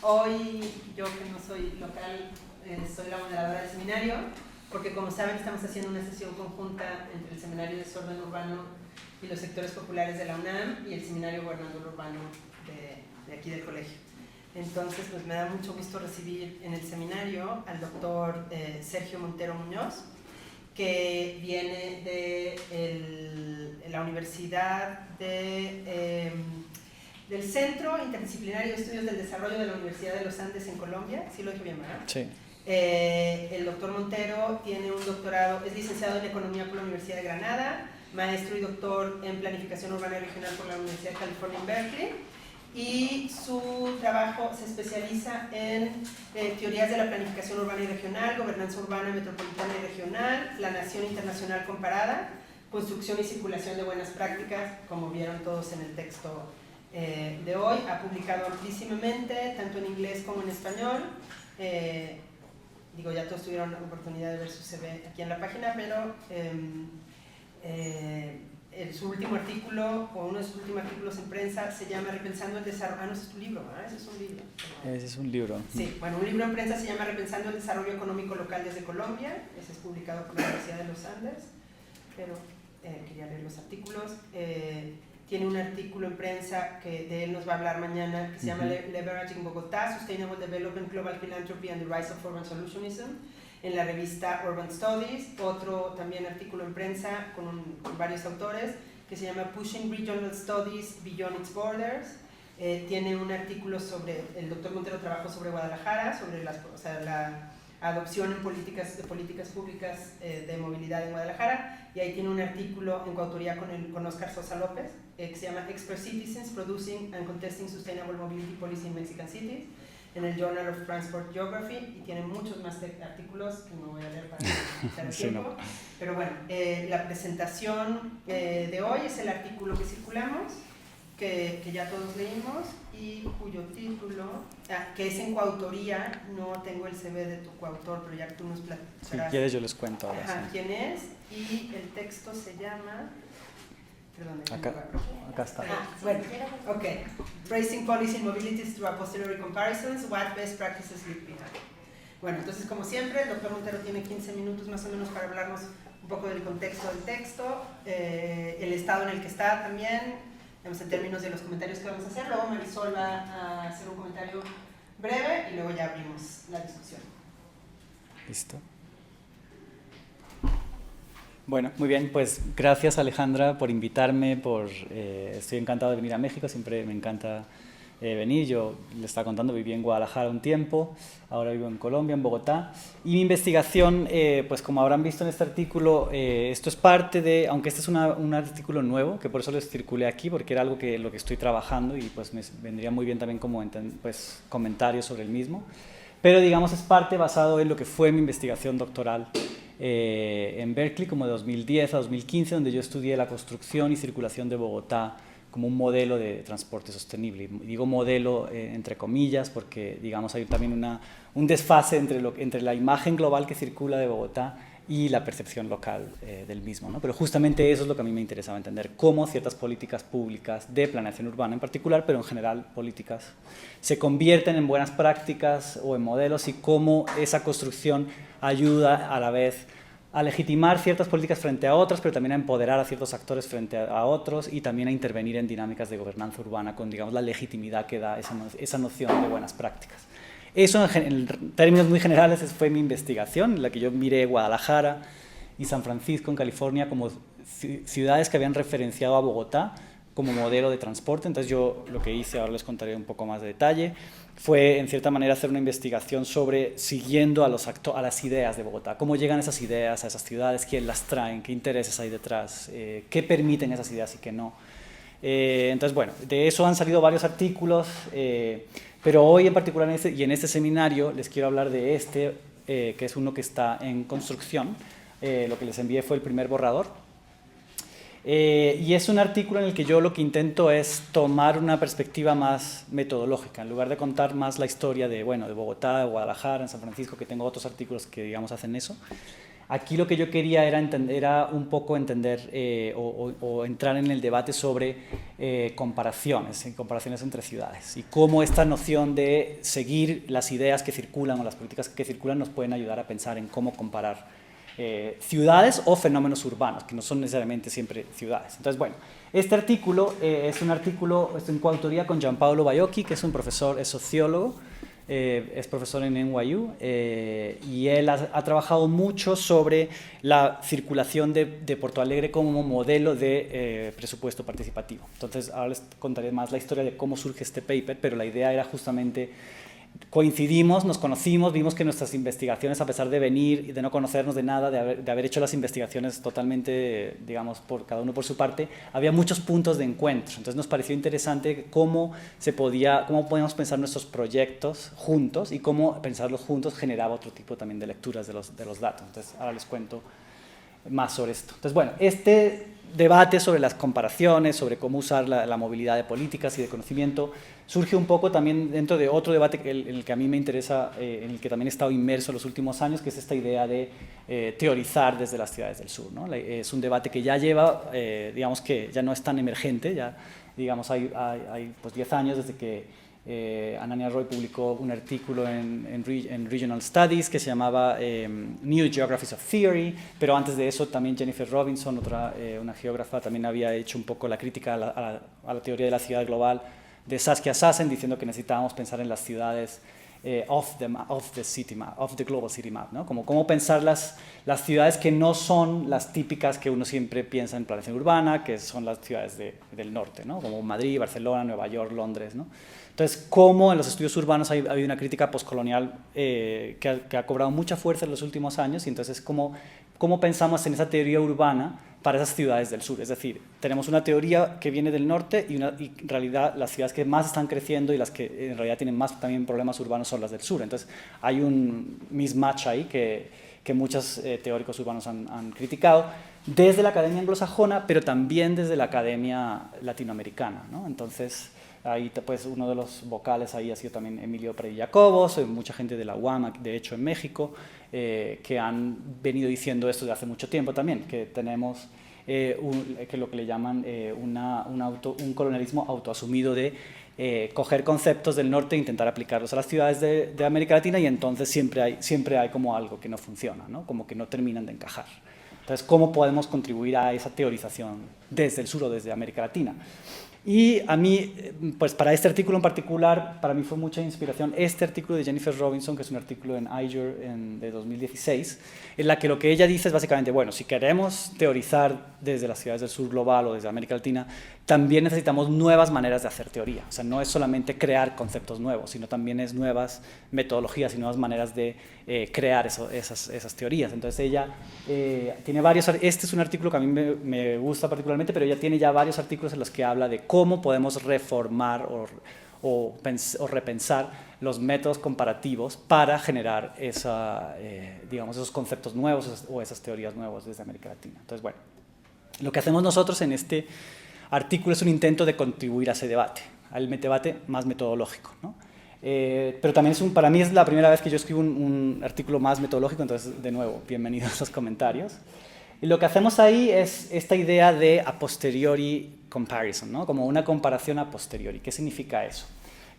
Hoy, yo que no soy local, soy la moderadora del seminario, porque como saben estamos haciendo una sesión conjunta entre el Seminario de Desorden Urbano y los sectores populares de la UNAM y el Seminario Gobernador Urbano de aquí del colegio. Entonces, pues me da mucho gusto recibir en el seminario al doctor Sergio Montero Muñoz, que viene de la Universidad del Centro Interdisciplinario de Estudios del Desarrollo de la Universidad de los Andes en Colombia. ¿Sí lo dije bien, verdad? Sí. El doctor Montero tiene un doctorado, es licenciado en Economía por la Universidad de Granada, maestro y doctor en Planificación Urbana y Regional por la Universidad de California en Berkeley, y su trabajo se especializa en teorías de la planificación urbana y regional, gobernanza urbana, metropolitana y regional, planación internacional comparada, construcción y circulación de buenas prácticas, como vieron todos en el texto de hoy. Ha publicado amplísimamente, tanto en inglés como en español. Ya todos tuvieron la oportunidad de ver su CV aquí en la página, pero su último artículo, o uno de sus últimos artículos en prensa, se llama Repensando el Desarrollo. Ah, no, ese es tu libro, ¿ah? Ese es un libro. Ese es un libro. Sí, bueno, un libro en prensa se llama Repensando el Desarrollo Económico Local desde Colombia. Ese es publicado por la Universidad de los Andes, pero quería leer los artículos. Tiene un artículo en prensa que de él nos va a hablar mañana, que se llama Leveraging Bogotá, Sustainable Development, Global Philanthropy and the Rise of Urban Solutionism, en la revista Urban Studies. Otro también artículo en prensa con varios autores, que se llama Pushing Regional Studies Beyond Its Borders. Tiene un artículo sobre, el doctor Montero trabajó sobre Guadalajara, sobre la adopción en políticas públicas de movilidad en Guadalajara, y ahí tiene un artículo en coautoría con Oscar Sosa López, que se llama Expert Citizens Producing and Contesting Sustainable Mobility Policy in Mexican Cities, en el Journal of Transport Geography, y tiene muchos más artículos que no voy a leer para quitar el tiempo. No. Pero bueno, la presentación de hoy es el artículo que circulamos, que ya todos leímos, y cuyo título, que es en coautoría. No tengo el CV de tu coautor, pero ya tú nos platicarás. Si quieres yo les cuento ahora. Ajá, quién es, y el texto se llama... Perdón, acá está. Bueno, ok. Raising Policy and Mobilities through a Posteriori Comparisons, What Best Practices Leave Behind. Bueno, entonces como siempre, el doctor Montero tiene 15 minutos más o menos para hablarnos un poco del contexto del texto, el estado en el que está también, en términos de los comentarios que vamos a hacer. Luego Marisol va a hacer un comentario breve y luego ya abrimos la discusión. Listo. Bueno, muy bien, pues gracias Alejandra por invitarme, estoy encantado de venir a México, siempre me encanta venir. Yo les estaba contando, viví en Guadalajara un tiempo, ahora vivo en Colombia, en Bogotá, y mi investigación, pues como habrán visto en este artículo, esto es parte de, aunque este es un artículo nuevo, que por eso les circulé aquí, porque era algo lo que estoy trabajando, y pues me vendría muy bien también como pues, comentarios sobre el mismo, pero digamos es parte basado en lo que fue mi investigación doctoral en Berkeley, como de 2010 a 2015, donde yo estudié la construcción y circulación de Bogotá como un modelo de transporte sostenible. Y digo modelo entre comillas porque digamos hay también un desfase entre la imagen global que circula de Bogotá y la percepción local del mismo, ¿no? Pero justamente eso es lo que a mí me interesaba entender, cómo ciertas políticas públicas de planeación urbana en particular, pero en general políticas, se convierten en buenas prácticas o en modelos, y cómo esa construcción ayuda a la vez a legitimar ciertas políticas frente a otras, pero también a empoderar a ciertos actores frente a otros, y también a intervenir en dinámicas de gobernanza urbana con, digamos, la legitimidad que da esa noción de buenas prácticas. Eso, en términos muy generales, fue mi investigación, en la que yo miré Guadalajara y San Francisco, en California, como ciudades que habían referenciado a Bogotá como modelo de transporte. Entonces yo lo que hice, ahora les contaré un poco más de detalle, fue en cierta manera hacer una investigación siguiendo a las ideas de Bogotá, cómo llegan esas ideas a esas ciudades, quién las traen, qué intereses hay detrás, qué permiten esas ideas y qué no. Entonces, bueno, de eso han salido varios artículos, pero hoy en particular en este seminario les quiero hablar de que es uno que está en construcción. Lo que les envié fue el primer borrador. Y es un artículo en el que yo lo que intento es tomar una perspectiva más metodológica, en lugar de contar más la historia de Bogotá, de Guadalajara, en San Francisco, que tengo otros artículos que, digamos, hacen eso. Aquí lo que yo quería era un poco entender o entrar en el debate sobre comparaciones entre ciudades y cómo esta noción de seguir las ideas que circulan o las políticas que circulan nos pueden ayudar a pensar en cómo comparar ciudades o fenómenos urbanos, que no son necesariamente siempre ciudades. Entonces, bueno, este artículo es un artículo en coautoría con Gianpaolo Baiocchi, que es un profesor, es sociólogo, es profesor en NYU y él ha trabajado mucho sobre la circulación de Porto Alegre como modelo de presupuesto participativo. Entonces ahora les contaré más la historia de cómo surge este paper, pero la idea era justamente coincidimos, nos conocimos, vimos que nuestras investigaciones, a pesar de venir y de no conocernos de nada, de haber hecho las investigaciones totalmente, digamos, por cada uno por su parte, había muchos puntos de encuentro. Entonces nos pareció interesante cómo podíamos pensar nuestros proyectos juntos y cómo pensarlos juntos generaba otro tipo también de lecturas de los datos. Entonces ahora les cuento más sobre esto. Entonces, bueno, este debate sobre las comparaciones, sobre cómo usar la movilidad de políticas y de conocimiento, surge un poco también dentro de otro debate en el que a mí me interesa, en el que también he estado inmerso en los últimos años, que es esta idea de teorizar desde las ciudades del sur, ¿no? Es un debate que ya lleva, digamos que ya no es tan emergente, ya digamos hay pues 10 años desde que Ananya Roy publicó un artículo en Regional Studies que se llamaba New Geographies of Theory, pero antes de eso también Jennifer Robinson, una geógrafa, también había hecho un poco la crítica a la teoría de la ciudad global de Saskia Sassen, diciendo que necesitábamos pensar en las ciudades off the global city map, ¿no? Como cómo pensar las ciudades que no son las típicas que uno siempre piensa en planeación urbana, que son las ciudades del norte, ¿no? Como Madrid, Barcelona, Nueva York, Londres, ¿no? Entonces, cómo en los estudios urbanos ha habido una crítica postcolonial que ha cobrado mucha fuerza en los últimos años, y entonces cómo pensamos en esa teoría urbana para esas ciudades del sur. Es decir, tenemos una teoría que viene del norte y en realidad las ciudades que más están creciendo y las que en realidad tienen más también problemas urbanos son las del sur. Entonces hay un mismatch ahí que muchos teóricos urbanos han criticado desde la academia anglosajona, pero también desde la academia latinoamericana, ¿no? Entonces ahí pues uno de los vocales ahí ha sido también Emilio Predi-Jacobos, mucha gente de la UAM, de hecho en México, que han venido diciendo esto desde hace mucho tiempo también, que tenemos que lo que le llaman un colonialismo autoasumido de coger conceptos del norte e intentar aplicarlos a las ciudades de América Latina, y entonces siempre hay como algo que no funciona, ¿no? Como que no terminan de encajar. Entonces, ¿cómo podemos contribuir a esa teorización desde el sur o desde América Latina? Y a mí, pues para este artículo en particular, para mí fue mucha inspiración este artículo de Jennifer Robinson, que es un artículo en iJur de 2016, en la que lo que ella dice es básicamente, bueno, si queremos teorizar desde las ciudades del sur global o desde América Latina, también necesitamos nuevas maneras de hacer teoría. O sea, no es solamente crear conceptos nuevos, sino también es nuevas metodologías y nuevas maneras de crear esas teorías. Entonces ella tiene varios, este es un artículo que a mí me gusta particularmente, pero ella tiene ya varios artículos en los que habla de cómo podemos reformar o repensar los métodos comparativos para generar digamos, esos conceptos nuevos o esas teorías nuevas desde América Latina. Entonces, bueno, lo que hacemos nosotros en este artículo es un intento de contribuir a ese debate, al debate más metodológico, ¿no? Pero también para mí es la primera vez que yo escribo un artículo más metodológico, entonces, de nuevo, bienvenidos a los comentarios. Y lo que hacemos ahí es esta idea de a posteriori comparison, ¿no? Como una comparación a posteriori. ¿Qué significa eso?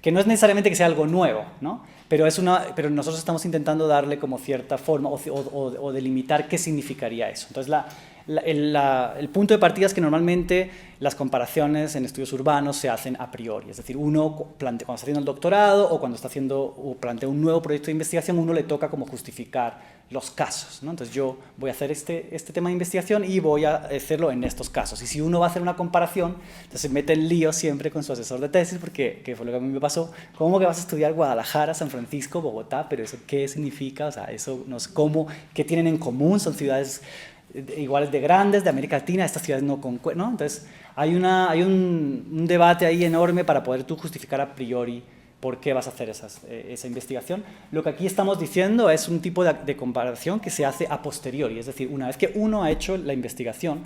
Que no es necesariamente que sea algo nuevo, ¿no? Pero nosotros estamos intentando darle como cierta forma o delimitar qué significaría eso. Entonces, el punto de partida es que normalmente las comparaciones en estudios urbanos se hacen a priori, es decir, uno cuando está haciendo el doctorado o cuando plantea un nuevo proyecto de investigación, uno le toca como justificar los casos, ¿no? Entonces yo voy a hacer este tema de investigación y voy a hacerlo en estos casos. Y si uno va a hacer una comparación, entonces se mete en lío siempre con su asesor de tesis, porque que fue lo que a mí me pasó. ¿Cómo que vas a estudiar Guadalajara, San Francisco, Bogotá? Pero eso, ¿qué significa? O sea, eso no sé cómo, ¿qué tienen en común? Son ciudades iguales de grandes, de América Latina, estas ciudades no concuerdan, ¿no? Entonces hay un debate ahí enorme para poder tú justificar a priori por qué vas a hacer esa investigación. Lo que aquí estamos diciendo es un tipo de comparación que se hace a posteriori, es decir, una vez que uno ha hecho la investigación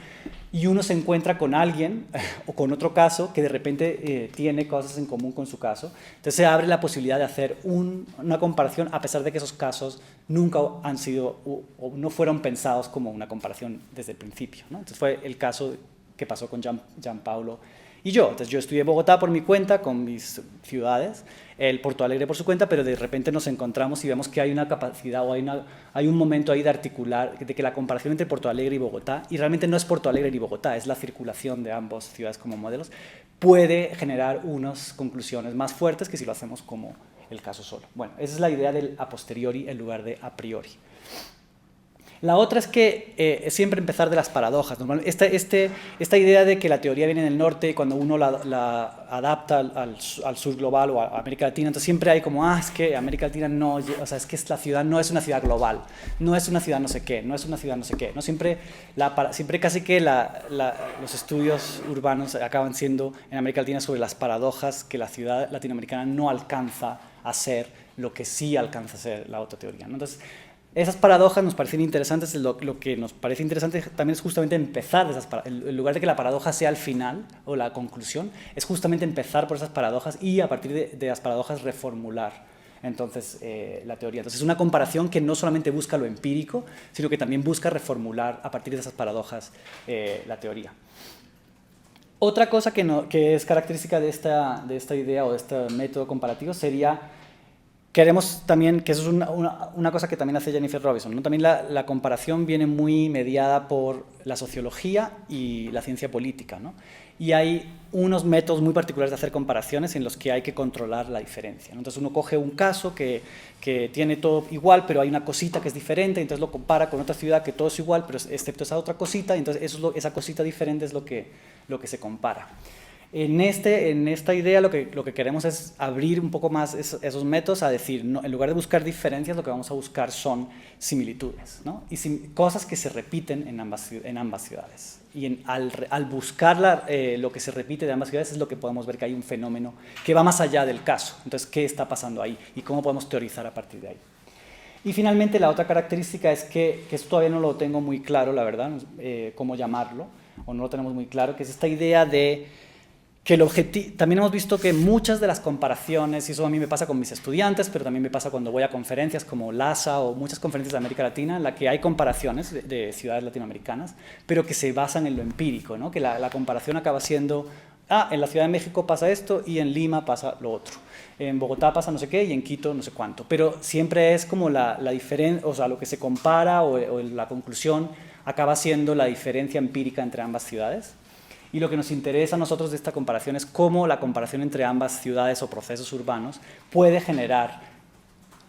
y uno se encuentra con alguien o con otro caso que de repente tiene cosas en común con su caso, entonces se abre la posibilidad de hacer una comparación a pesar de que esos casos nunca han sido o no fueron pensados como una comparación desde el principio, ¿no? Entonces fue el caso que pasó con Gianpaolo y yo. Entonces yo estudié Bogotá por mi cuenta, con mis ciudades, el Porto Alegre por su cuenta, pero de repente nos encontramos y vemos que hay una capacidad o hay un momento ahí de articular, de que la comparación entre Porto Alegre y Bogotá, y realmente no es Porto Alegre ni Bogotá, es la circulación de ambas ciudades como modelos, puede generar unas conclusiones más fuertes que si lo hacemos como el caso solo. Bueno, esa es la idea del a posteriori en lugar de a priori. La otra es que siempre empezar de las paradojas. Esta idea de que la teoría viene del norte y cuando uno la adapta al sur global o a América Latina, entonces siempre hay como, es que América Latina no, o sea, es que la ciudad no es una ciudad global, no es una ciudad no sé qué, no es una ciudad no sé qué. ¿No? Siempre casi que los estudios urbanos acaban siendo en América Latina sobre las paradojas que la ciudad latinoamericana no alcanza a ser lo que sí alcanza a ser la otra teoría, ¿no? Entonces, esas paradojas nos parecen interesantes. Lo que nos parece interesante también es justamente empezar de esas paradojas. En lugar de que la paradoja sea el final o la conclusión, es justamente empezar por esas paradojas y a partir de las paradojas reformular entonces la teoría. Entonces es una comparación que no solamente busca lo empírico, sino que también busca reformular a partir de esas paradojas la teoría. Otra cosa que es característica de esta idea o de este método comparativo sería... Queremos también, que eso es una cosa que también hace Jennifer Robinson, ¿no? También la comparación viene muy mediada por la sociología y la ciencia política, ¿no? Y hay unos métodos muy particulares de hacer comparaciones en los que hay que controlar la diferencia, ¿no? Entonces uno coge un caso que tiene todo igual, pero hay una cosita que es diferente, entonces lo compara con otra ciudad que todo es igual, pero excepto esa otra cosita, entonces esa cosita diferente es lo que se compara. En esta idea lo que queremos es abrir un poco más esos métodos a decir, no, en lugar de buscar diferencias, lo que vamos a buscar son similitudes, ¿no? Y cosas que se repiten en ambas ciudades. Y al buscar lo que se repite de ambas ciudades es lo que podemos ver que hay un fenómeno que va más allá del caso. Entonces, ¿qué está pasando ahí? Y cómo podemos teorizar a partir de ahí. Y finalmente, la otra característica es que esto todavía no lo tengo muy claro, la verdad, cómo llamarlo, o no lo tenemos muy claro, que es esta idea de que también hemos visto que muchas de las comparaciones, y eso a mí me pasa con mis estudiantes, pero también me pasa cuando voy a conferencias como LASA o muchas conferencias de América Latina, en la que hay comparaciones de ciudades latinoamericanas, pero que se basan en lo empírico, ¿no? Que la comparación acaba siendo, en la Ciudad de México pasa esto y en Lima pasa lo otro. En Bogotá pasa no sé qué y en Quito no sé cuánto. Pero siempre es como la diferencia, o sea, lo que se compara o la conclusión acaba siendo la diferencia empírica entre ambas ciudades. Y lo que nos interesa a nosotros de esta comparación es cómo la comparación entre ambas ciudades o procesos urbanos puede generar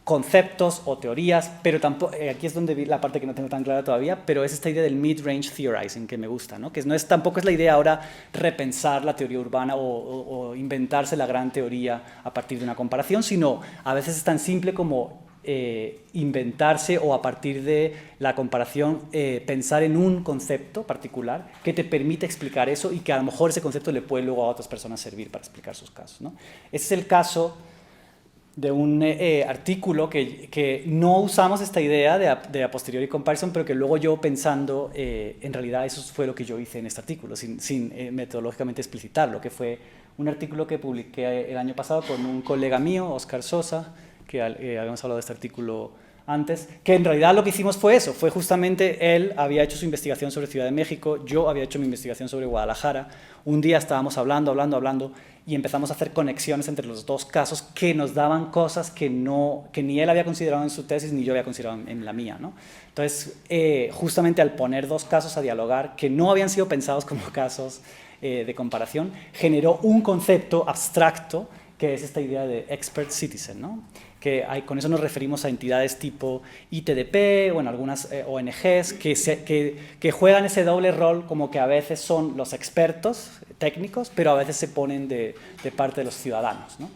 conceptos o teorías, pero tampoco, aquí es donde vi la parte que no tengo tan clara todavía, pero es esta idea del mid-range theorizing que me gusta, ¿no? Que tampoco es la idea ahora repensar la teoría urbana o inventarse la gran teoría a partir de una comparación, sino a veces es tan simple como inventarse o a partir de la comparación pensar en un concepto particular que te permite explicar eso y que a lo mejor ese concepto le puede luego a otras personas servir para explicar sus casos, ¿no? Ese es el caso de un artículo que no usamos esta idea de a posteriori comparison, pero que luego yo pensando, en realidad eso fue lo que yo hice en este artículo, sin metodológicamente explicitarlo, que fue un artículo que publiqué el año pasado con un colega mío, Oscar Sosa, que habíamos hablado de este artículo antes, que en realidad lo que hicimos fue eso, fue justamente él había hecho su investigación sobre Ciudad de México, yo había hecho mi investigación sobre Guadalajara, un día estábamos hablando y empezamos a hacer conexiones entre los dos casos que nos daban cosas que ni él había considerado en su tesis ni yo había considerado en la mía, ¿no? Entonces, justamente al poner dos casos a dialogar que no habían sido pensados como casos de comparación, generó un concepto abstracto que es esta idea de expert citizen, ¿no? Que con eso nos referimos a entidades tipo ITDP, bueno, algunas ONGs que juegan ese doble rol, como que a veces son los expertos técnicos, pero a veces se ponen de parte de los ciudadanos, ¿no?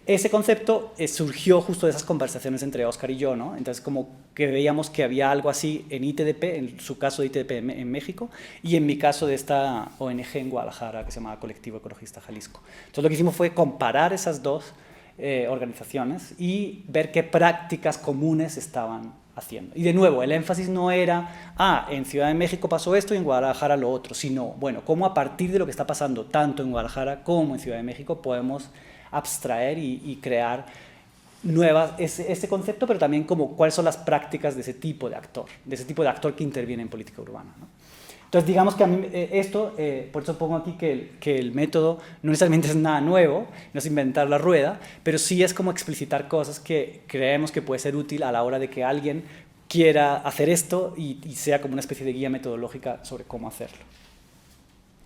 Ese concepto surgió justo de esas conversaciones entre Oscar y yo, ¿no? Entonces como que veíamos que había algo así en ITDP, en su caso de ITDP en México, y en mi caso de esta ONG en Guadalajara que se llama Colectivo Ecologista Jalisco. Entonces lo que hicimos fue comparar esas dos organizaciones y ver qué prácticas comunes estaban haciendo. Y de nuevo, el énfasis no era, en Ciudad de México pasó esto y en Guadalajara lo otro, sino, bueno, cómo a partir de lo que está pasando tanto en Guadalajara como en Ciudad de México podemos abstraer y crear ese concepto, pero también como cuáles son las prácticas de ese tipo de actor que interviene en política urbana, ¿no? Entonces, digamos que a mí por eso pongo aquí que el método no necesariamente es nada nuevo, no es inventar la rueda, pero sí es como explicitar cosas que creemos que puede ser útil a la hora de que alguien quiera hacer esto y sea como una especie de guía metodológica sobre cómo hacerlo.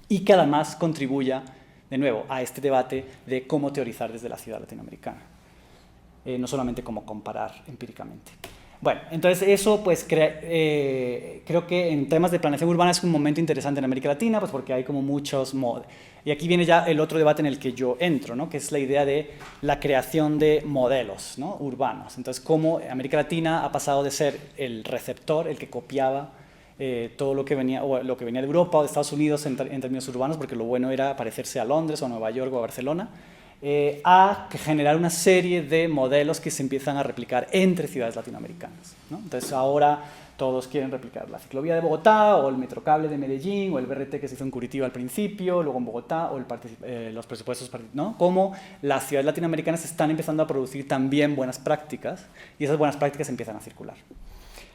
Y que además contribuya, de nuevo, a este debate de cómo teorizar desde la ciudad latinoamericana, no solamente cómo comparar empíricamente. Bueno, entonces eso pues creo que en temas de planeación urbana es un momento interesante en América Latina, pues porque hay como muchos modelos. Y aquí viene ya el otro debate en el que yo entro, ¿no? Que es la idea de la creación de modelos, ¿no? Urbanos. Entonces, cómo América Latina ha pasado de ser el receptor, el que copiaba todo lo que venía de Europa o de Estados Unidos en términos urbanos, porque lo bueno era parecerse a Londres o a Nueva York o a Barcelona, a generar una serie de modelos que se empiezan a replicar entre ciudades latinoamericanas, ¿no? Entonces ahora todos quieren replicar la ciclovía de Bogotá o el metrocable de Medellín o el BRT que se hizo en Curitiba al principio, luego en Bogotá o los presupuestos, ¿no? Como las ciudades latinoamericanas están empezando a producir también buenas prácticas y esas buenas prácticas empiezan a circular.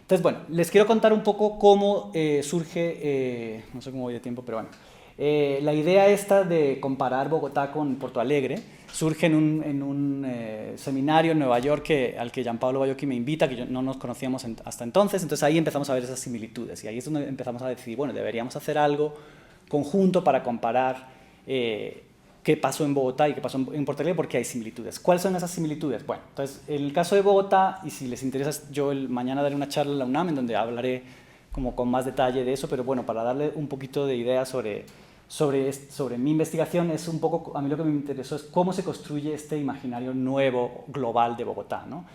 Entonces, bueno, les quiero contar un poco cómo surge, no sé cómo voy de tiempo, pero bueno, la idea esta de comparar Bogotá con Porto Alegre surge en un seminario en Nueva York al que Gianpaolo Baiocchi me invita, que no nos conocíamos hasta entonces ahí empezamos a ver esas similitudes y ahí es donde empezamos a decidir, bueno, deberíamos hacer algo conjunto para comparar qué pasó en Bogotá y qué pasó en Porto Alegre, porque hay similitudes. ¿Cuáles son esas similitudes? Bueno, entonces, en el caso de Bogotá, y si les interesa, yo mañana daré una charla en la UNAM en donde hablaré como con más detalle de eso, pero bueno, para darle un poquito de idea sobre mi investigación, es un poco, a mí lo que me interesó es cómo se construye este imaginario nuevo, global de Bogotá, ¿no?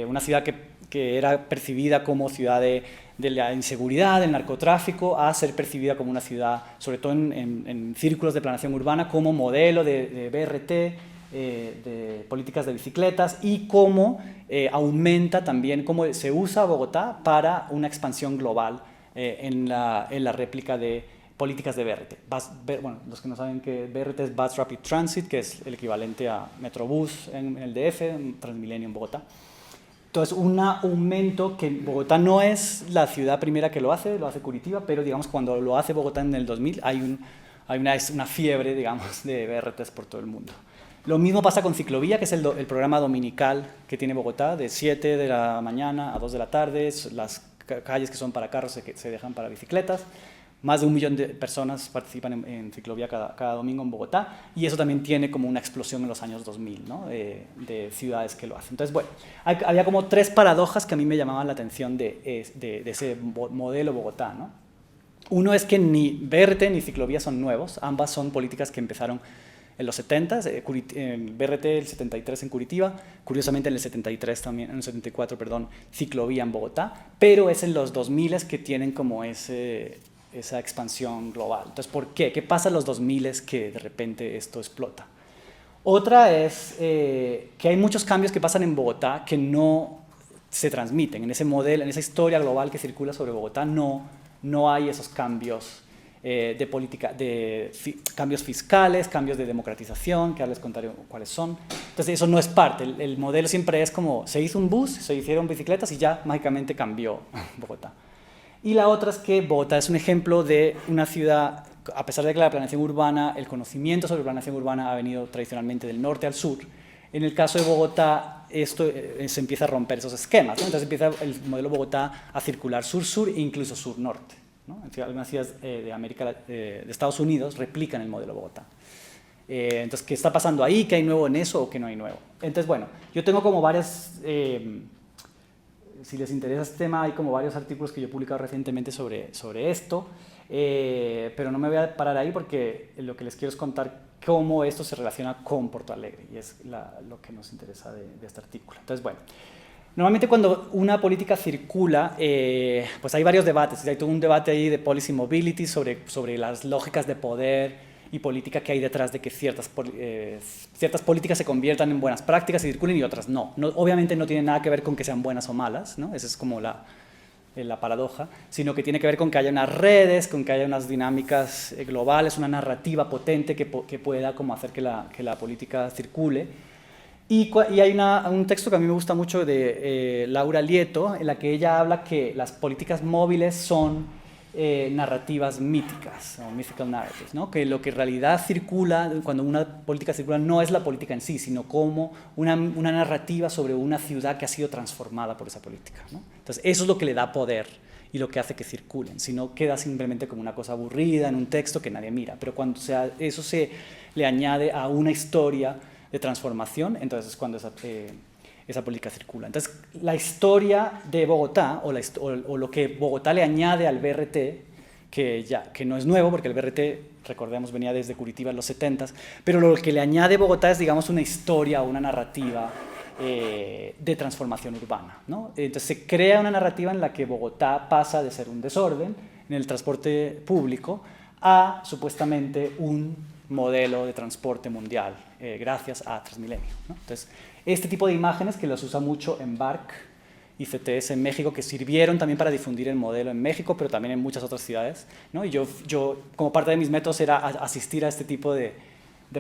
Una ciudad que era percibida como ciudad de la inseguridad, del narcotráfico, a ser percibida como una ciudad, sobre todo en círculos de planeación urbana, como modelo de BRT, de políticas de bicicletas, y cómo aumenta también, cómo se usa Bogotá para una expansión global en la réplica de políticas de BRT. Bueno, los que no saben que BRT es Bus Rapid Transit, que es el equivalente a Metrobús en el DF, en Transmilenio en Bogotá. Entonces, un aumento que Bogotá no es la ciudad primera que lo hace Curitiba, pero digamos cuando lo hace Bogotá en el 2000 hay una fiebre, digamos, de BRTs por todo el mundo. Lo mismo pasa con Ciclovía, que es el programa dominical que tiene Bogotá, de 7 de la mañana a 2 de la tarde, las calles que son para carros se dejan para bicicletas. Más de 1 millón de personas participan en Ciclovía cada domingo en Bogotá, y eso también tiene como una explosión en los años 2000, ¿no? de ciudades que lo hacen. Entonces, bueno, había como 3 paradojas que a mí me llamaban la atención de ese modelo Bogotá, ¿no? Uno es que ni BRT ni Ciclovía son nuevos, ambas son políticas que empezaron en los 70, BRT el 73 en Curitiba, curiosamente en el 73 también, en el 74, perdón, Ciclovía en Bogotá, pero es en los 2000 que tienen como esa expansión global. Entonces, ¿por qué? ¿Qué pasa en los 2000 que de repente esto explota? Otra es que hay muchos cambios que pasan en Bogotá que no se transmiten. En ese modelo, en esa historia global que circula sobre Bogotá, no hay esos cambios de política, cambios fiscales, cambios de democratización, que ahora les contaré cuáles son. Entonces, eso no es parte. El modelo siempre es como, se hizo un bus, se hicieron bicicletas y ya mágicamente cambió Bogotá. Y la otra es que Bogotá es un ejemplo de una ciudad, a pesar de que la planeación urbana, el conocimiento sobre planeación urbana ha venido tradicionalmente del norte al sur. En el caso de Bogotá, esto se empieza a romper esos esquemas, ¿no? Entonces empieza el modelo Bogotá a circular sur-sur e incluso sur-norte, ¿no? Algunas ciudades de Estados Unidos replican el modelo Bogotá. Entonces, ¿qué está pasando ahí? ¿Qué hay nuevo en eso o qué no hay nuevo? Entonces, bueno, yo tengo como varias... si les interesa este tema, hay como varios artículos que yo he publicado recientemente sobre esto, pero no me voy a parar ahí porque lo que les quiero es contar cómo esto se relaciona con Porto Alegre, y es lo que nos interesa de este artículo. Entonces, bueno, normalmente cuando una política circula, pues hay varios debates. Hay todo un debate ahí de policy mobility sobre las lógicas de poder y política que hay detrás de que ciertas políticas se conviertan en buenas prácticas y circulen y otras no. Obviamente no tiene nada que ver con que sean buenas o malas, ¿no? Esa es como la paradoja, sino que tiene que ver con que haya unas redes, con que haya unas dinámicas globales, una narrativa potente que pueda como hacer que la política circule. Y hay un texto que a mí me gusta mucho de Laura Lieto, en la que ella habla que las políticas móviles son narrativas míticas, o mythical narratives, ¿no? Que lo que en realidad circula, cuando una política circula, no es la política en sí, sino como una narrativa sobre una ciudad que ha sido transformada por esa política, ¿no? Entonces, eso es lo que le da poder y lo que hace que circulen, si no queda simplemente como una cosa aburrida en un texto que nadie mira, pero cuando eso se le añade a una historia de transformación, entonces es cuando esa política circula. Entonces, la historia de Bogotá, o lo que Bogotá le añade al BRT, que no es nuevo, porque el BRT, recordemos, venía desde Curitiba en los 70s, pero lo que le añade Bogotá es, digamos, una historia o una narrativa de transformación urbana, ¿no? Entonces, se crea una narrativa en la que Bogotá pasa de ser un desorden en el transporte público a, supuestamente, un modelo de transporte mundial, gracias a Transmilenio, ¿no? Entonces, este tipo de imágenes que los usa mucho en BARC y CTS en México, que sirvieron también para difundir el modelo en México, pero también en muchas otras ciudades, ¿no? Y yo, como parte de mis métodos, era asistir a este tipo de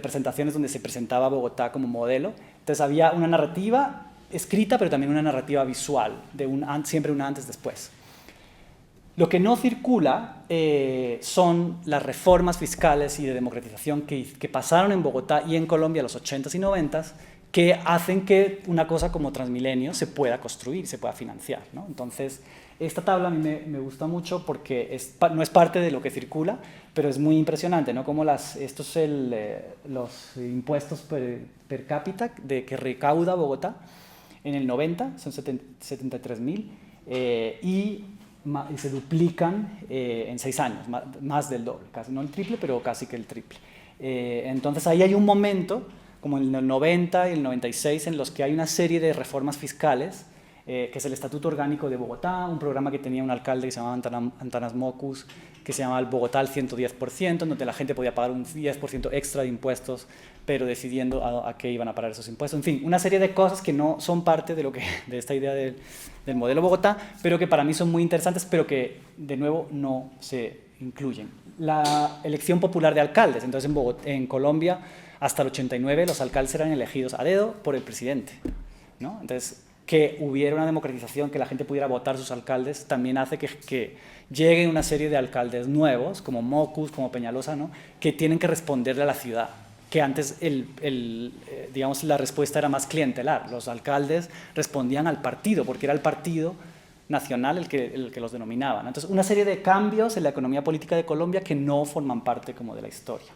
presentaciones donde se presentaba Bogotá como modelo. Entonces, había una narrativa escrita, pero también una narrativa visual, siempre una antes-después. Lo que no circula son las reformas fiscales y de democratización que pasaron en Bogotá y en Colombia en los 80s y 90s, que hacen que una cosa como Transmilenio se pueda construir, se pueda financiar, ¿no? Entonces, esta tabla a mí me gusta mucho porque no es parte de lo que circula, pero es muy impresionante, ¿no? Como estos son los impuestos per cápita que recauda Bogotá en el 90, son 73.000, y se duplican en 6 años, más del doble, casi no el triple, pero casi que el triple. Entonces ahí hay un momento, como en el 90 y el 96, en los que hay una serie de reformas fiscales, que es el Estatuto Orgánico de Bogotá, un programa que tenía un alcalde que se llamaba Antanas Mocus, que se llamaba el Bogotá al 110%, donde la gente podía pagar un 10% extra de impuestos, pero decidiendo a qué iban a parar esos impuestos. En fin, una serie de cosas que no son parte de esta idea del modelo Bogotá, pero que para mí son muy interesantes, pero que, de nuevo, no se incluyen. La elección popular de alcaldes. Entonces, en Colombia, hasta el 89, los alcaldes eran elegidos a dedo por el presidente, ¿no? Entonces, que hubiera una democratización, que la gente pudiera votar sus alcaldes, también hace que lleguen una serie de alcaldes nuevos, como Mocus, como Peñalosa, ¿no? Que tienen que responderle a la ciudad, que antes digamos, la respuesta era más clientelar. Los alcaldes respondían al partido, porque era el partido nacional el que los denominaba, ¿no? Entonces, una serie de cambios en la economía política de Colombia que no forman parte como de la historia.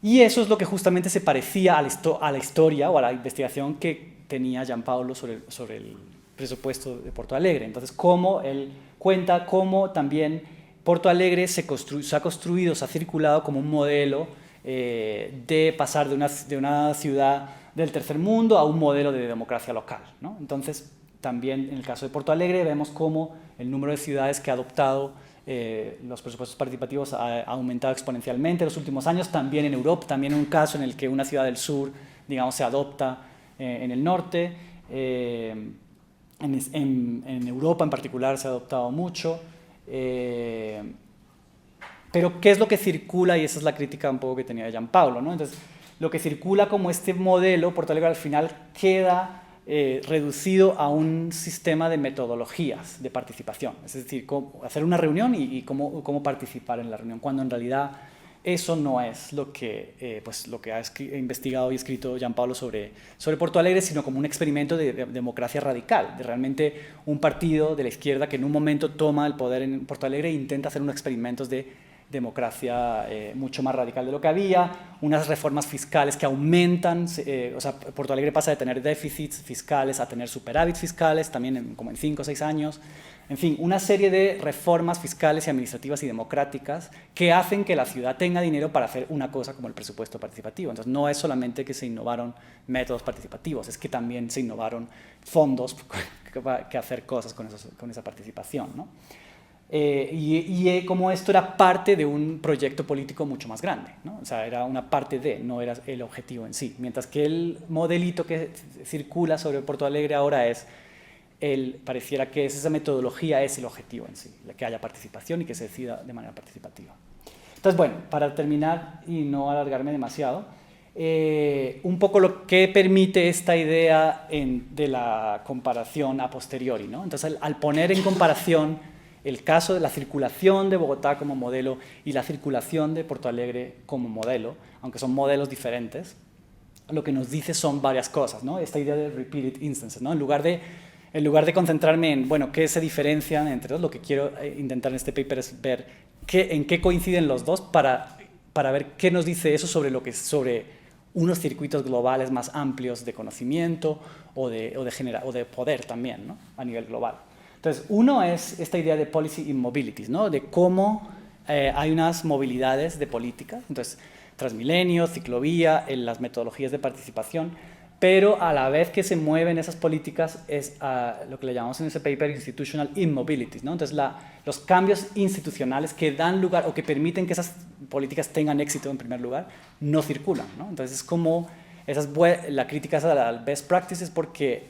Y eso es lo que justamente se parecía a la historia o a la investigación que tenía Gianpaolo sobre el presupuesto de Porto Alegre. Entonces, cómo él cuenta cómo también Porto Alegre se ha construido, se ha circulado como un modelo de pasar de una ciudad del tercer mundo a un modelo de democracia local, ¿no? Entonces, también en el caso de Porto Alegre vemos cómo el número de ciudades que ha adoptado los presupuestos participativos ha aumentado exponencialmente en los últimos años, también en Europa, también en un caso en el que una ciudad del sur, digamos, se adopta en el norte, en Europa en particular se ha adoptado mucho, pero ¿qué es lo que circula? Y esa es la crítica un poco que tenía Gianpaolo, ¿no? Entonces, lo que circula como este modelo, Porto Alegre al final queda reducido a un sistema de metodologías de participación, es decir, hacer una reunión y cómo participar en la reunión, cuando en realidad eso no es lo que ha investigado y escrito Gianpaolo sobre Porto Alegre, sino como un experimento de democracia radical, de realmente un partido de la izquierda que en un momento toma el poder en Porto Alegre e intenta hacer unos experimentos de democracia mucho más radical de lo que había, unas reformas fiscales que aumentan, o sea, Porto Alegre pasa de tener déficits fiscales a tener superávits fiscales, también como en 5 o 6 años, en fin, una serie de reformas fiscales y administrativas y democráticas que hacen que la ciudad tenga dinero para hacer una cosa como el presupuesto participativo. Entonces, no es solamente que se innovaron métodos participativos, es que también se innovaron fondos que hacer cosas con esa participación, ¿no? Como esto era parte de un proyecto político mucho más grande, ¿no? O sea, era una parte de, no era el objetivo en sí. Mientras que el modelito que circula sobre Porto Alegre ahora pareciera que esa metodología es el objetivo en sí, que haya participación y que se decida de manera participativa. Entonces, bueno, para terminar y no alargarme demasiado, un poco lo que permite esta idea de la comparación a posteriori, ¿no? Entonces, al poner en comparación el caso de la circulación de Bogotá como modelo y la circulación de Porto Alegre como modelo, aunque son modelos diferentes, lo que nos dice son varias cosas, ¿no? Esta idea de repeated instances, ¿no? En lugar de concentrarme en, bueno, qué se diferencian entre dos, lo que quiero intentar en este paper es ver en qué coinciden los dos para ver qué nos dice eso sobre unos circuitos globales más amplios de conocimiento o de poder también, ¿no? A nivel global. Entonces, uno es esta idea de policy immobilities, ¿no? De cómo hay unas movilidades de política, entonces Transmilenio, ciclovía, en las metodologías de participación, pero a la vez que se mueven esas políticas es lo que le llamamos en ese paper institutional immobilities, ¿no? Entonces, los cambios institucionales que dan lugar o que permiten que esas políticas tengan éxito en primer lugar, no circulan, ¿no? Entonces, es como la crítica a la best practices porque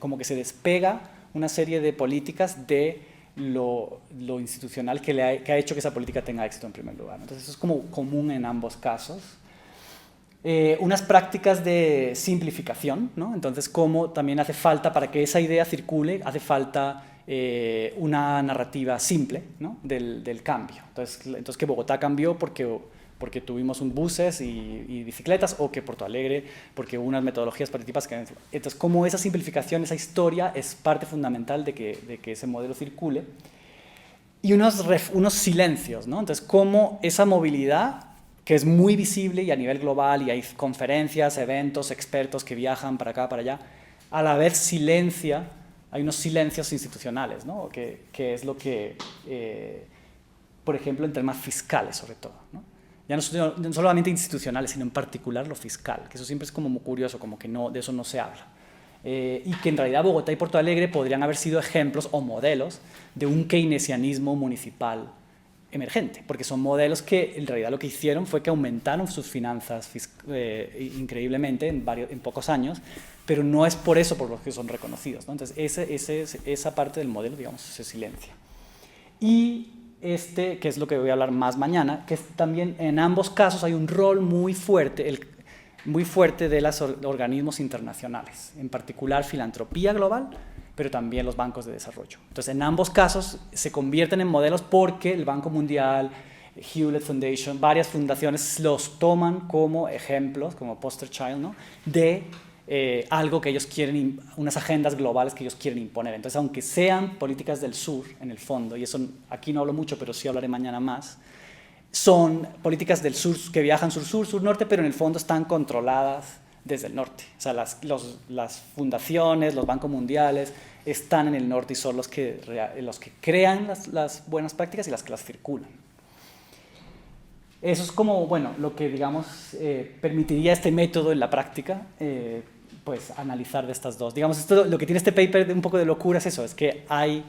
como que se despega una serie de políticas de lo institucional que ha hecho que esa política tenga éxito en primer lugar. Entonces, eso es como común en ambos casos. Unas prácticas de simplificación, ¿no? Entonces, como también hace falta, para que esa idea circule, hace falta una narrativa simple, ¿no? del cambio. Entonces, que Bogotá cambió porque tuvimos buses y bicicletas, o que Porto Alegre, porque hubo unas metodologías participativas. Entonces, como esa simplificación, esa historia, es parte fundamental de que ese modelo circule. Y unos silencios, ¿no? Entonces, como esa movilidad, que es muy visible y a nivel global, y hay conferencias, eventos, expertos que viajan para acá, para allá, a la vez hay unos silencios institucionales, ¿no? Que es lo que, por ejemplo, en temas fiscales sobre todo, ¿no? Ya no solamente institucionales, sino en particular lo fiscal, que eso siempre es como muy curioso, como que de eso no se habla. Y que en realidad Bogotá y Porto Alegre podrían haber sido ejemplos o modelos de un keynesianismo municipal emergente, porque son modelos que en realidad lo que hicieron fue que aumentaron sus finanzas increíblemente en pocos años, pero no es por eso por los que son reconocidos, ¿no? Entonces esa parte del modelo, digamos, se silencia. Y que es lo que voy a hablar más mañana, que también en ambos casos hay un rol muy fuerte de los organismos internacionales, en particular filantropía global, pero también los bancos de desarrollo. Entonces, en ambos casos se convierten en modelos porque el Banco Mundial, Hewlett Foundation, varias fundaciones los toman como ejemplos, como poster child, ¿no? De algo que ellos quieren, unas agendas globales que ellos quieren imponer. Entonces, aunque sean políticas del sur, en el fondo, y eso aquí no hablo mucho, pero sí hablaré mañana más, son políticas del sur que viajan sur-sur, sur-norte, pero en el fondo están controladas desde el norte. O sea, las fundaciones, los bancos mundiales están en el norte y son los que crean las buenas prácticas y las que las circulan. Eso es como, bueno, lo que, digamos, permitiría este método en la práctica, pues analizar de estas dos. Digamos, lo que tiene este paper de un poco de locura es eso, es que hay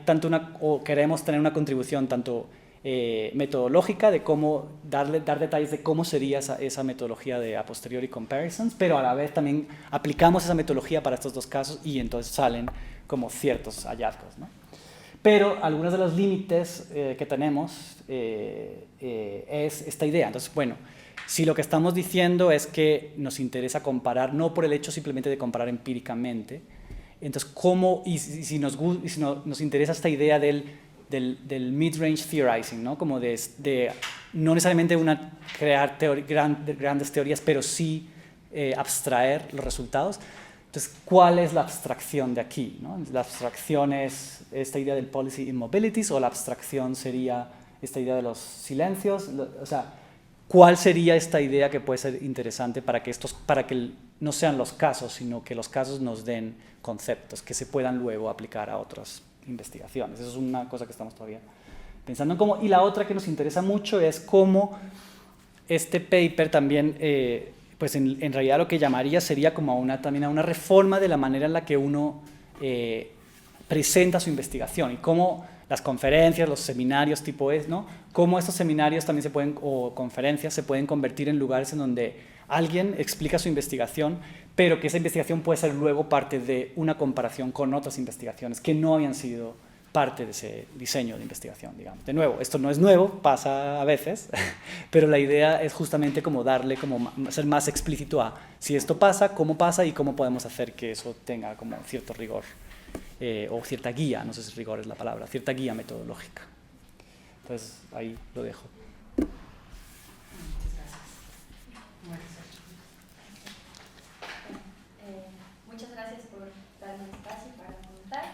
tanto o queremos tener una contribución tanto metodológica de cómo dar detalles de cómo sería esa metodología de a posteriori comparisons, pero a la vez también aplicamos esa metodología para estos dos casos y entonces salen como ciertos hallazgos, ¿no? Pero algunos de los límites que tenemos es esta idea. Entonces, bueno, si lo que estamos diciendo es que nos interesa comparar, no por el hecho simplemente de comparar empíricamente, entonces, si nos interesa esta idea del mid-range theorizing, ¿no? Como no necesariamente crear grandes teorías, pero sí abstraer los resultados. Entonces, ¿cuál es la abstracción de aquí, ¿no? La abstracción es esta idea del policy immobilities, o la abstracción sería esta idea de los silencios. O sea, ¿cuál sería esta idea que puede ser interesante para que no sean los casos, sino que los casos nos den conceptos que se puedan luego aplicar a otras investigaciones? Eso es una cosa que estamos todavía pensando en cómo. Y la otra que nos interesa mucho es cómo este paper también, pues en realidad lo que llamaría sería como también a una reforma de la manera en la que uno presenta su investigación y cómo las conferencias, los seminarios tipo ¿no? Cómo estos seminarios también o conferencias se pueden convertir en lugares en donde alguien explica su investigación, pero que esa investigación puede ser luego parte de una comparación con otras investigaciones que no habían sido parte de ese diseño de investigación, digamos. De nuevo, esto no es nuevo, pasa a veces, pero la idea es justamente como darle, como ser más explícito a si esto pasa y cómo podemos hacer que eso tenga como cierto rigor o cierta guía, no sé si rigor es la palabra, cierta guía metodológica. Entonces, ahí lo dejo. Muchas gracias por darme espacio para comentar.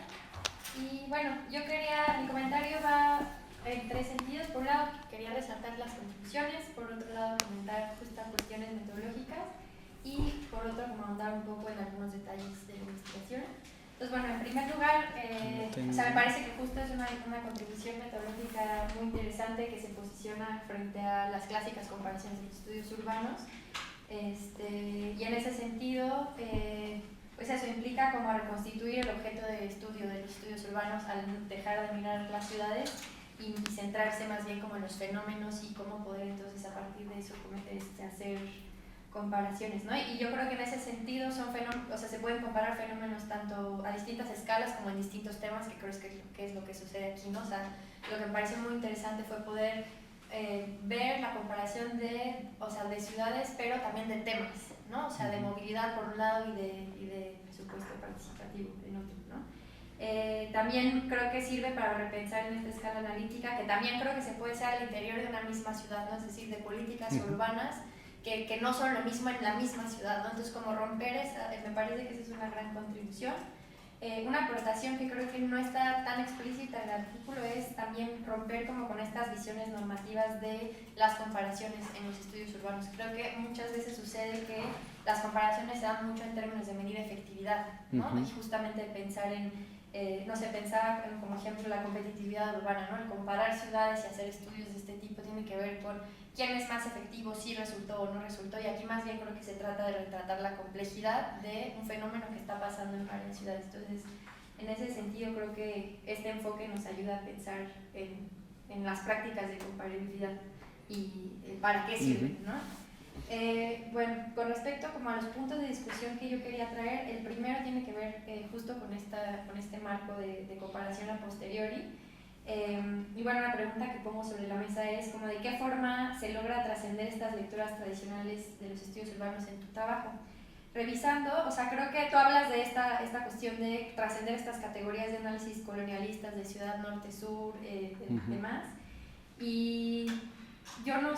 Y bueno, mi comentario va en tres sentidos. Por un lado, quería resaltar las conclusiones, por otro lado, comentar justo cuestiones metodológicas y por otro, como ahondar un poco en algunos detalles de la investigación. Entonces, bueno, en primer lugar, me parece que justo es una contribución metodológica muy interesante que se posiciona frente a las clásicas comparaciones de estudios urbanos. Y en ese sentido, pues eso implica como reconstituir el objeto de estudio de los estudios urbanos al dejar de mirar las ciudades y centrarse más bien como en los fenómenos y cómo poder entonces a partir de eso hacer comparaciones, ¿no? Y yo creo que en ese sentido se pueden comparar fenómenos tanto a distintas escalas como en distintos temas, que creo que es lo que sucede aquí, ¿no? O sea, lo que me pareció muy interesante fue poder ver la comparación de ciudades, pero también de temas, ¿no? O sea, de movilidad por un lado y de presupuesto participativo en otro, ¿no? También creo que sirve para repensar en esta escala analítica, que también creo que se puede hacer al interior de una misma ciudad, ¿no? Es decir, de políticas urbanas que no son lo mismo en la misma ciudad, ¿no? Entonces, como romper me parece que esa es una gran contribución. Una aportación que creo que no está tan explícita en el artículo es también romper como con estas visiones normativas de las comparaciones en los estudios urbanos. Creo que muchas veces sucede que las comparaciones se dan mucho en términos de medir efectividad, ¿no? Y justamente pensar pensar como ejemplo la competitividad urbana, ¿no? El comparar ciudades y hacer estudios de este tipo tiene que ver con quién es más efectivo, si resultó o no resultó, y aquí más bien creo que se trata de retratar la complejidad de un fenómeno que está pasando en varias ciudades. Entonces, en ese sentido creo que este enfoque nos ayuda a pensar en las prácticas de comparabilidad y para qué sirven, ¿no? Bueno, con respecto como a los puntos de discusión que yo quería traer, el primero tiene que ver justo con este marco de comparación a posteriori. Y bueno, una pregunta que pongo sobre la mesa es como de qué forma se logra trascender estas lecturas tradicionales de los estudios urbanos en tu trabajo. Revisando, o sea, creo que tú hablas de esta cuestión de trascender estas categorías de análisis colonialistas de ciudad norte-sur, demás, y yo no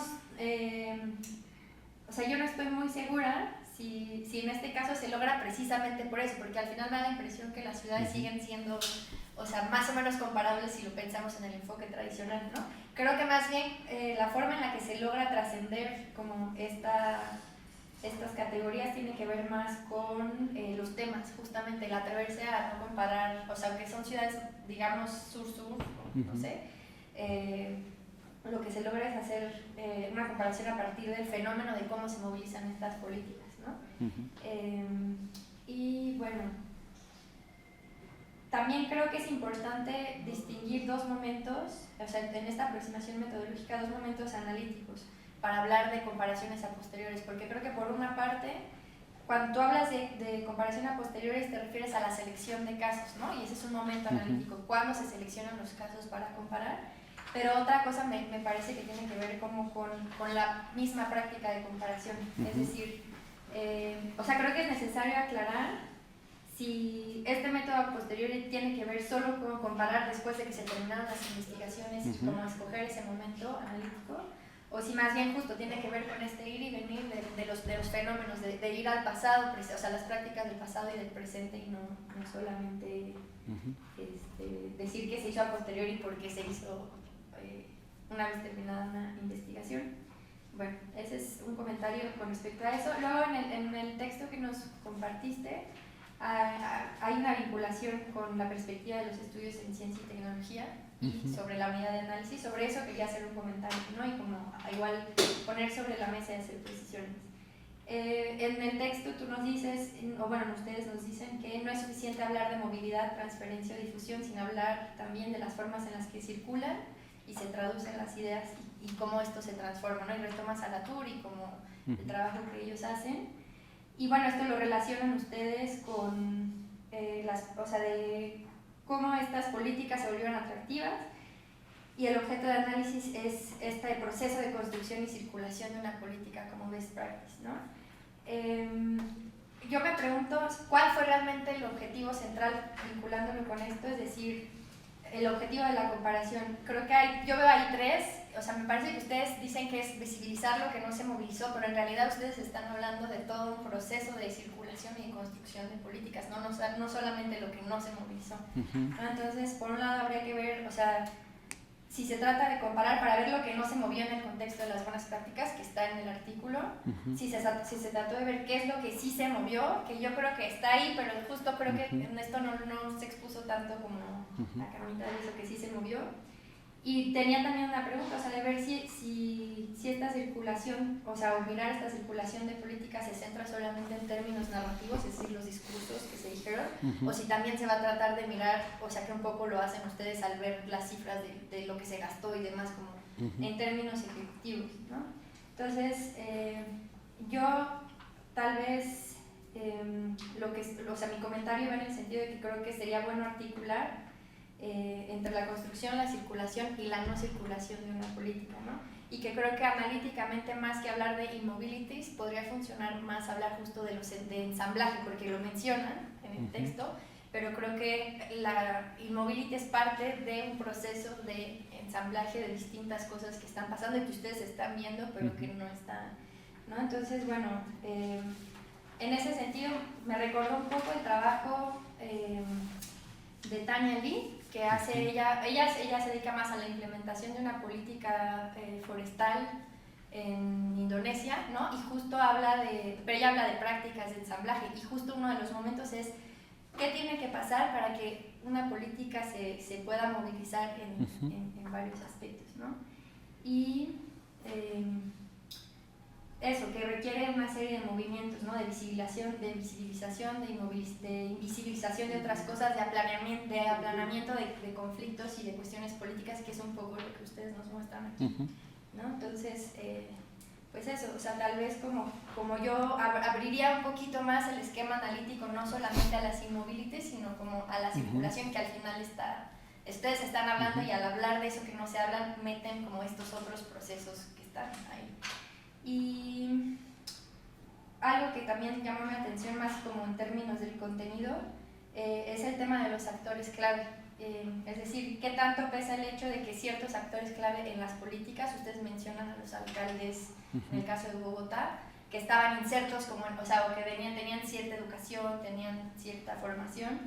estoy muy segura si en este caso se logra precisamente por eso, porque al final me da la impresión que las ciudades siguen siendo, o sea, más o menos comparables si lo pensamos en el enfoque tradicional, ¿no? Creo que más bien la forma en la que se logra trascender como estas categorías tiene que ver más con los temas, justamente el atreverse a no comparar, o sea, aunque son ciudades, digamos, sur-sur, no sé, lo que se logra es hacer una comparación a partir del fenómeno de cómo se movilizan estas políticas, ¿no? Y bueno, también creo que es importante distinguir dos momentos, o sea, en esta aproximación metodológica, dos momentos analíticos para hablar de comparaciones a posteriores, porque creo que por una parte, cuando tú hablas de comparación a posteriores te refieres a la selección de casos, ¿no? Y ese es un momento analítico, cuando se seleccionan los casos para comparar, pero otra cosa me parece que tiene que ver como con la misma práctica de comparación, es decir, o sea, creo que es necesario aclarar si este método a posteriori tiene que ver solo con comparar después de que se terminaron las investigaciones y cómo escoger ese momento analítico, o si más bien justo tiene que ver con este ir y venir de los fenómenos, de ir al pasado, o sea, las prácticas del pasado y del presente, y no solamente decir que se hizo a posteriori porque se hizo una vez terminada una investigación. Bueno, ese es un comentario con respecto a eso. Luego en el texto que nos compartiste hay una vinculación con la perspectiva de los estudios en ciencia y tecnología y sobre la unidad de análisis. Sobre eso quería hacer un comentario, ¿no? Y como igual poner sobre la mesa y hacer precisiones. En el texto tú nos dices, o bueno, ustedes nos dicen que no es suficiente hablar de movilidad, transferencia o difusión, sino hablar también de las formas en las que circulan y se traducen las ideas y cómo esto se transforma, ¿no? Y retomas a Latour y como el trabajo que ellos hacen. Y bueno, esto lo relacionan ustedes con o sea, de cómo estas políticas se volvieron atractivas, y el objeto de análisis es este proceso de construcción y circulación de una política como best practice, ¿no? Yo me pregunto cuál fue realmente el objetivo central vinculándolo con esto, es decir, el objetivo de la comparación. Creo que yo veo ahí tres, o sea, me parece que ustedes dicen que es visibilizar lo que no se movilizó, pero en realidad ustedes están hablando de todo un proceso de circulación y de construcción de políticas, no solamente lo que no se movilizó. ¿No? Entonces, por un lado habría que ver, o sea, si se trata de comparar para ver lo que no se movió en el contexto de las buenas prácticas, que está en el artículo, si se trató de ver qué es lo que sí se movió, que yo creo que está ahí, pero justo creo que en esto no se expuso tanto como la Carmita de eso que sí se movió. Y tenía también una pregunta, o sea, de ver si esta circulación, o sea, o mirar esta circulación de políticas se centra solamente en términos narrativos, es decir, los discursos que se dijeron, o si también se va a tratar de mirar, o sea, que un poco lo hacen ustedes al ver las cifras de lo que se gastó y demás, como en términos ejecutivos, ¿no? Entonces, yo tal vez, o sea, mi comentario va en el sentido de que creo que sería bueno articular entre la construcción, la circulación y la no circulación de una política, ¿no? Y que creo que analíticamente, más que hablar de immobilities, podría funcionar más hablar justo de ensamblaje, porque lo mencionan en el texto, pero creo que la immobility es parte de un proceso de ensamblaje de distintas cosas que están pasando y que ustedes están viendo, pero que no están, ¿no? Entonces, bueno, en ese sentido me recordó un poco el trabajo de Tania Lee, que hace ella se dedica más a la implementación de una política forestal en Indonesia, ¿no? Y justo pero ella habla de prácticas de ensamblaje, y justo uno de los momentos es qué tiene que pasar para que una política se pueda movilizar en varios aspectos, ¿no? Y eso, que requiere una serie de movimientos, ¿no? De visibilización, de invisibilización de otras cosas, de aplanamiento de conflictos y de cuestiones políticas, que es un poco lo que ustedes nos muestran aquí, ¿no? Entonces, pues eso, o sea, tal vez como yo abriría un poquito más el esquema analítico, no solamente a las immobilities, sino como a la circulación, que al final ustedes están hablando, y al hablar de eso que no se hablan, meten como estos otros procesos que están ahí. Y algo que también llamó mi atención más como en términos del contenido es el tema de los actores clave. Es decir, ¿qué tanto pesa el hecho de que ciertos actores clave en las políticas, ustedes mencionan a los alcaldes en el caso de Bogotá, que estaban insertos como, o sea, o que tenían cierta educación, tenían cierta formación,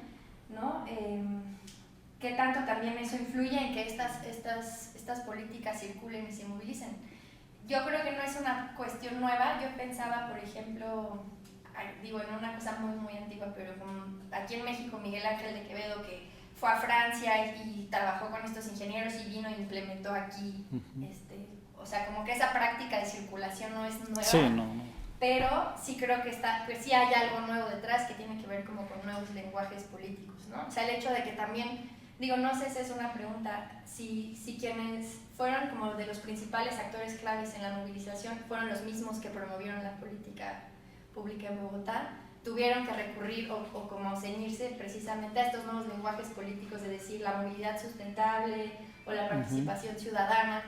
¿no? ¿Qué tanto también eso influye en que estas políticas circulen y se movilicen? Yo creo que no es una cuestión nueva. Yo pensaba, por ejemplo, digo, en una cosa muy, muy antigua, pero como aquí en México, Miguel Ángel de Quevedo, que fue a Francia y trabajó con estos ingenieros y vino e implementó aquí, o sea, como que esa práctica de circulación no es nueva. Sí, no. Pero sí creo que sí hay algo nuevo detrás que tiene que ver como con nuevos lenguajes políticos, ¿no? O sea, el hecho de que también, digo, no sé si es una pregunta, si quienes fueron como de los principales actores claves en la movilización fueron los mismos que promovieron la política pública en Bogotá, tuvieron que recurrir o como ceñirse precisamente a estos nuevos lenguajes políticos, de decir la movilidad sustentable o la participación ciudadana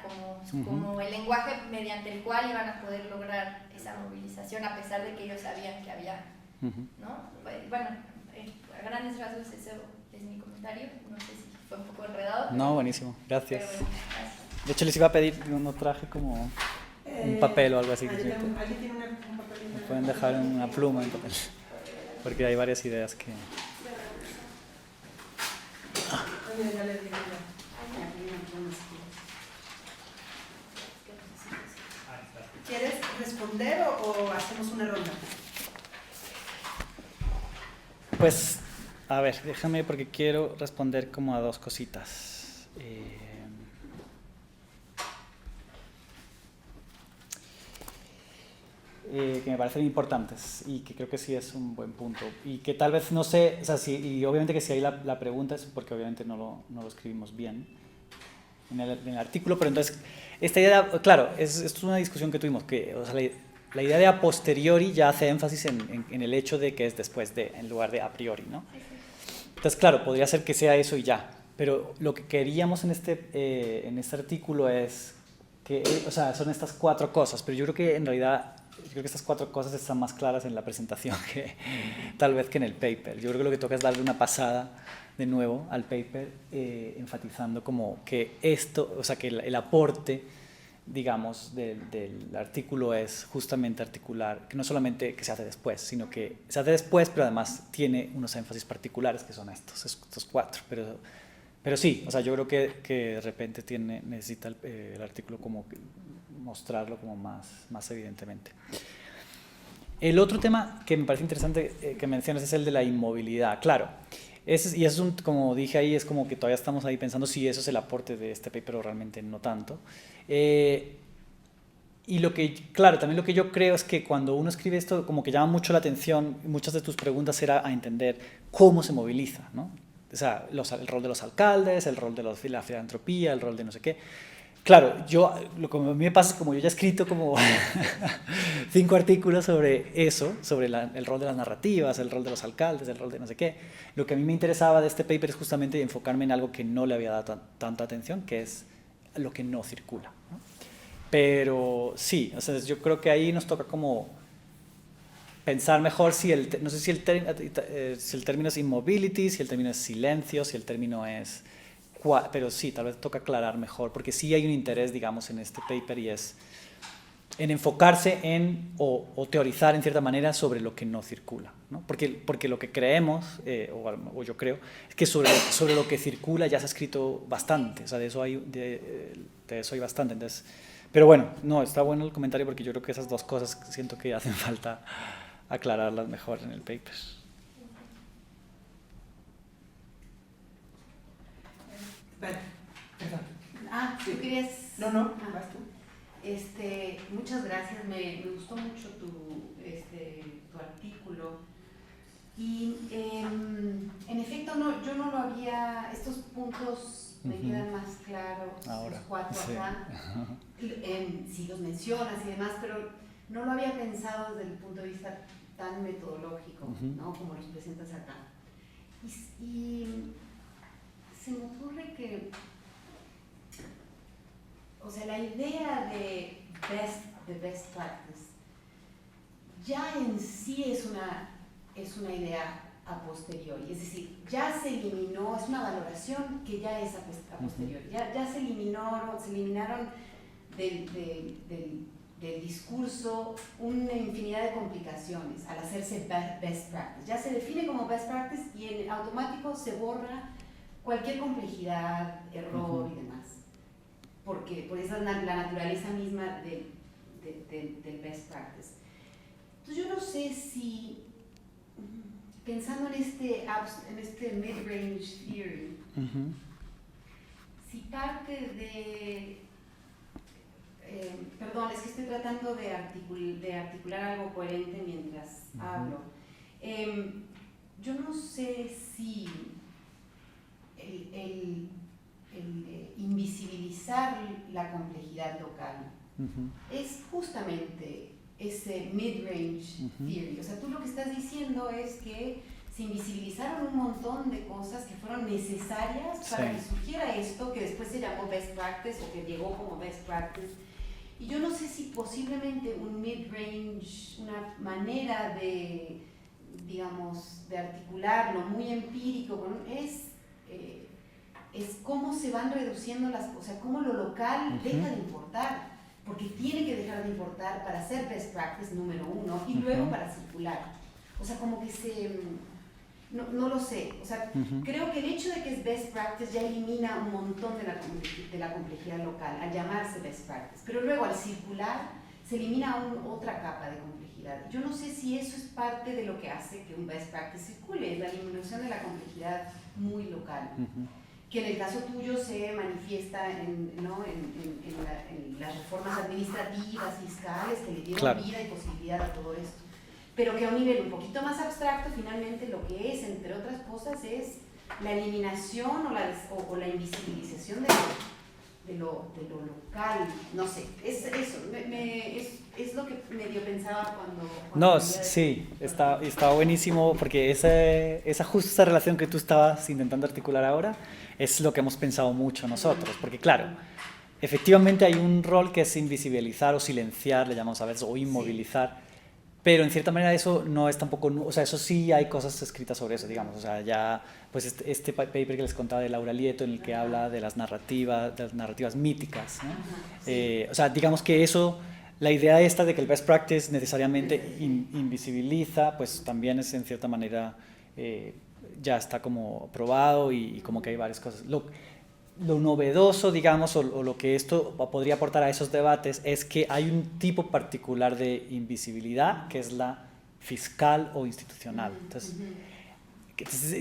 como el lenguaje mediante el cual iban a poder lograr esa movilización, a pesar de que ellos sabían que había, ¿no? Bueno, a grandes rasgos eso es mi comentario, no sé si fue un poco enredado. No, buenísimo, gracias. Pero, gracias. De hecho, les iba a pedir, no traje como un papel o algo así. ¿Alguien tiene un papel? Me pueden dejar una pluma en papel, porque hay varias ideas que... Ya les digo ya. ¿Quieres responder o hacemos una ronda? Pues, a ver, déjame porque quiero responder como a dos cositas. que me parecen importantes y que creo que sí es un buen punto. Y que tal vez no sé, o sea, y obviamente que si hay la pregunta es porque obviamente no lo escribimos bien en el artículo, pero entonces, esta idea, claro, esto es una discusión que tuvimos, que o sea, la idea de a posteriori ya hace énfasis en el hecho de que es después de, en lugar de a priori, ¿no? Entonces, claro, podría ser que sea eso y ya, pero lo que queríamos en este artículo es que, o sea, son estas 4 cosas, pero yo creo que en realidad, yo creo que estas 4 cosas están más claras en la presentación que tal vez que en el paper. Yo creo que lo que toca es darle una pasada de nuevo al paper, enfatizando como que esto, o sea, que el aporte, digamos, del artículo es justamente articular, que no solamente que se hace después, sino que se hace después, pero además tiene unos énfasis particulares que son estos 4, pero sí, o sea, yo creo que de repente necesita el artículo como mostrarlo como más evidentemente. El otro tema que me parece interesante que mencionas es el de la inmovilidad. Claro, y es como dije ahí, es como que todavía estamos ahí pensando si eso es el aporte de este paper o realmente no tanto. Y claro, también lo que yo creo es que cuando uno escribe esto, como que llama mucho la atención, muchas de tus preguntas era a entender cómo se moviliza, ¿no? O sea, el rol de los alcaldes, el rol de la filantropía, el rol de no sé qué. Claro, lo que a mí me pasa es como yo ya he escrito como 5 artículos sobre eso, sobre el rol de las narrativas, el rol de los alcaldes, el rol de no sé qué. Lo que a mí me interesaba de este paper es justamente enfocarme en algo que no le había dado tanta atención, que es lo que no circula, ¿no? Pero sí, o sea, yo creo que ahí nos toca como pensar mejor no sé si el término es immobility, si el término es silencio, si el término es... Pero sí, tal vez toca aclarar mejor, porque sí hay un interés, digamos, en este paper y es en enfocarse o teorizar en cierta manera sobre lo que no circula, ¿no? Porque lo que creemos, o yo creo, es que sobre lo que circula ya se ha escrito bastante, o sea, de eso hay bastante, entonces... Pero bueno, no, está bueno el comentario porque yo creo que esas 2 cosas siento que hacen falta aclararlas mejor en el paper. Perdón. ¿tú querías? No, vas tú. Muchas gracias, me gustó mucho tu artículo. Y en efecto, yo no lo había, estos puntos me quedan más claros, ahora, los 4 sí. acá, si los mencionas y demás, pero no lo había pensado desde el punto de vista tan metodológico, ¿no? Como los presentas acá. Y se me ocurre que, o sea, la idea de best practice ya en sí es una idea a posteriori, es decir, ya se eliminó, es una valoración que ya es a posteriori, ya se eliminaron del discurso una infinidad de complicaciones al hacerse best practice. Ya se define como best practice y en automático se borra cualquier complejidad, error y demás, porque por esa la naturaleza misma del best practice. Entonces yo no sé si, pensando en este mid-range theory, si parte de... perdón, es que estoy tratando de articular algo coherente mientras hablo. Yo no sé si el invisibilizar la complejidad local es justamente ese mid-range theory. O sea, tú lo que estás diciendo es que se invisibilizaron un montón de cosas que fueron necesarias para que surgiera esto que después se llamó best practice o que llegó como best practice. Y yo no sé si posiblemente un mid-range, una manera de, digamos, de articularlo muy empírico, es cómo se van reduciendo las cosas, cómo lo local deja de importar, porque tiene que dejar de importar para ser best practice número 1 y luego para circular. O sea, como que no lo sé, o sea, creo que el hecho de que es best practice ya elimina un montón de la complejidad local al llamarse best practice, pero luego al circular se elimina otra capa de complejidad. Yo no sé si eso es parte de lo que hace que un best practice circule, es la eliminación de la complejidad muy local. que en el caso tuyo se manifiesta en las reformas administrativas, fiscales, que le dieron Claro. vida y posibilidad a todo esto. Pero que a un nivel un poquito más abstracto, finalmente lo que es, entre otras cosas, es la eliminación o la invisibilización de lo local. No sé, es eso, es lo que medio pensaba cuando No, veía de- sí, está buenísimo porque esa justa relación que tú estabas intentando articular ahora es lo que hemos pensado mucho nosotros, porque claro, efectivamente hay un rol que es invisibilizar o silenciar, le llamamos a veces, o inmovilizar, pero en cierta manera eso no es tampoco, o sea, eso sí hay cosas escritas sobre eso, digamos, o sea, ya, pues este paper que les contaba de Laura Lieto en el que habla de las narrativas míticas, ¿no? Ajá, sí. O sea, digamos que eso, la idea esta de que el best practice necesariamente invisibiliza, pues también es en cierta manera, ya está como probado y como que hay varias cosas. Lo novedoso, digamos, o lo que esto podría aportar a esos debates es que hay un tipo particular de invisibilidad que es la fiscal o institucional. Entonces,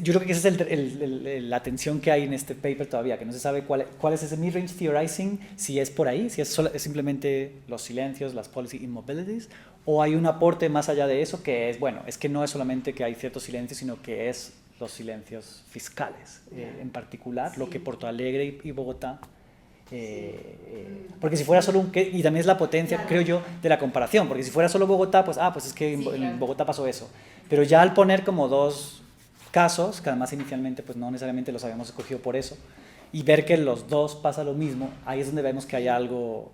yo creo que esa es la tensión que hay en este paper todavía, que no se sabe cuál es ese mid-range theorizing, si es por ahí, si es simplemente los silencios, las policy immobilities, o hay un aporte más allá de eso que es, bueno, es que no es solamente que hay ciertos silencios, sino que es los silencios fiscales, en particular, Sí. lo que Porto Alegre y Bogotá, porque si fuera solo y también es la potencia, Claro. creo yo, de la comparación, porque si fuera solo Bogotá, pues es que Sí, en claro. Bogotá pasó eso, pero ya al poner como dos casos, que además inicialmente pues no necesariamente los habíamos escogido por eso, y ver que los dos pasa lo mismo, ahí es donde vemos que hay algo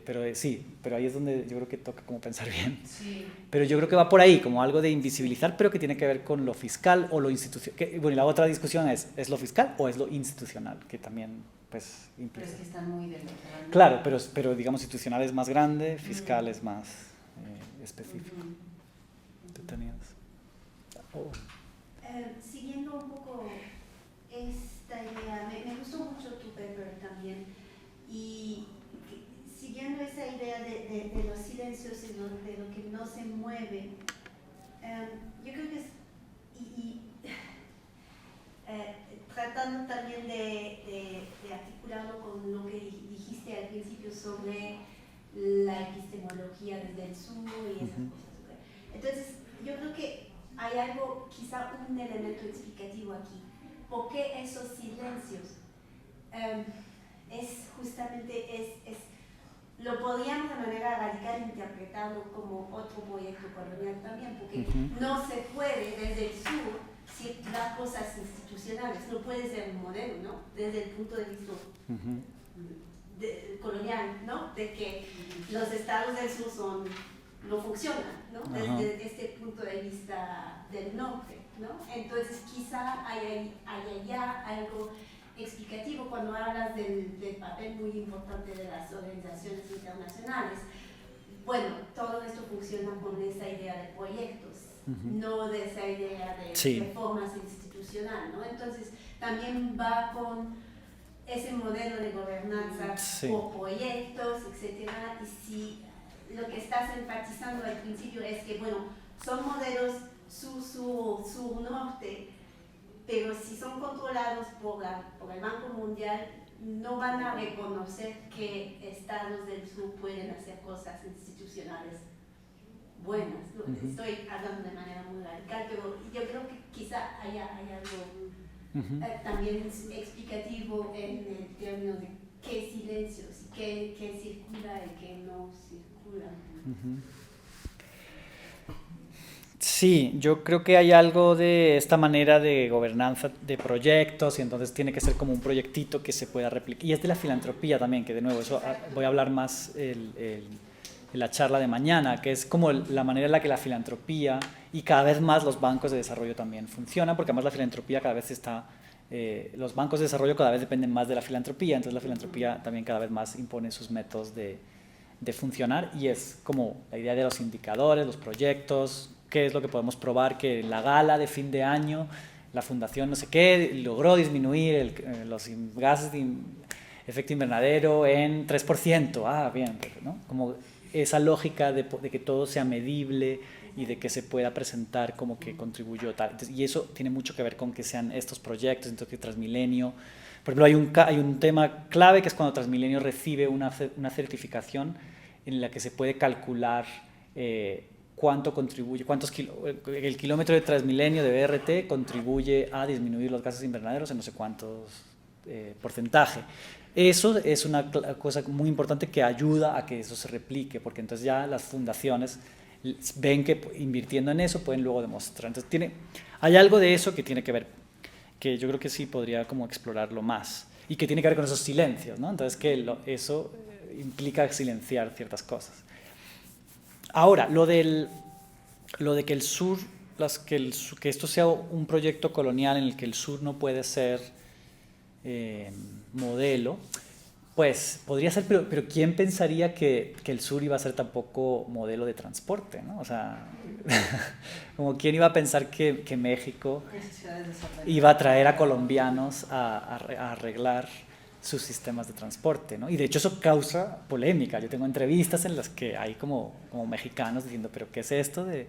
pero ahí es donde yo creo que toca como pensar bien. Sí. Pero yo creo que va por ahí, como algo de invisibilizar, pero que tiene que ver con lo fiscal o lo institucional. Bueno, y la otra discusión es lo fiscal o es lo institucional, que también pues Pero implica. es que están muy de Claro, pero digamos institucional es más grande, fiscal es más específico. ¿Tú tenías? Oh. Siguiendo un poco esta idea, me gustó mucho tu paper también, y siguiendo esa idea de los silencios y de lo que no se mueve, yo creo que es, tratando también de articularlo con lo que dijiste al principio sobre la epistemología desde el sur y esas cosas. ¿Okay? Entonces, yo creo que hay algo, quizá un elemento explicativo aquí. ¿Por qué esos silencios? Es justamente, lo podríamos de manera radical interpretarlo como otro proyecto colonial también, porque no se puede desde el sur circular cosas institucionales, no puede ser un modelo, ¿no? Desde el punto de vista colonial, ¿no? De que los estados del sur no funcionan, ¿no? Desde este punto de vista del norte, ¿no? Entonces quizá hay allá algo explicativo cuando hablas del papel muy importante de las organizaciones internacionales. Bueno, todo esto funciona con esa idea de proyectos, no de esa idea de reformas institucionales, ¿no? Entonces también va con ese modelo de gobernanza por proyectos, etcétera, y si lo que estás enfatizando al principio es que, bueno, son modelos sur-norte, pero si son controlados por el Banco Mundial, no van a reconocer que estados del sur pueden hacer cosas institucionales buenas. Estoy hablando de manera muy radical, pero yo creo que quizá haya algo también explicativo en el término de qué silencios, qué circula y qué no circula. Sí, yo creo que hay algo de esta manera de gobernanza de proyectos y entonces tiene que ser como un proyectito que se pueda replicar. Y es de la filantropía también, que de nuevo, eso voy a hablar más en la charla de mañana, que es como la manera en la que la filantropía y cada vez más los bancos de desarrollo también funcionan, porque además la filantropía cada vez los bancos de desarrollo cada vez dependen más de la filantropía, entonces la filantropía también cada vez más impone sus métodos de funcionar y es como la idea de los indicadores, los proyectos, qué es lo que podemos probar, que en la gala de fin de año la fundación no sé qué logró disminuir los gases de efecto invernadero en 3%, bien, ¿no? Como esa lógica de que todo sea medible y de que se pueda presentar como que contribuyó tal. Entonces, y eso tiene mucho que ver con que sean estos proyectos, entonces que Transmilenio, por ejemplo, hay un tema clave que es cuando Transmilenio recibe una certificación en la que se puede calcular cuánto contribuye, el kilómetro de Transmilenio de BRT contribuye a disminuir los gases invernaderos en no sé cuántos porcentaje. Eso es una cosa muy importante que ayuda a que eso se replique, porque entonces ya las fundaciones ven que invirtiendo en eso pueden luego demostrar. Entonces hay algo de eso que tiene que ver, que yo creo que sí podría como explorarlo más, y que tiene que ver con esos silencios, ¿no? Entonces eso implica silenciar ciertas cosas. Ahora, lo de que el sur, que esto sea un proyecto colonial en el que el sur no puede ser modelo, pues podría ser, pero ¿quién pensaría que el sur iba a ser tampoco modelo de transporte, ¿no? O sea, como quién iba a pensar que México iba a traer a colombianos a arreglar sus sistemas de transporte, ¿no? Y de hecho eso causa polémica. Yo tengo entrevistas en las que hay como mexicanos diciendo, pero ¿qué es esto de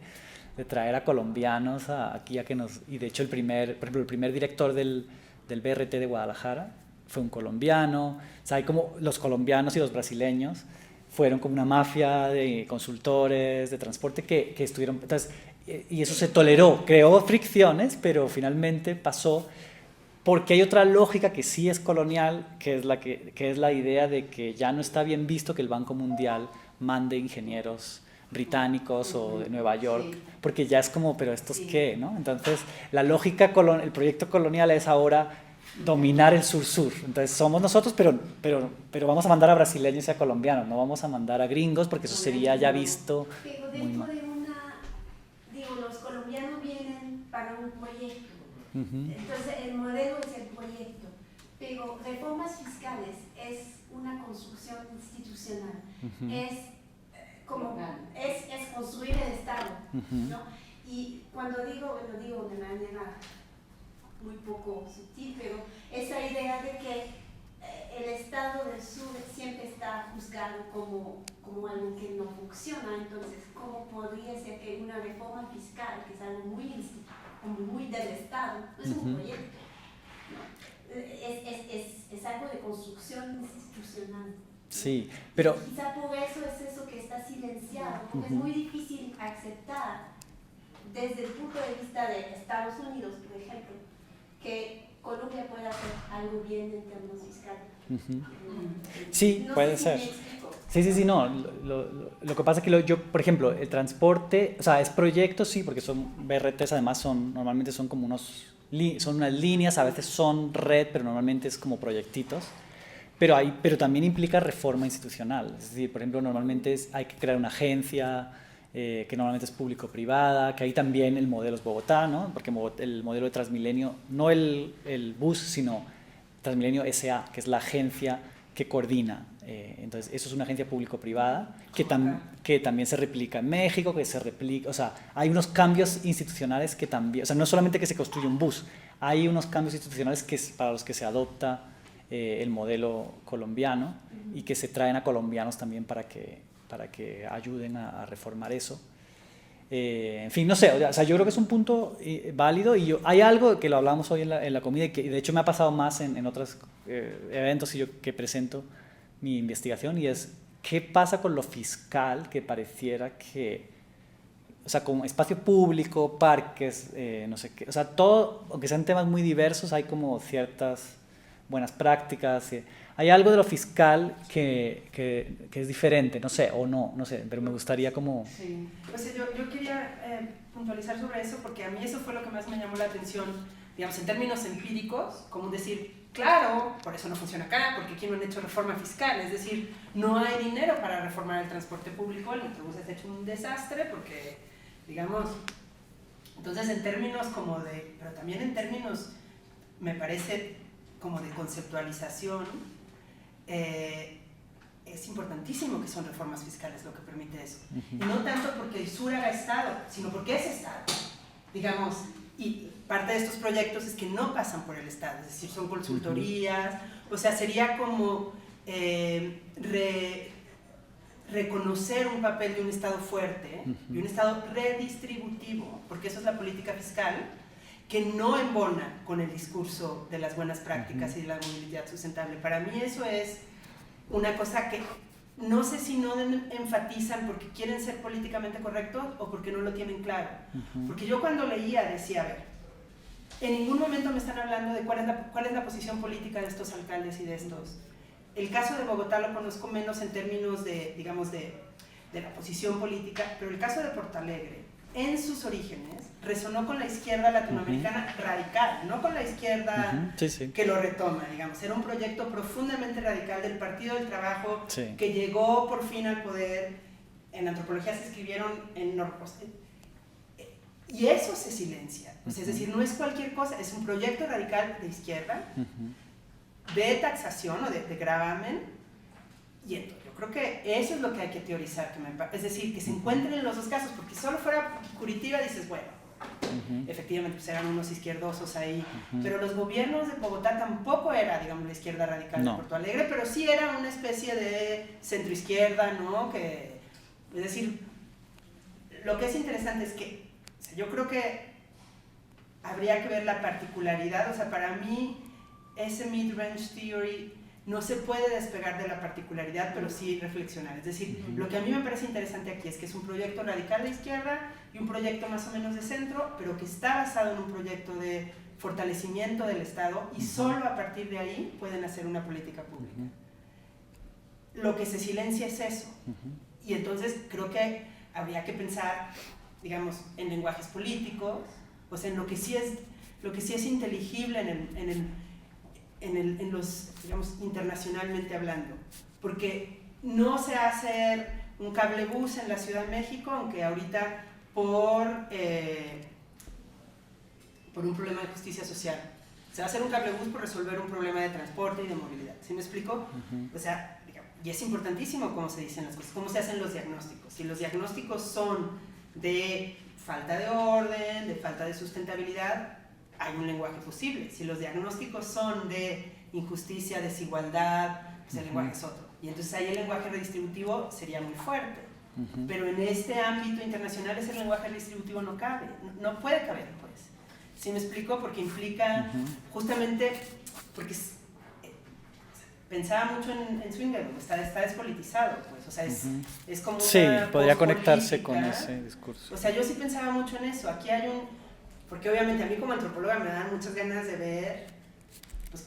traer a colombianos aquí a que nos...? Y de hecho por ejemplo, el primer director del BRT de Guadalajara fue un colombiano. O sea, hay como los colombianos y los brasileños fueron como una mafia de consultores de transporte que estuvieron... Entonces, y eso se toleró, creó fricciones, pero finalmente pasó, porque hay otra lógica que sí es colonial, que es la idea de que ya no está bien visto que el Banco Mundial mande ingenieros británicos o de Nueva York, porque ya es como, pero ¿estos qué? ¿No? Entonces, la lógica, el proyecto colonial es ahora dominar el sur-sur. Entonces, somos nosotros, pero vamos a mandar a brasileños y a colombianos, no vamos a mandar a gringos, porque eso sería ya visto pero muy dentro mal. los colombianos vienen para un proyecto. Uh-huh. Entonces, el modelo es el proyecto, pero reformas fiscales es una construcción institucional, Uh-huh. es construir el Estado, Uh-huh. ¿no? Y cuando lo digo de manera muy poco sutil, pero esa idea de que el Estado del Sur siempre está juzgado como algo que no funciona. Entonces, ¿cómo podría ser que una reforma fiscal, que es algo muy del Estado, no es un proyecto, ¿no? Es algo de construcción institucional? Sí, pero... Quizá por eso es eso que está silenciado, porque es muy difícil aceptar desde el punto de vista de Estados Unidos, por ejemplo, que Colombia pueda hacer algo bien en términos fiscales. Uh-huh. Sí, no puede ser. Sí, no. Lo que pasa es que por ejemplo, el transporte, o sea, es proyectos, sí, porque son BRTs, además normalmente son como son unas líneas, a veces son red, pero normalmente es como proyectitos. Pero también implica reforma institucional. Es decir, por ejemplo, normalmente hay que crear una agencia que normalmente es público-privada, que ahí también el modelo es Bogotá, ¿no? Porque el modelo de Transmilenio, no el bus, sino Transmilenio S.A., que es la agencia que coordina. Entonces, eso es una agencia público-privada que también se replica en México, o sea, hay unos cambios institucionales que también, o sea, no solamente que se construye un bus, hay unos cambios institucionales para los que se adopta el modelo colombiano y que se traen a colombianos también para que ayuden a reformar eso. En fin, no sé, o sea, yo creo que es un punto válido y hay algo que lo hablamos hoy en la comida y que de hecho me ha pasado más en otros eventos que presento mi investigación, y es qué pasa con lo fiscal, que pareciera que, o sea, como espacio público, parques, no sé qué, o sea, todo, aunque sean temas muy diversos, hay como ciertas buenas prácticas. Hay algo de lo fiscal que es diferente, no sé, pero me gustaría como... Sí, pues yo quería puntualizar sobre eso, porque a mí eso fue lo que más me llamó la atención, digamos, en términos empíricos, como decir, claro, por eso no funciona acá, porque aquí no han hecho reforma fiscal, es decir, no hay dinero para reformar el transporte público, el Metrobús ha hecho un desastre, porque, digamos, entonces en términos pero también en términos, me parece, como de conceptualización, es importantísimo que son reformas fiscales lo que permite eso. Y no tanto porque el sur haga Estado, sino porque es Estado. Digamos, y parte de estos proyectos es que no pasan por el Estado, es decir, son consultorías, o sea, sería como reconocer un papel de un Estado fuerte y un Estado redistributivo, porque eso es la política fiscal, que no embona con el discurso de las buenas prácticas y de la movilidad sustentable. Para mí eso es una cosa que no sé si no enfatizan porque quieren ser políticamente correctos o porque no lo tienen claro. Porque yo cuando leía decía, a ver, en ningún momento me están hablando de cuál es la posición política de estos alcaldes y de estos. El caso de Bogotá lo conozco menos en términos de, digamos, de la posición política, pero el caso de Porto Alegre, en sus orígenes, resonó con la izquierda latinoamericana radical, no con la izquierda que lo retoma, digamos. Era un proyecto profundamente radical del Partido del Trabajo que llegó por fin al poder. En antropología se escribieron y eso se silencia. O sea, es decir, no es cualquier cosa, es un proyecto radical de izquierda, de taxación o de gravamen, y entonces yo creo que eso es lo que hay que teorizar, es decir, que se encuentren en los dos casos, porque si solo fuera Curitiba dices, bueno, efectivamente pues eran unos izquierdosos ahí, pero los gobiernos de Bogotá tampoco era, digamos, la izquierda radical de Porto Alegre, pero sí era una especie de centroizquierda, ¿no? Que, es decir, lo que es interesante es que, o sea, yo creo que habría que ver la particularidad, o sea, para mí ese mid-range theory no se puede despegar de la particularidad, pero sí reflexionar. Es decir, lo que a mí me parece interesante aquí es que es un proyecto radical de izquierda y un proyecto más o menos de centro, pero que está basado en un proyecto de fortalecimiento del Estado y solo a partir de ahí pueden hacer una política pública. Lo que se silencia es eso. Y entonces creo que habría que pensar, digamos, en lenguajes políticos, o sea, en lo que sí es inteligible en los, digamos, internacionalmente hablando, porque no se va a hacer un cablebús en la Ciudad de México, aunque ahorita por un problema de justicia social, se va a hacer un cablebús por resolver un problema de transporte y de movilidad, ¿sí me explico? O sea, digamos, y es importantísimo cómo se dicen las cosas, cómo se hacen los diagnósticos. Si los diagnósticos son de falta de orden, de falta de sustentabilidad, hay un lenguaje posible. Si los diagnósticos son de injusticia, desigualdad, pues el lenguaje es otro. Y entonces ahí el lenguaje redistributivo sería muy fuerte. Pero en este ámbito internacional ese lenguaje redistributivo no cabe, no puede caber, pues. ¿Sí me explico? Porque implica justamente, porque pensaba mucho en Swingerboom, está despolitizado, pues, o sea, es como una sí, podría conectarse política. con ese discurso. O sea, yo sí pensaba mucho en eso. Aquí hay porque obviamente a mí como antropóloga me dan muchas ganas de ver, pues,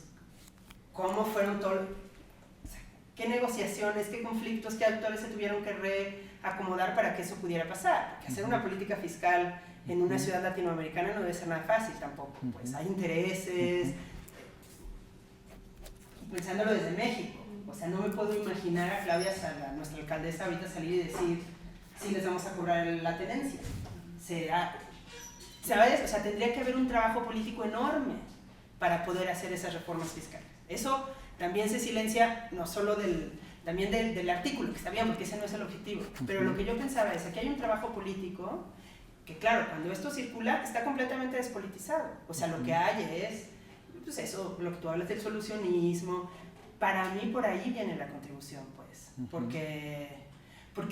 cómo fueron todos, o sea, qué negociaciones, qué conflictos, qué actores se tuvieron que reacomodar para que eso pudiera pasar. Porque hacer una política fiscal en una ciudad latinoamericana no debe ser nada fácil tampoco, pues hay intereses, pensándolo desde México, o sea, no me puedo imaginar a Claudia Sala, nuestra alcaldesa, ahorita salir y decir si les vamos a cobrar la tenencia. ¿Sabes? O sea, tendría que haber un trabajo político enorme para poder hacer esas reformas fiscales. Eso también se silencia, no solo también del artículo, que está bien, porque ese no es el objetivo, pero lo que yo pensaba es que hay un trabajo político que, claro, cuando esto circula, está completamente despolitizado. O sea, lo que hay es, pues eso, lo que tú hablas del solucionismo. Para mí por ahí viene la contribución, pues, porque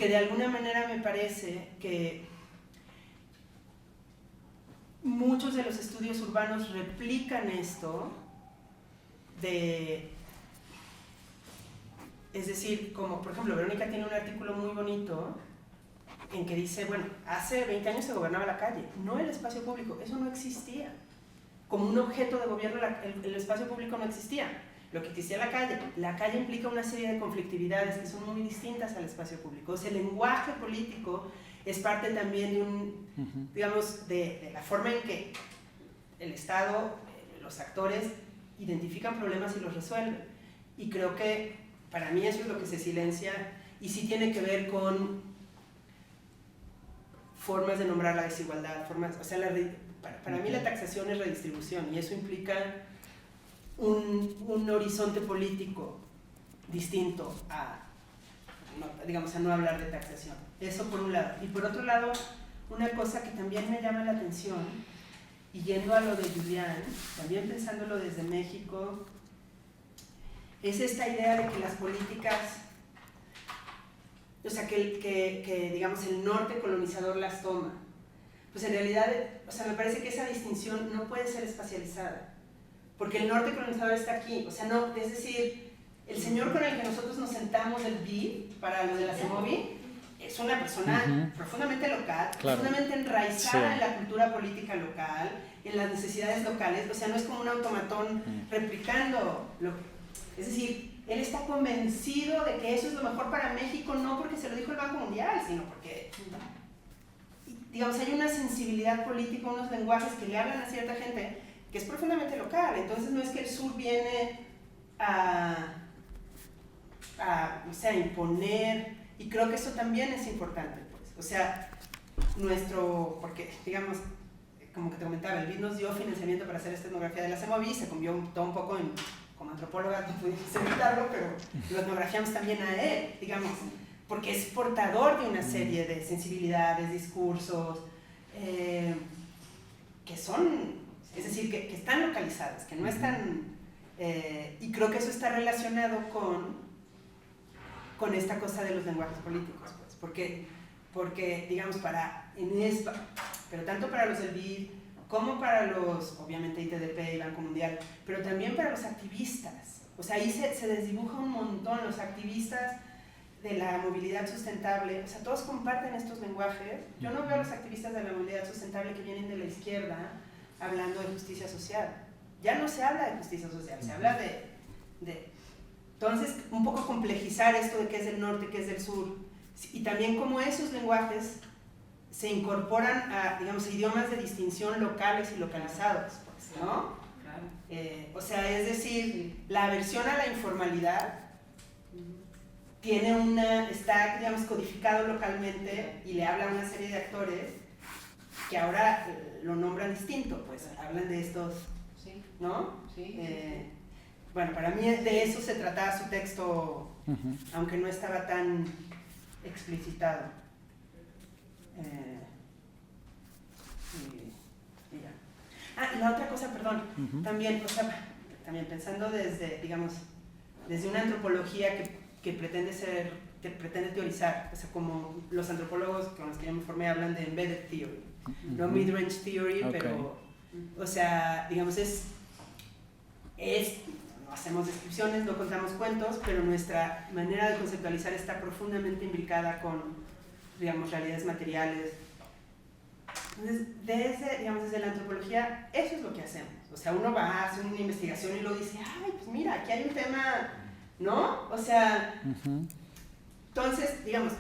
de alguna manera me parece que muchos de los estudios urbanos replican esto es decir, como por ejemplo Verónica tiene un artículo muy bonito en que dice, bueno, hace 20 años se gobernaba la calle, no el espacio público, eso no existía. Como un objeto de gobierno el espacio público no existía, lo que existía la calle implica una serie de conflictividades que son muy distintas al espacio público. O sea, el lenguaje político es parte también de digamos, de la forma en que el Estado, los actores identifican problemas y los resuelven. Y creo que para mí eso es lo que se silencia y sí tiene que ver con formas de nombrar la desigualdad, o sea, para mí la taxación es redistribución y eso implica un horizonte político distinto a no hablar de taxación. Eso por un lado. Y por otro lado, una cosa que también me llama la atención, y yendo a lo de Julián, también pensándolo desde o sea, que digamos, el norte colonizador las toma. Pues en realidad, o sea, me parece que esa distinción no puede ser espacializada, porque el norte colonizador está aquí, o sea, no, es decir, el señor con el que nosotros nos sentamos del BID para lo de la CEMOVI es una persona profundamente local, profundamente enraizada en la cultura política local, en las necesidades locales, o sea, no es como un automatón replicando es decir, él está convencido de que eso es lo mejor para México, no porque se lo dijo el Banco Mundial, sino porque, digamos, hay una sensibilidad política, unos lenguajes que le hablan a cierta gente que es profundamente local. Entonces no es que el sur viene o sea, imponer, y creo que eso también es importante, pues. O sea, porque digamos, como que te comentaba, el BID nos dio financiamiento para hacer esta etnografía de la CEMOVI, se convirtió un poco en, como antropóloga, no pudimos evitarlo, pero lo etnografiamos también a él, digamos, porque es portador de una serie de sensibilidades, discursos, que son, es decir, que están localizadas, que no están, y creo que eso está relacionado con esta cosa de los lenguajes políticos, pues, porque digamos, pero tanto para los del BID, como para los, obviamente, ITDP y Banco Mundial, pero también para los activistas. O sea, ahí se desdibuja un montón. Los activistas de la movilidad sustentable, o sea, todos comparten estos lenguajes. Yo no veo a los activistas de la movilidad sustentable que vienen de la izquierda hablando de justicia social. Ya no se habla de justicia social, se habla de entonces, un poco complejizar esto de qué es del norte, qué es del sur, y también cómo esos lenguajes se incorporan a, digamos, idiomas de distinción locales y localizados, pues, ¿no? Claro. O sea, es decir, la aversión a la informalidad está, digamos, codificado localmente y le habla a una serie de actores que ahora lo nombran distinto, pues hablan de estos, ¿no? Sí. Bueno, para mí de eso se trataba su texto, aunque no estaba tan explicitado. Y la otra cosa, perdón, también, o sea, también pensando desde, digamos, desde una antropología que pretende teorizar, o sea, como los antropólogos con los que yo me formé hablan de embedded theory, no mid-range theory, pero, o sea, digamos, no hacemos descripciones, no contamos cuentos, pero nuestra manera de conceptualizar está profundamente imbricada con, digamos, realidades materiales. Entonces, desde la antropología, eso es lo que hacemos. O sea, uno va a hacer una investigación y luego dice, ay, pues mira, aquí hay un tema, ¿no? O sea, entonces, digamos,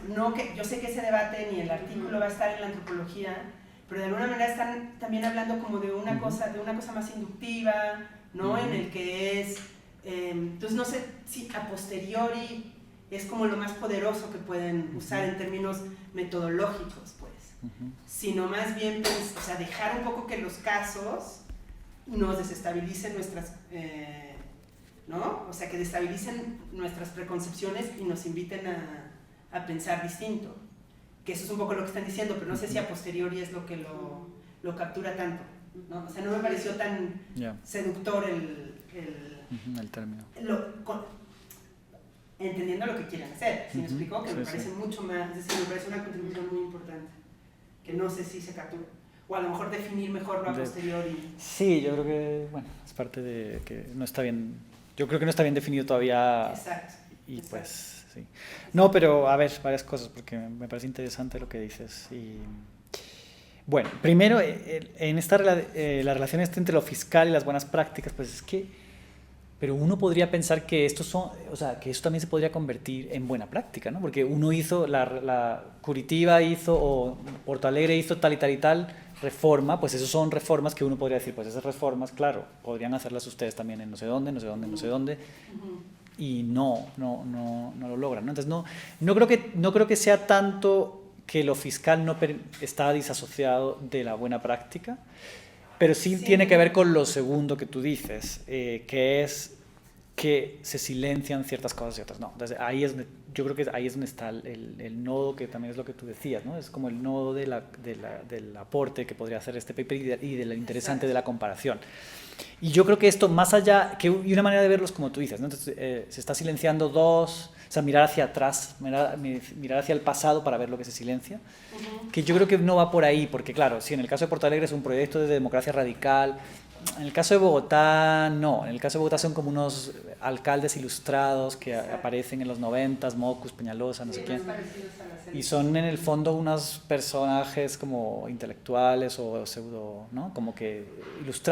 yo sé que ese debate ni el artículo va a estar en la antropología, pero de alguna manera están también hablando como de una cosa más inductiva, ¿no? En el que es, entonces no sé si a posteriori es como lo más poderoso que pueden usar en términos metodológicos, pues, sino más bien, pues, o sea, dejar un poco que los casos nos desestabilicen nuestras, ¿no? O sea, que destabilicen nuestras preconcepciones y nos inviten a pensar distinto, que eso es un poco lo que están diciendo, pero no sé si a posteriori es lo que lo captura tanto, ¿no? O sea, no me pareció tan seductor el término. Entendiendo lo que quieren hacer, ¿sí me explicó? Que me parece mucho más, es decir, me parece una contribución muy importante, que no sé si se captura, o a lo mejor definir mejor lo a posteriori. Sí, yo creo que, bueno, es parte de que no está bien, yo creo que no está bien definido todavía. Exacto. Y pues, sí. No, pero a ver, varias cosas, porque me parece interesante lo que dices. Y bueno, primero, en esta la relación entre lo fiscal y las buenas prácticas, pues es que, pero uno podría pensar que que esto también se podría convertir en buena práctica, ¿no? Porque uno hizo, Curitiba hizo, o Porto Alegre hizo tal y tal y tal reforma, pues eso son reformas que uno podría decir, pues esas reformas, claro, podrían hacerlas ustedes también en no sé dónde, y no lo logran, ¿no? Entonces no creo que sea tanto que lo fiscal no está disasociado de la buena práctica, pero sí tiene que ver con lo segundo que tú dices, que es que se silencian ciertas cosas y otras no. Entonces yo creo que ahí es donde está el nodo, que también es lo que tú decías, ¿no? Es como el nodo del aporte que podría hacer este paper y de lo interesante de la comparación. Y yo creo que esto, más allá, y una manera de verlos como tú dices, ¿no? Entonces, se está silenciando dos, o sea, mirar hacia atrás, mirar hacia el pasado para ver lo que se silencia, que yo creo que no va por ahí, porque claro, sí, en el caso de Porto Alegre es un proyecto de democracia radical, en el caso de Bogotá no, en el caso de Bogotá son como unos alcaldes ilustrados que aparecen en los 90s, Mocus, Peñalosa, no sé quién, y son en el fondo unos personajes como intelectuales o pseudo, ¿no? Como que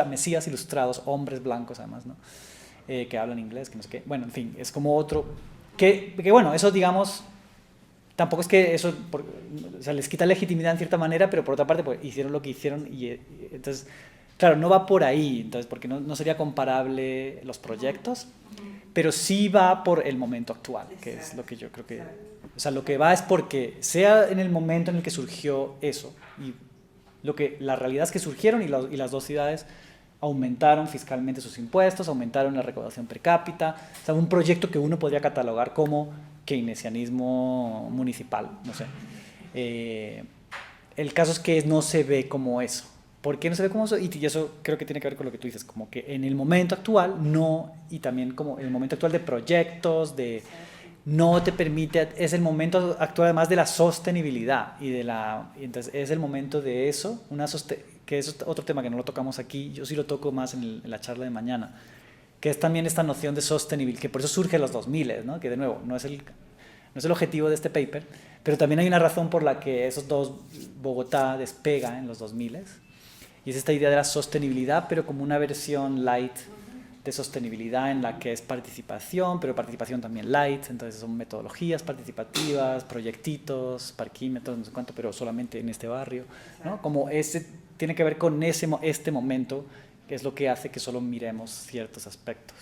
mesías ilustrados, hombres blancos además, ¿no? Que hablan inglés, que no sé qué, bueno, en fin, es como otro, que bueno, eso digamos, tampoco es que eso, o sea, les quita legitimidad en cierta manera, pero por otra parte, pues hicieron lo que hicieron y entonces, claro, no va por ahí, entonces, porque no sería comparable los proyectos, pero sí va por el momento actual, que es lo que yo creo que, o sea, lo que va es porque sea en el momento en el que surgió eso, y la realidad es que surgieron y las dos ciudades aumentaron fiscalmente sus impuestos, aumentaron la recaudación per cápita, o sea, un proyecto que uno podría catalogar como keynesianismo municipal, no sé. El caso es que no se ve como eso. ¿Por qué no se ve como eso? Y eso creo que tiene que ver con lo que tú dices, como que en el momento actual no, y también como en el momento actual de proyectos, no te permite, es el momento actual además de la sostenibilidad y entonces es el momento de eso, que es otro tema que no lo tocamos aquí, yo sí lo toco más en la charla de mañana, que es también esta noción de sostenibilidad, que por eso surge en los 2000, ¿no? Que de nuevo no es el objetivo de este paper, pero también hay una razón por la que esos dos, Bogotá despega en los 2000, y es esta idea de la sostenibilidad, pero como una versión light de sostenibilidad en la que es participación, pero participación también light, entonces son metodologías participativas, proyectitos, parquímetros, no sé cuánto, pero solamente en este barrio, ¿no? Como tiene que ver con este momento, que es lo que hace que solo miremos ciertos aspectos.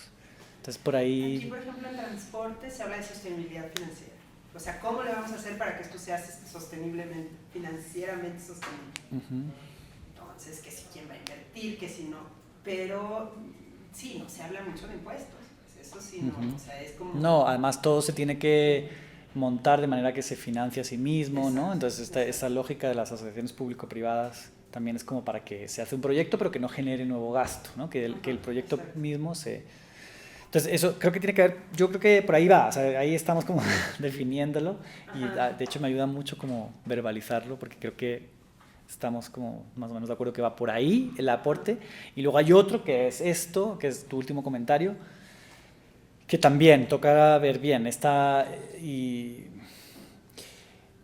Entonces por ahí... Aquí, por ejemplo, en transporte se habla de sostenibilidad financiera. O sea, ¿cómo le vamos a hacer para que esto sea sosteniblemente, financieramente sostenible? Entonces, que si quién va a invertir, que si no, pero sí, no se habla mucho de impuestos, pues eso sí, no, o sea, es como... No, además todo se tiene que montar de manera que se financie a sí mismo, ¿no? Entonces esta lógica de las asociaciones público-privadas también es como para que se hace un proyecto pero que no genere nuevo gasto, ¿no? Que el proyecto mismo se... Entonces eso creo que tiene que ver, yo creo que por ahí va, o sea, ahí estamos como definiéndolo y de hecho me ayuda mucho como verbalizarlo porque creo que estamos como más o menos de acuerdo que va por ahí el aporte. Y luego hay otro que es esto, que es tu último comentario, que también toca ver bien.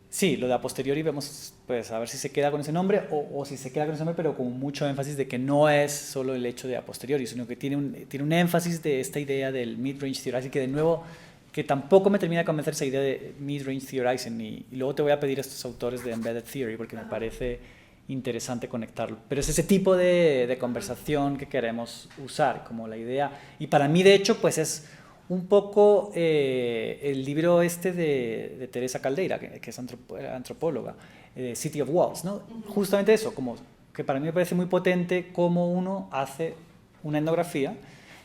Sí, lo de a posteriori vemos, pues a ver si se queda con ese nombre o si se queda con ese nombre, pero con mucho énfasis de que no es solo el hecho de a posteriori, sino que tiene un énfasis de esta idea del mid-range theorizing, que de nuevo, que tampoco me termina de convencer esa idea de mid-range theorizing, y luego te voy a pedir a estos autores de Embedded Theory, porque me parece interesante conectarlo. Pero es ese tipo de conversación que queremos usar, como la idea, y para mí de hecho, pues es un poco el libro de Teresa Caldeira, que es antropóloga, City of Walls, ¿no? Justamente eso, como que para mí me parece muy potente cómo uno hace una etnografía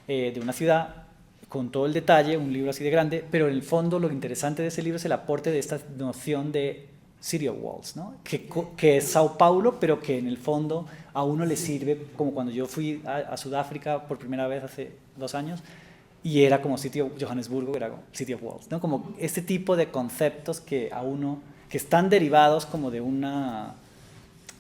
de una ciudad con todo el detalle, un libro así de grande, pero en el fondo lo interesante de ese libro es el aporte de esta noción de City of Walls, ¿no? Que es Sao Paulo, pero que en el fondo a uno le sirve, como cuando yo fui a Sudáfrica por primera vez hace 2 años, y era como Johannesburgo, era como City of Walls, ¿no? Como este tipo de conceptos que están derivados como de un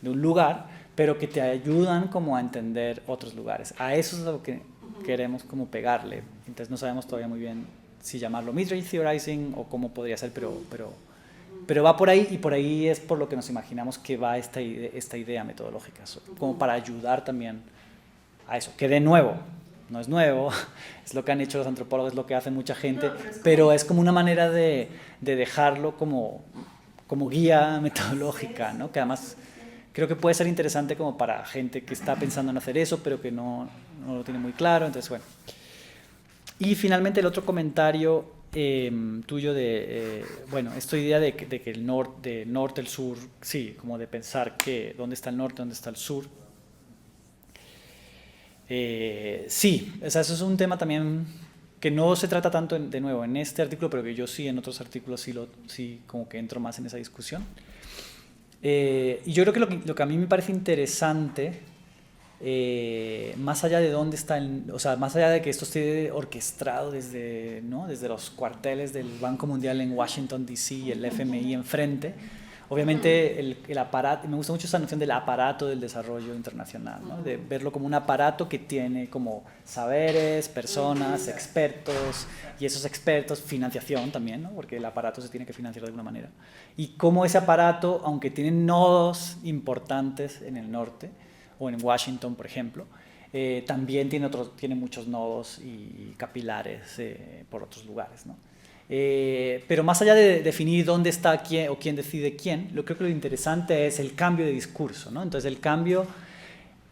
lugar, pero que te ayudan como a entender otros lugares. A eso es lo que queremos como pegarle. Entonces no sabemos todavía muy bien si llamarlo mid-range theorizing o cómo podría ser, pero va por ahí, y por ahí es por lo que nos imaginamos que va esta idea metodológica, como para ayudar también a eso, que de nuevo, no es nuevo, es lo que han hecho los antropólogos, es lo que hace mucha gente, pero es como una manera de dejarlo como guía metodológica, ¿no? Que además creo que puede ser interesante como para gente que está pensando en hacer eso, pero que no lo tiene muy claro, entonces bueno. Y finalmente el otro comentario tuyo bueno, esta idea de que el norte, el sur, sí, como de pensar que dónde está el norte, dónde está el sur. Sí, o sea, eso es un tema también que no se trata tanto, de nuevo, en este artículo, pero que yo sí, en otros artículos sí como que entro más en esa discusión. Y yo creo que lo que a mí me parece interesante más allá de dónde está, o sea, más allá de que esto esté orquestado desde, ¿no?, desde los cuarteles del Banco Mundial en Washington, D.C. y el FMI enfrente, obviamente el aparato, me gusta mucho esa noción del aparato del desarrollo internacional, ¿no?, de verlo como un aparato que tiene como saberes, personas, expertos, y esos expertos, financiación también, ¿no?, porque el aparato se tiene que financiar de alguna manera, y cómo ese aparato, aunque tiene nodos importantes en el norte, o en Washington, por ejemplo, también tiene muchos nodos y capilares por otros lugares, ¿no? Pero más allá de definir dónde está quién o quién decide quién, creo que lo interesante es el cambio de discurso, ¿no? Entonces el cambio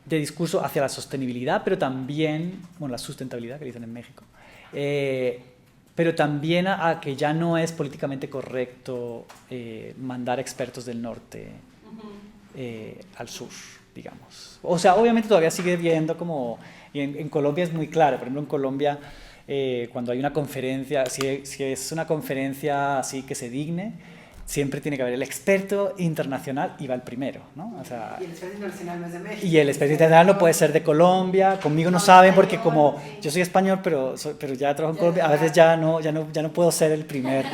de discurso hacia la sostenibilidad, pero también, bueno, la sustentabilidad que dicen en México, pero también a que ya no es políticamente correcto mandar expertos del norte al sur, digamos. O sea, obviamente todavía sigue viendo como, y en Colombia es muy claro, por ejemplo en Colombia cuando hay una conferencia, si es una conferencia así que se digne, siempre tiene que haber el experto internacional y va el primero, ¿no? O sea, Y el experto internacional no es de México. y el experto internacional no puede ser de Colombia, conmigo no saben porque como yo soy español pero ya trabajo en Colombia, a veces ya no puedo ser el primer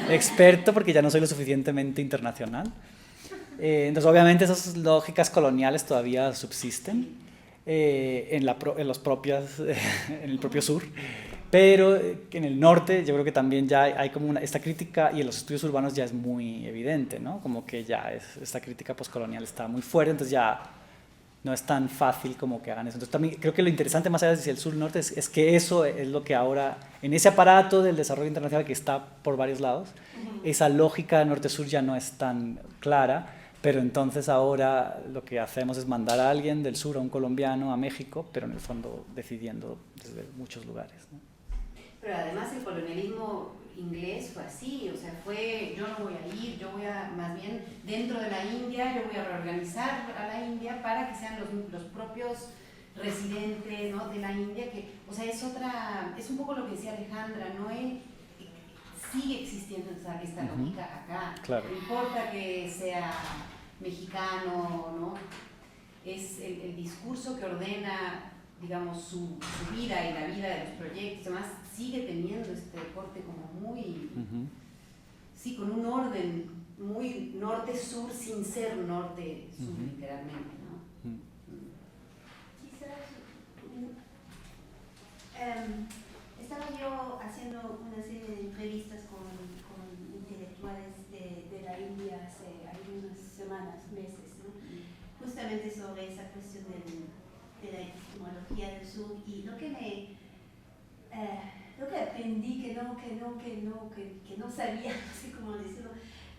experto porque ya no soy lo suficientemente internacional. Entonces obviamente esas lógicas coloniales todavía subsisten en el propio sur, pero en el norte yo creo que también ya hay como esta crítica, y en los estudios urbanos ya es muy evidente, ¿no? Como que ya esta crítica postcolonial está muy fuerte, entonces ya no es tan fácil como que hagan eso. Entonces también creo que lo interesante más allá de si el sur-norte es que eso es lo que ahora, en ese aparato del desarrollo internacional que está por varios lados, esa lógica norte-sur ya no es tan clara, pero entonces ahora lo que hacemos es mandar a alguien del sur, a un colombiano, a México, pero en el fondo decidiendo desde muchos lugares, ¿no? Pero además el colonialismo inglés fue así, o sea, fue yo no voy a ir, yo voy a, más bien dentro de la India, yo voy a reorganizar a la India para que sean los propios residentes, ¿no?, de la India, que, o sea, es un poco lo que decía Alejandra, ¿no? Sigue existiendo esta lógica acá, Claro. No importa que sea mexicano, ¿no? Es el discurso que ordena, digamos, su vida y la vida de los proyectos, además sigue teniendo este corte como muy, sí, con un orden muy norte-sur sin ser norte-sur literalmente, ¿no? Quizás estaba yo haciendo una serie de entrevistas con intelectuales de la India hace algunas semanas, meses, ¿no? Justamente sobre esa cuestión de la epistemología del sur, y lo que aprendí que no sabía, no sé cómo decirlo,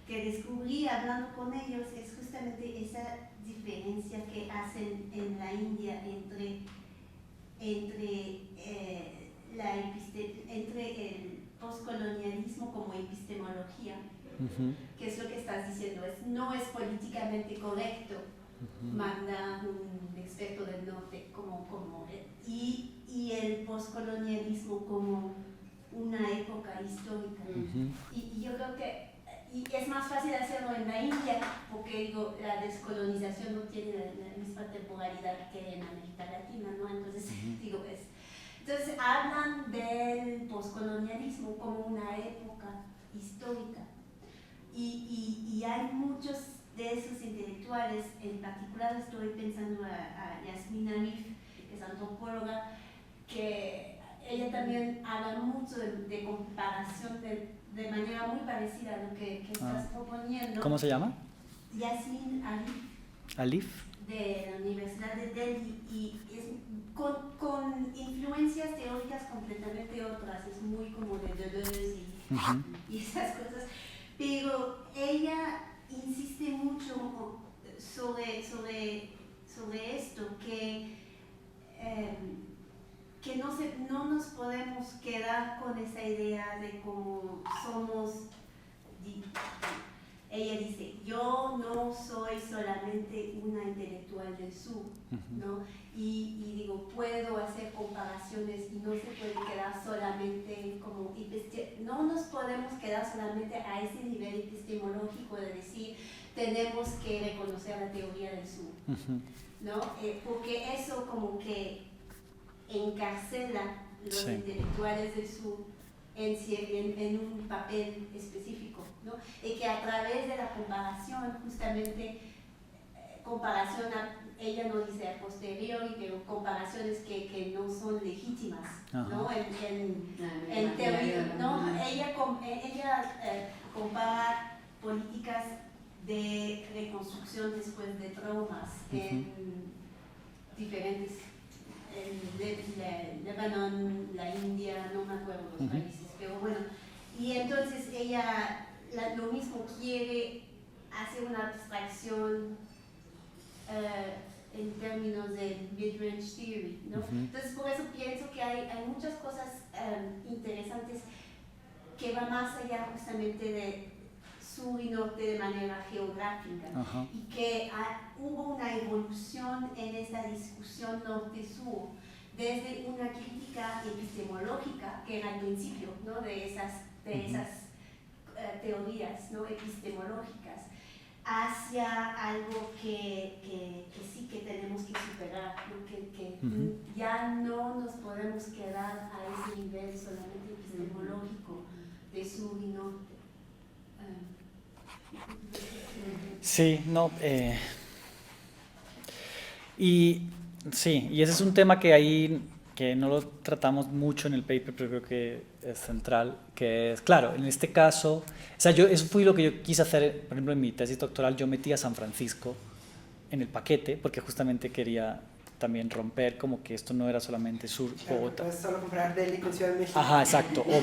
que descubrí hablando con ellos, es justamente esa diferencia que hacen en la India entre el postcolonialismo como epistemología, que es lo que estás diciendo, no es políticamente correcto mandar un experto del norte y el postcolonialismo como una época histórica. Y yo creo que es más fácil hacerlo en la India, porque digo, la descolonización no tiene la misma temporalidad que en América Latina, ¿no? Entonces, digo, entonces hablan del postcolonialismo como una época histórica. Y hay muchos de esos intelectuales, en particular estoy pensando a Yasmin Arif, que es antropóloga, que ella también habla mucho de comparación de manera muy parecida a lo que estás proponiendo. ¿Cómo se llama? Yasmin Arif. ¿Alif? De la Universidad de Delhi, y es con influencias teóricas completamente otras, es muy como de Deleuze y esas cosas, pero ella insiste mucho sobre esto, que no nos podemos quedar con esa idea de cómo somos. Ella dice, yo no soy solamente una intelectual del sur, ¿no? Y digo, puedo hacer comparaciones y no se puede quedar solamente como, no nos podemos quedar solamente a ese nivel epistemológico de decir, tenemos que reconocer la teoría del sur. ¿no? Porque eso como que encarcela los Sí. intelectuales del sur en un papel específico, ¿no? Y que a través de la comparación, justamente, ella no dice a posteriori, pero comparaciones que no son legítimas, ¿no? En teoría, ¿no? Ella compara políticas de reconstrucción después de traumas en diferentes, en Líbano, la India, no me acuerdo los países, pero bueno, y entonces ella lo mismo quiere hacer una abstracción en términos de mid-range theory, ¿no? Entonces por eso pienso que hay muchas cosas interesantes que van más allá justamente de sur y norte de manera geográfica, y que hubo una evolución en esta discusión norte-sur desde una crítica epistemológica que era al principio, ¿no? de esas teorías, ¿no? epistemológicas, hacia algo que sí que tenemos que superar, ¿no? que ya no nos podemos quedar a ese nivel solamente epistemológico de sur y norte. Sí, no. Y ese es un tema que no lo tratamos mucho en el paper, pero creo que es central, que es, claro, en este caso, o sea, eso fue lo que yo quise hacer, por ejemplo, en mi tesis doctoral, yo metí a San Francisco en el paquete, porque justamente quería también romper como que esto no era solamente sur, claro, Bogotá. Puedes solo comparar Delhi con Ciudad de México. Ajá, exacto, o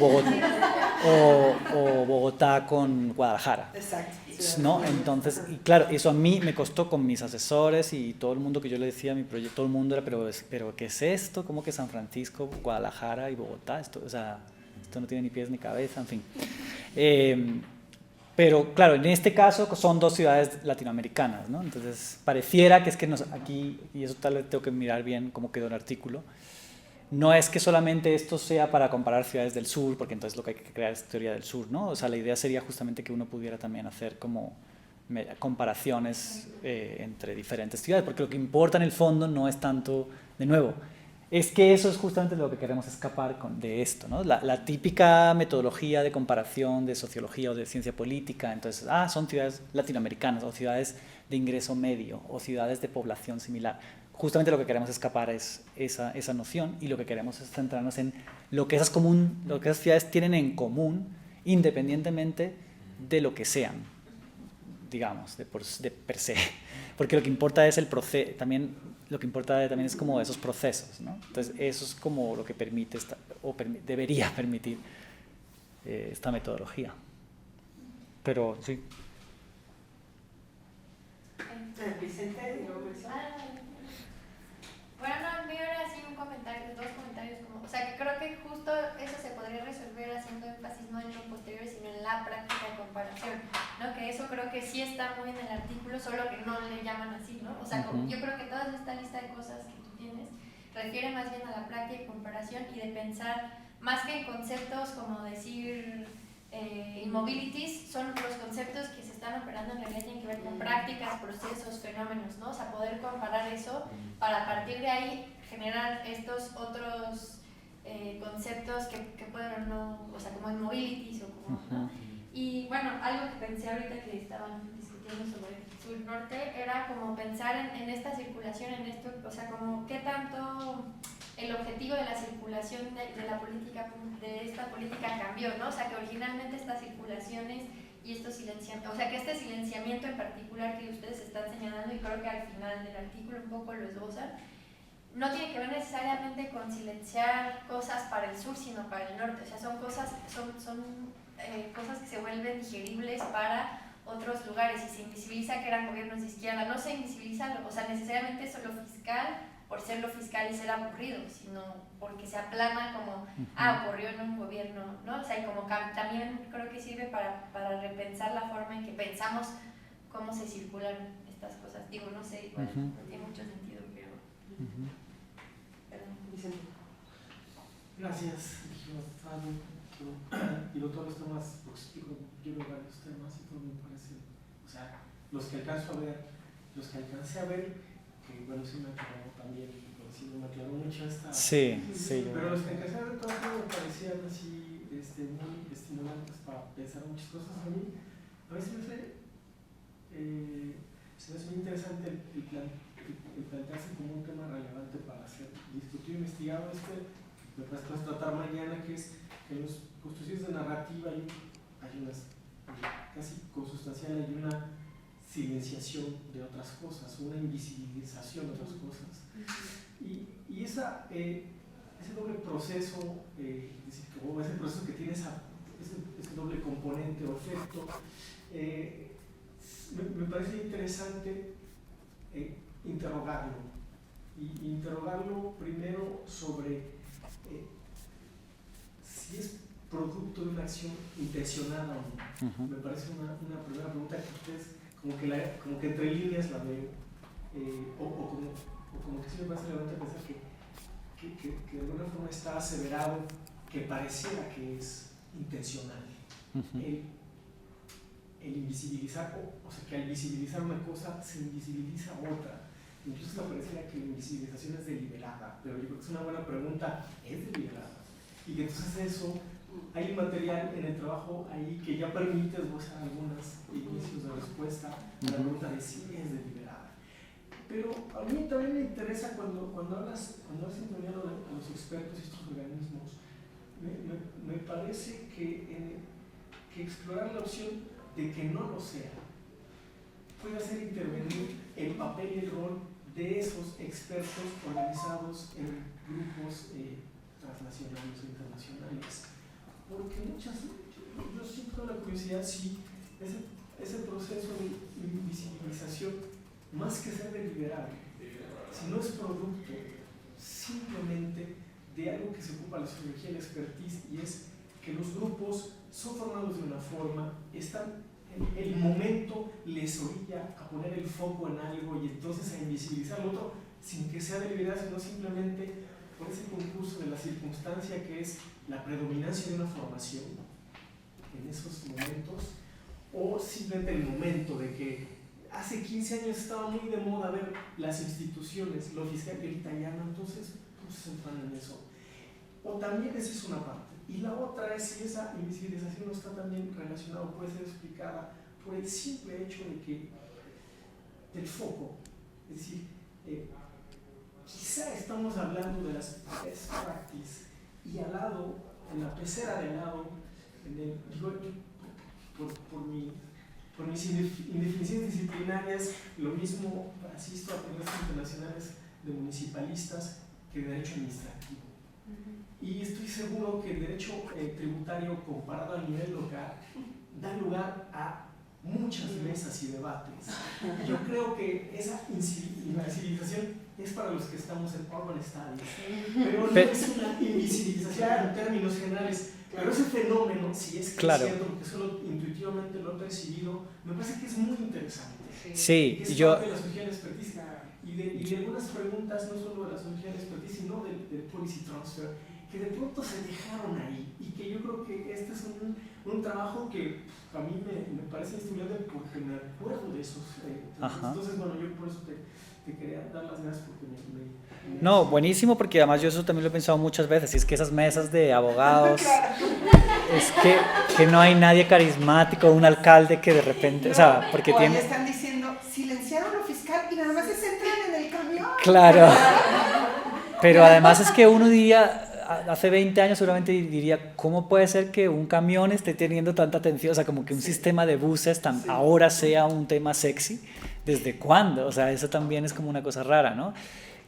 Bogotá con Guadalajara. Exacto. ¿No? Entonces, y claro, eso a mí me costó con mis asesores y todo el mundo que yo le decía a mi proyecto, todo el mundo era, pero ¿qué es esto? ¿Cómo que San Francisco, Guadalajara y Bogotá? Esto no tiene ni pies ni cabeza, en fin. Pero claro, en este caso son dos ciudades latinoamericanas, ¿no? Entonces, pareciera que es que aquí, y eso tal vez tengo que mirar bien cómo quedó el artículo, no es que solamente esto sea para comparar ciudades del sur, porque entonces lo que hay que crear es teoría del sur, ¿no? O sea, la idea sería justamente que uno pudiera también hacer como comparaciones entre diferentes ciudades, porque lo que importa en el fondo no es tanto, de nuevo, es que eso es justamente lo que queremos escapar de esto, ¿no? La típica metodología de comparación de sociología o de ciencia política, entonces, son ciudades latinoamericanas o ciudades de ingreso medio o ciudades de población similar. Justamente lo que queremos escapar es esa noción, y lo que queremos es centrarnos en lo que esas ciudades tienen en común, independientemente de lo que sean, digamos, de per se. Porque lo que importa es el proceso, también es como esos procesos, ¿no? Entonces eso es como lo que permite debería permitir esta metodología. Pero sí. Vicente, y luego Marisol. Bueno, no, mío era así dos comentarios como, o sea, que creo que justo eso se podría resolver haciendo énfasis no en lo posterior, sino en la práctica de comparación, ¿no? Que eso creo que sí está muy en el artículo, solo que no le llaman así, ¿no? O sea, yo creo que toda esta lista de cosas que tú tienes refiere más bien a la práctica de comparación y de pensar, más que en conceptos como decir immobilities, son los conceptos que se están operando en realidad, tienen que ver con prácticas, procesos, fenómenos, ¿no? O sea, poder comparar eso para a partir de ahí generar estos otros conceptos que pueden o no, o sea, como immobilities o como, ¿no? Y bueno, algo que pensé ahorita que estaban discutiendo sobre sur-norte era como pensar en esta circulación, en esto, o sea, como qué tanto el objetivo de la circulación de la política, de esta política cambió, ¿no? O sea, que originalmente estas circulaciones y estos silenciamientos, o sea, que este silenciamiento en particular que ustedes están señalando, y creo que al final del artículo un poco lo esbozan, no tiene que ver necesariamente con silenciar cosas para el sur, sino para el norte. O sea, son cosas que se vuelven digeribles para otros lugares y se invisibiliza que eran gobiernos de izquierda. No se invisibiliza, o sea, necesariamente eso lo fiscal por ser lo fiscal y ser aburrido, sino porque se aplana como, ocurrió en un gobierno, ¿no? O sea, y como también creo que sirve para repensar la forma en que pensamos cómo se circulan estas cosas. Digo, no sé, igual no tiene mucho sentido, pero... Vicente. Gracias. Y todos los temas, lo explico, yo veo varios temas y todo me parece, o sea, los que alcancé a ver, que bueno, sí me aclaró también, porque sí me aclaró mucho esta... Sí. Pero los que encajaron de todo me parecían así muy estimulantes para pensar muchas cosas. A mí se me hace muy interesante el plantearse como un tema relevante para ser discutido e investigado. Me parece que vamos a tratar mañana, que es que en los construcciones de narrativa hay unas casi consustancial, hay una silenciación de otras cosas, una invisibilización de otras cosas. Y ese doble proceso, ese proceso que tiene ese doble componente o efecto, me parece interesante interrogarlo. Y interrogarlo primero sobre si es producto de una acción intencionada o no. Me parece una primera pregunta que ustedes como que entre líneas la veo, como que sí me parece relevante pensar que de alguna forma está aseverado que pareciera que es intencional. El invisibilizar, o sea, que al visibilizar una cosa se invisibiliza otra. Incluso me pareciera que la invisibilización es deliberada, pero yo creo que es una buena pregunta, ¿es deliberada? Y que entonces eso, hay un material en el trabajo ahí que ya permite esbozar algunos inicios de respuesta a la pregunta de si es deliberada. Pero a mí también me interesa cuando hablas entendiendo a los expertos y estos organismos, me parece que explorar la opción de que no lo sea puede hacer intervenir el papel y el rol de esos expertos organizados en grupos transnacionales o internacionales. Porque yo siempre tengo la curiosidad si ese proceso de invisibilización, más que ser deliberado, si no es producto simplemente de algo que se ocupa la sociología y la expertise, y es que los grupos son formados de una forma, el momento les orilla a poner el foco en algo y entonces a invisibilizar lo otro sin que sea deliberado, sino simplemente por ese concurso de la circunstancia que es la predominancia de una formación en esos momentos, o simplemente el momento de que hace 15 años estaba muy de moda ver las instituciones, lo fiscal y ahorita ya no, entonces pues se entran en eso. O también esa es una parte. Y la otra es si esa invisibilización no está también relacionada o puede ser explicada por el simple hecho de que del foco, es decir, quizá estamos hablando de las best practice y al lado, en la pecera de al lado, por mis indefiniciones disciplinarias, lo mismo asisto a proyectos internacionales de municipalistas que de derecho administrativo. Y estoy seguro que el derecho tributario comparado a nivel local da lugar a muchas mesas y debates. Yo creo que esa invisibilización es para los que estamos en urban studies, pero no es una invisibilización en términos generales. Pero ese fenómeno, si es que es cierto, porque solo intuitivamente lo he percibido, me parece que es muy interesante. Sí, que es parte de la sociología de la expertise y de algunas preguntas, no solo de la sociología de la expertise, sino del policy transfer, que de pronto se dejaron ahí y que yo creo que este es un trabajo que a mí me parece estimulante porque me acuerdo de esos. Entonces, bueno, yo por eso te quería dar las gracias porque No, buenísimo, porque además yo eso también lo he pensado muchas veces, y es que esas mesas de abogados, es que no hay nadie carismático, un alcalde que de repente, o sea, porque o tiene... están diciendo, silenciaron lo fiscal y nada más se centran en el camión. Claro, pero además es que uno diría, hace 20 años seguramente diría, ¿cómo puede ser que un camión esté teniendo tanta atención? O sea, como que un sistema de buses ahora sea un tema sexy, ¿desde cuándo? O sea, eso también es como una cosa rara, ¿no?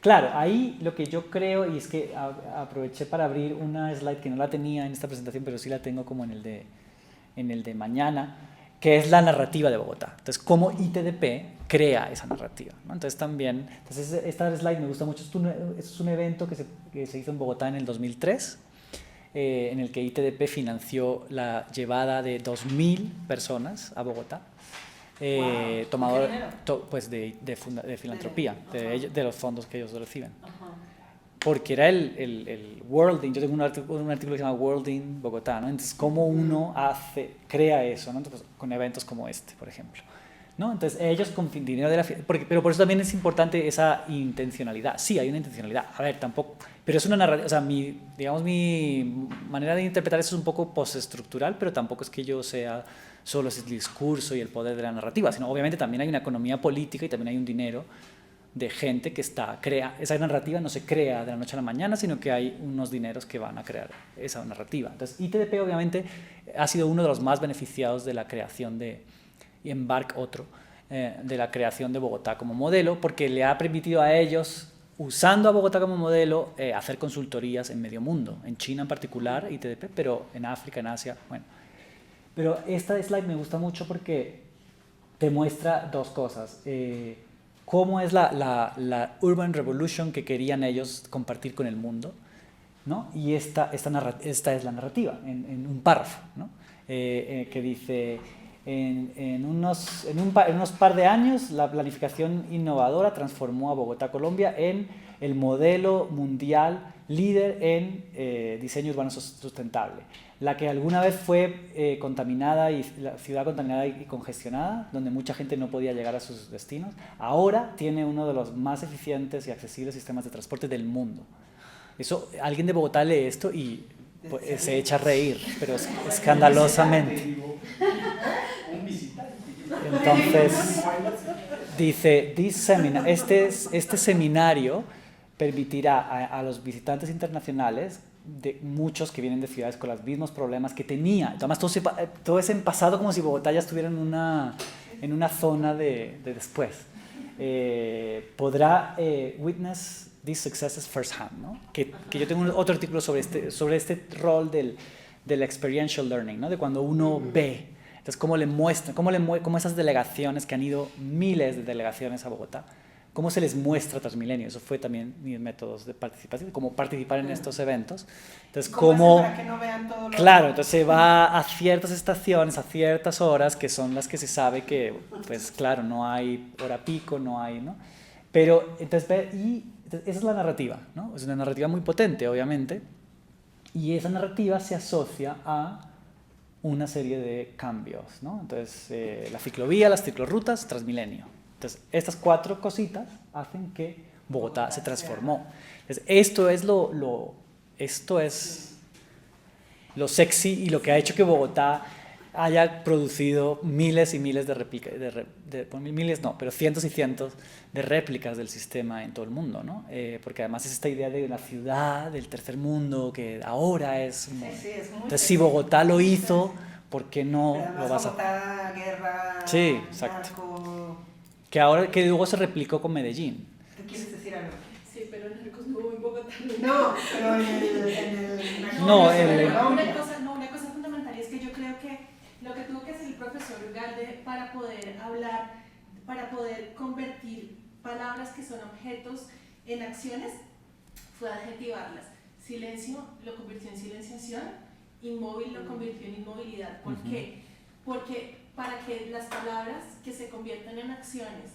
Claro, ahí lo que yo creo, y es que aproveché para abrir una slide que no la tenía en esta presentación, pero sí la tengo como en el de mañana, que es la narrativa de Bogotá. Entonces, cómo ITDP crea esa narrativa, ¿no? Entonces, esta slide me gusta mucho. Es un evento que se hizo en Bogotá en el 2003, en el que ITDP financió la llevada de 2.000 personas a Bogotá. Tomador pues de filantropía, de los fondos que ellos reciben. Porque era el Worlding, yo tengo un artículo que se llama Worlding Bogotá, ¿no? Entonces, cómo uno crea eso, ¿no? Entonces, con eventos como este, por ejemplo. ¿no? Entonces ellos con dinero de la pero por eso también es importante esa intencionalidad. Sí, hay una intencionalidad. A ver, tampoco, pero es una narrativa, o sea, mi manera de interpretar eso es un poco postestructural, pero tampoco es que yo sea solo ese discurso y el poder de la narrativa, sino obviamente también hay una economía política y también hay un dinero de gente que crea. Esa narrativa no se crea de la noche a la mañana, sino que hay unos dineros que van a crear esa narrativa. Entonces, ITDP obviamente ha sido uno de los más beneficiados de la creación y Embark otro, de la creación de Bogotá como modelo, porque le ha permitido a ellos, usando a Bogotá como modelo, hacer consultorías en medio mundo, en China en particular, ITDP, pero en África, en Asia, bueno. Pero esta slide me gusta mucho porque te muestra dos cosas. Cómo es la Urban Revolution que querían ellos compartir con el mundo, ¿no? Y esta es la narrativa, en un párrafo, ¿no? Que dice, en unos par de años, la planificación innovadora transformó a Bogotá, Colombia, en el modelo mundial líder en diseño urbano sustentable. La que alguna vez fue contaminada, y la ciudad contaminada y congestionada, donde mucha gente no podía llegar a sus destinos, ahora tiene uno de los más eficientes y accesibles sistemas de transporte del mundo. Eso, alguien de Bogotá lee esto y pues, se echa a reír, pero escandalosamente. Entonces, dice, este seminario permitirá a los visitantes internacionales, de muchos que vienen de ciudades con los mismos problemas que tenía. Además, todo es en pasado, como si Bogotá ya estuviera en una zona de después. Podrá witness these successes firsthand, ¿no? Que yo tengo otro artículo sobre este rol del experiential learning, ¿no? De cuando uno ve. Entonces, cómo le muestran, cómo esas delegaciones, que han ido miles de delegaciones a Bogotá, cómo se les muestra Transmilenio. Eso fue también mis métodos de participación, cómo participar en estos eventos. Entonces, cómo para que no vean todo lo claro, entonces se va a ciertas estaciones, a ciertas horas, que son las que se sabe que, pues claro, no hay hora pico, no hay, ¿no? Pero, entonces esa es la narrativa, ¿no? Es una narrativa muy potente, obviamente, y esa narrativa se asocia a una serie de cambios, ¿no? Entonces, la ciclovía, las ciclorrutas, Transmilenio. Entonces, estas 4 cositas hacen que Bogotá se transformó. Entonces, esto es lo sexy y lo que ha hecho que Bogotá haya producido miles y miles de réplicas, miles no, pero cientos y cientos de réplicas del sistema en todo el mundo, ¿no? Porque además es esta idea de la ciudad del tercer mundo que ahora es... sí, es muy entonces, si Bogotá lo hizo, ¿por qué no lo vas a...? Bogotá, guerra, sí, exacto. narco... Que luego se replicó con Medellín. ¿Qué quieres decir algo? Sí, pero el narcos no hubo en Bogotá. No, pero Una cosa fundamental es que yo creo que lo que tuvo que hacer el profesor Ugalde para poder hablar, para poder convertir palabras que son objetos en acciones, fue adjetivarlas. Silencio lo convirtió en silenciación, inmóvil lo convirtió en inmovilidad. ¿Por qué? Porque para que las palabras que se conviertan en acciones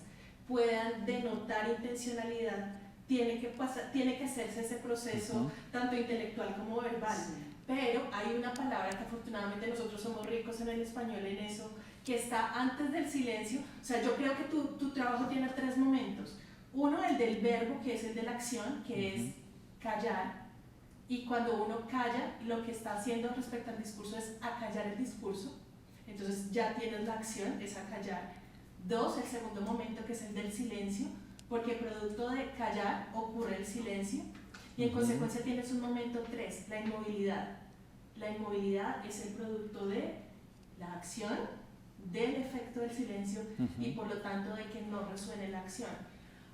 puedan denotar intencionalidad, tiene que hacerse ese proceso tanto intelectual como verbal. Pero hay una palabra que afortunadamente nosotros somos ricos en el español en eso, que está antes del silencio. O sea, yo creo que tu trabajo tiene 3 momentos. Uno, el del verbo, que es el de la acción, que es callar. Y cuando uno calla, lo que está haciendo respecto al discurso es acallar el discurso. Entonces ya tienes la acción, es acallar. 2, el segundo momento, que es el del silencio, porque producto de callar ocurre el silencio. Y en consecuencia tienes un momento 3, la inmovilidad. La inmovilidad es el producto de la acción, del efecto del silencio y por lo tanto de que no resuene la acción.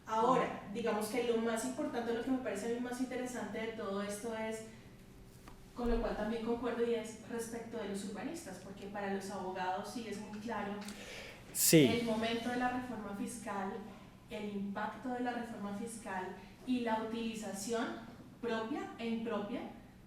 Ahora, digamos que lo más importante, lo que me parece a mí más interesante de todo esto es, con lo cual también concuerdo, y es respecto de los urbanistas, porque para los abogados sí es muy claro el momento de la reforma fiscal, el impacto de la reforma fiscal y la utilización propia e impropia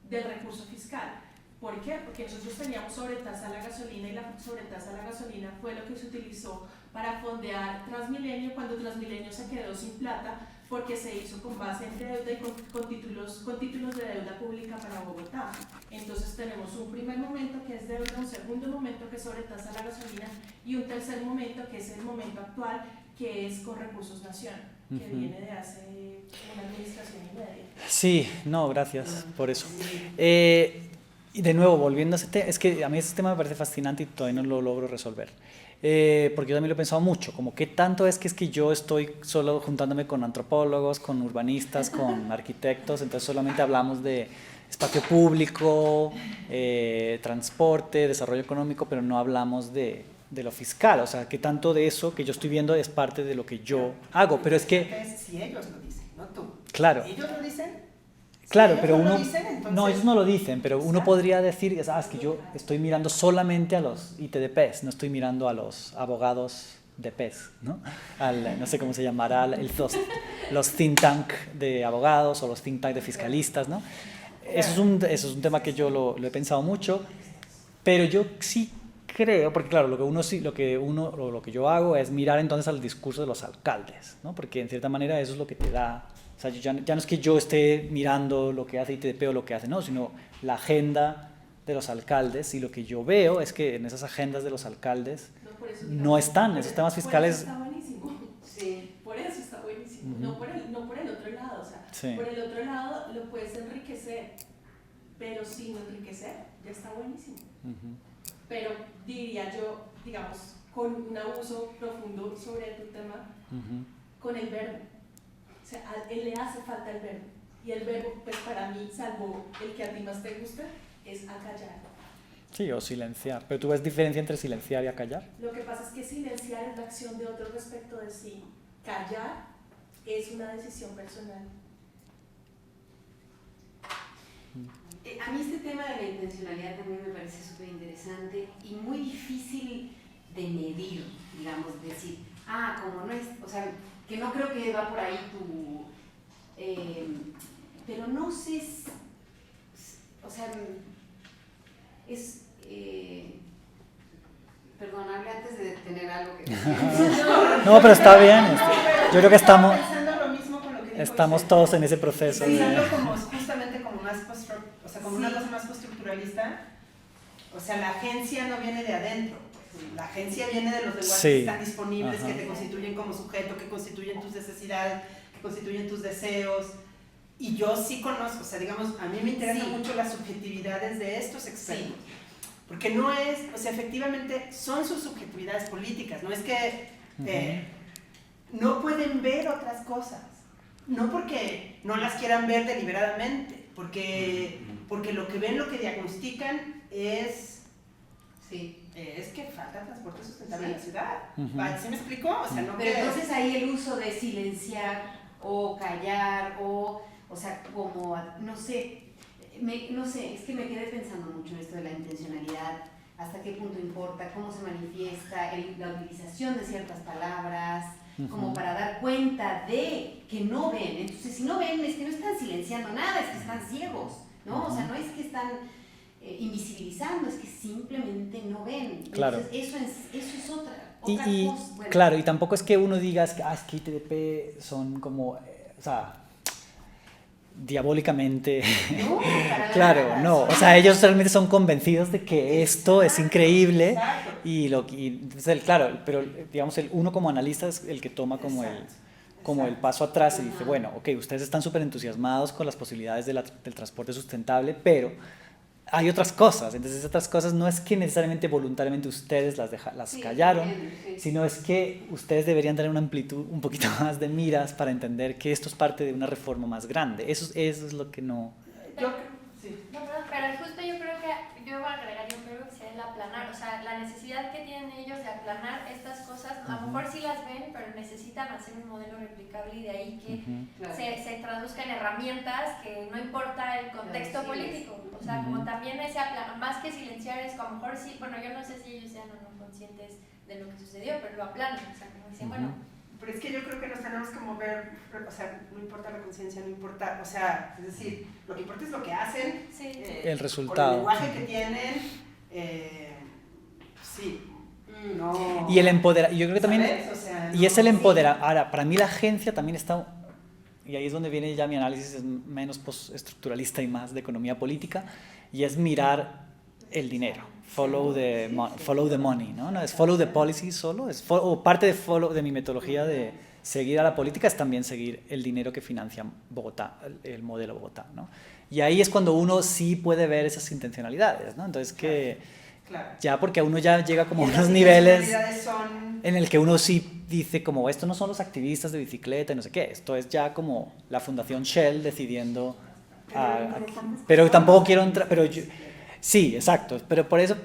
del recurso fiscal. ¿Por qué? Porque nosotros teníamos sobretasa a la gasolina y la sobretasa a la gasolina fue lo que se utilizó para fondear Transmilenio cuando Transmilenio se quedó sin plata porque se hizo con base en deuda y con títulos de deuda pública para Bogotá. Entonces tenemos un primer momento que es deuda, un segundo momento que es sobre tasa de la gasolina y un tercer momento que es el momento actual, que es con Recursos Nación, que viene de hace una administración y media. Sí, no, gracias por eso. Y de nuevo, volviendo a ese tema, es que a mí ese tema me parece fascinante y todavía no lo logro resolver. Porque yo también lo he pensado mucho, como qué tanto es que yo estoy solo juntándome con antropólogos, con urbanistas, con arquitectos, entonces solamente hablamos de espacio público, transporte, desarrollo económico, pero no hablamos de lo fiscal, o sea, qué tanto de eso que yo estoy viendo es parte de lo que yo hago, pero es que... Si ellos lo dicen, no tú. Claro. ¿Ellos lo dicen? Claro, Si pero ellos uno... lo dicen, entonces... No, ellos no lo dicen, pero uno Exacto. podría decir, es que yo estoy mirando solamente a los ITDPs, no estoy mirando a los abogados de PES, ¿no? No sé cómo se llamará, los think tank de abogados o los think tank de fiscalistas, ¿no? Eso es un tema que yo lo he pensado mucho, pero yo sí creo, porque claro, lo que yo hago es mirar entonces al discurso de los alcaldes, ¿no? Porque en cierta manera eso es lo que te da, o sea, ya no es que yo esté mirando lo que hace ITDP o lo que hace, no, sino la agenda de los alcaldes, y lo que yo veo es que en esas agendas de los alcaldes Por eso, no están esos temas fiscales. Por eso está buenísimo. Sí. Por eso está buenísimo. No por el otro lado. O sea, Sí. por el otro lado lo puedes enriquecer, pero sin enriquecer ya está buenísimo. Pero diría yo, digamos, con un abuso profundo sobre tu tema, con el verbo. O sea, a él le hace falta el verbo. Y el verbo, pues para mí, salvo el que a ti más te gusta, es acallar. Sí, o silenciar. Pero tú ves diferencia entre silenciar y acallar. Lo que pasa es que silenciar es la acción de otro respecto de sí. Callar es una decisión personal. A mí este tema de la intencionalidad también me parece súper interesante y muy difícil de medir, digamos, decir, como no es, o sea, que no creo que va por ahí tu, pero no sé, o sea, es, perdón, hablé antes de tener algo que decir. No, pero está bien. Yo creo que estamos pensando lo mismo con lo que dijo Isabel. todos en ese proceso. Pensando como justamente como más o sea, como una cosa más postestructuralista. O sea, la agencia no viene de adentro, pues. La agencia viene de los lenguajes que están disponibles, que te constituyen como sujeto, que constituyen tus necesidades, que constituyen tus deseos. Y yo sí conozco, o sea, digamos, a mí me interesan mucho las subjetividades de estos expertos. Porque no es, o sea, efectivamente son sus subjetividades políticas, no es que no pueden ver otras cosas. No porque no las quieran ver deliberadamente, porque lo que ven, lo que diagnostican es que falta transporte sustentable en la ciudad. ¿Sí me explico? O sea, no. Pero entonces ahí el uso de silenciar o callar o sea, como, no sé, es que me quedé pensando mucho en esto de la intencionalidad, hasta qué punto importa, cómo se manifiesta, la utilización de ciertas palabras, como para dar cuenta de que no ven. Entonces, si no ven, es que no están silenciando nada, es que están ciegos, ¿no? O sea, no es que están invisibilizando, es que simplemente no ven. Claro. Entonces, eso es otra cosa. Bueno. Claro, y tampoco es que uno diga es que ITDP son como, o sea, diabólicamente. No, claro, no. O sea, ellos realmente son convencidos de que esto es increíble. Y entonces, claro, pero digamos, uno como analista es el que toma como el paso atrás y dice, bueno, ok, ustedes están súper entusiasmados con las posibilidades del transporte sustentable, pero hay otras cosas. Entonces, esas otras cosas no es que necesariamente voluntariamente ustedes las callaron, sino es que ustedes deberían tener una amplitud un poquito más de miras para entender que esto es parte de una reforma más grande. Eso es lo que no... No, perdón, pero justo yo creo que yo agregaría un verbo que sería el aplanar, o sea, la necesidad que tienen ellos de aplanar estas cosas, a lo mejor sí las ven, pero necesitan hacer un modelo replicable y de ahí que se traduzca en herramientas que no importa el contexto político, o sea, como también ese aplanar, más que silenciar es que a lo mejor sí, bueno, yo no sé si ellos sean o no conscientes de lo que sucedió, pero lo aplanan, o sea, como dicen, bueno... Pero es que yo creo que nos tenemos que mover, o sea, no importa la conciencia, no importa, o sea, es decir, lo que importa es lo que hacen, el resultado. con el lenguaje que tienen, no. Y el empoderar, yo creo que también, O sea, y es el empoderar. Ahora, para mí la agencia también está, y ahí es donde viene ya mi análisis, es menos postestructuralista y más de economía política, y es mirar el dinero. Follow the money, ¿no? No es follow the policy solo, o parte de mi metodología de seguir a la política es también seguir el dinero que financia Bogotá, el modelo Bogotá, ¿no? Y ahí es cuando uno sí puede ver esas intencionalidades, ¿no? Entonces ya porque uno ya llega como a unos niveles en el que uno sí dice como esto no son los activistas de bicicleta y no sé qué, esto es ya como la Fundación Shell decidiendo pero tampoco quiero entrar, sí, exacto, pero por eso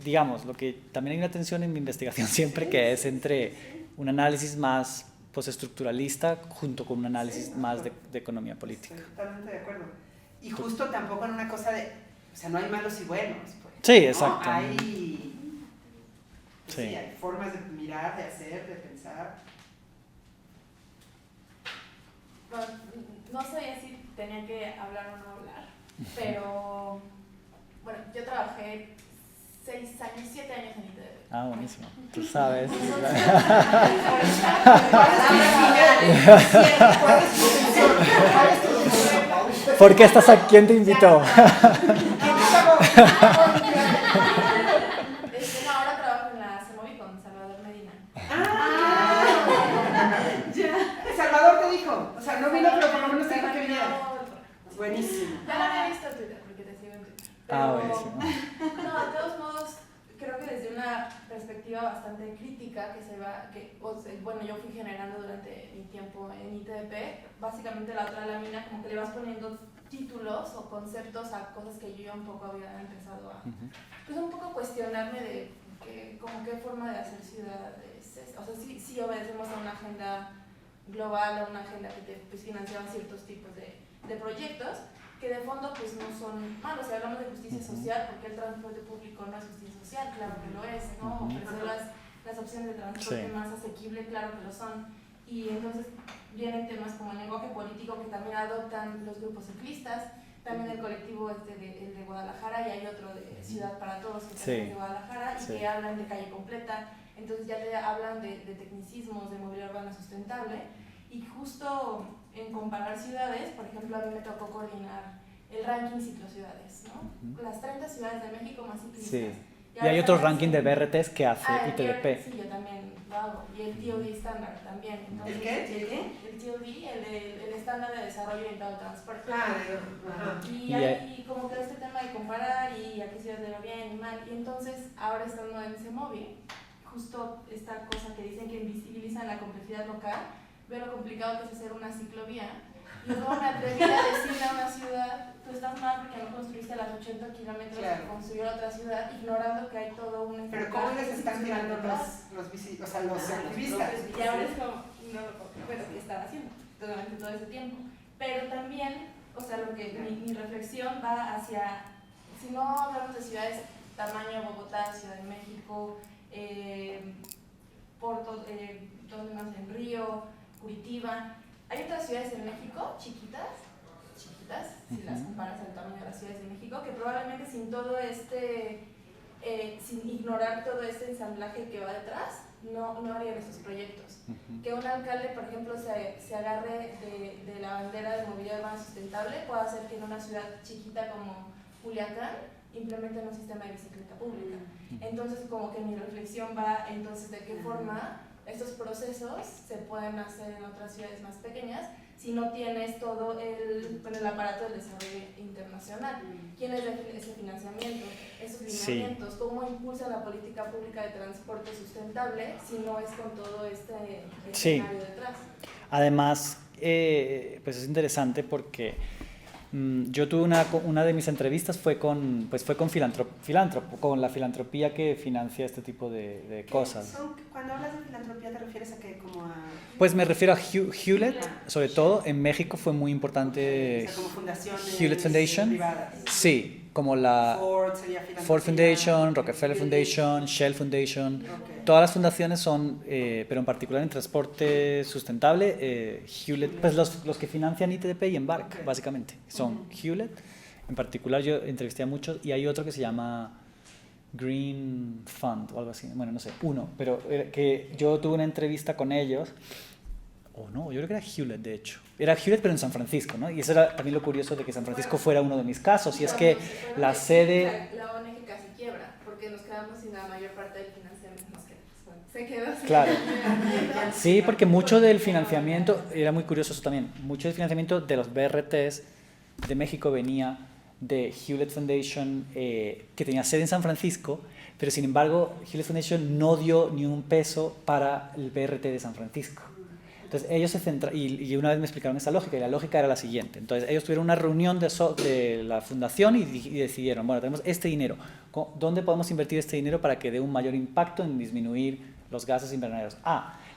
digamos, lo que también hay una tensión en mi investigación siempre que es entre un análisis más postestructuralista junto con un análisis más de economía política. Totalmente de acuerdo. Y justo tampoco en una cosa de, o sea, no hay malos y buenos, pues. Sí, exacto. ¿No? Hay formas de mirar, de hacer, de pensar. Bueno, no sabía si tenía que hablar o no hablar, pero bueno, yo trabajé 7 años en ITDP. Ah, buenísimo. Tú sabes. ¿Por qué estás aquí? ¿Quién te invitó? No, ahora trabajo en la CEMOVI con Salvador Medina. Salvador te dijo, o sea, no vino, pero por lo menos te dijo que viniera. Buenísimo. Ya la había visto en Twitter, porque te sigo en Twitter. Buenísimo. No, de todos modos, creo que desde una perspectiva bastante crítica bueno, yo fui generando durante mi tiempo en ITDP, básicamente la otra lámina como que le vas poniendo títulos o conceptos a cosas que yo ya un poco había empezado a pues un poco cuestionarme de como qué forma de hacer ciudad es esta. O sea, sí obedecemos a una agenda global, a una agenda que pues, financiaba ciertos tipos de proyectos que de fondo pues no son malos. Si hablamos de justicia social, porque el transporte público no es justicia social, claro que lo es, ¿no? Ofrecer las opciones de transporte más asequible, claro que lo son. Y entonces vienen temas como el lenguaje político que también adoptan los grupos ciclistas, también el colectivo el de Guadalajara, y hay otro de Ciudad para Todos que también es de Guadalajara, y que hablan de calle completa. Entonces ya te hablan de tecnicismos, de movilidad urbana sustentable, y justo en comparar ciudades, por ejemplo, a mí me tocó coordinar el ranking ciclociudades, ¿no? Las 30 ciudades de México más ciclistas. Sí. Y hay otro ranking de BRTs que hace ITDP. Sí, yo también lo hago. Y el TOD estándar también. Entonces, ¿El qué? El TOD, el estándar de desarrollo orientado al transporte. Y hay como que este tema de comparar y a qué ciudades le va bien y mal. Y entonces, ahora estando en CEMOVI, justo esta cosa que dicen que invisibilizan la complejidad local, veo lo complicado que es hacer una ciclovía. Y no me atreví a decirle a una ciudad, tú estás mal porque no construiste las 80 kilómetros que construyó la otra ciudad, ignorando que hay todo un... Pero ¿cómo les están tirando los activistas? Y ahora es como, no lo puedo, pero ¿qué están haciendo durante todo ese tiempo? Pero también, o sea, lo que mi reflexión va hacia, si no hablamos de ciudades tamaño Bogotá, Ciudad de México, Porto, ¿dónde más? En Río, Curitiba. Hay otras ciudades en México, chiquitas, si las comparas al tamaño de las ciudades de México, que probablemente sin todo sin ignorar todo este ensamblaje que va detrás, no harían esos proyectos. Que un alcalde, por ejemplo, se agarre de la bandera de movilidad urbana sustentable, puede hacer que en una ciudad chiquita como Culiacán implementen un sistema de bicicleta pública. Entonces, como que mi reflexión va entonces de qué forma estos procesos se pueden hacer en otras ciudades más pequeñas si no tienes todo el aparato del desarrollo internacional. ¿Quién les da ese financiamiento, esos lineamientos? ¿Cómo impulsa la política pública de transporte sustentable si no es con todo este escenario detrás? Además, pues es interesante porque yo tuve una de mis entrevistas fue con filántropo, con la filantropía que financia este tipo de cosas. Cuando hablas de filantropía, ¿te refieres a qué? Como a... Pues me refiero a Hewlett, sobre todo en México fue muy importante. O sea, como fundaciones Hewlett Foundation, privadas. Sí, como la Ford Foundation, Rockefeller Foundation, Shell Foundation. Todas las fundaciones son, pero en particular en transporte sustentable, Hewlett, pues los que financian ITDP y Embark, básicamente, son Hewlett. En particular yo entrevisté a muchos y hay otro que se llama Green Fund o algo así, bueno, no sé, pero que yo tuve una entrevista con ellos o no, yo creo que era Hewlett, de hecho. Era Hewlett, pero en San Francisco, ¿no? Y eso era también lo curioso de que San Francisco fuera uno de mis casos, y es que la sede... La ONG casi quiebra, porque nos quedamos sin la mayor parte del financiamiento. Se quedó sin Claro. Sí, porque mucho del financiamiento, era muy curioso eso también, mucho del financiamiento de los BRTs de México venía de Hewlett Foundation, que tenía sede en San Francisco, pero sin embargo Hewlett Foundation no dio ni un peso para el BRT de San Francisco. Entonces ellos se centraron, y una vez me explicaron esa lógica, y la lógica era la siguiente. Entonces ellos tuvieron una reunión de la fundación y decidieron, bueno, tenemos este dinero, ¿dónde podemos invertir este dinero para que dé un mayor impacto en disminuir los gases invernaderos?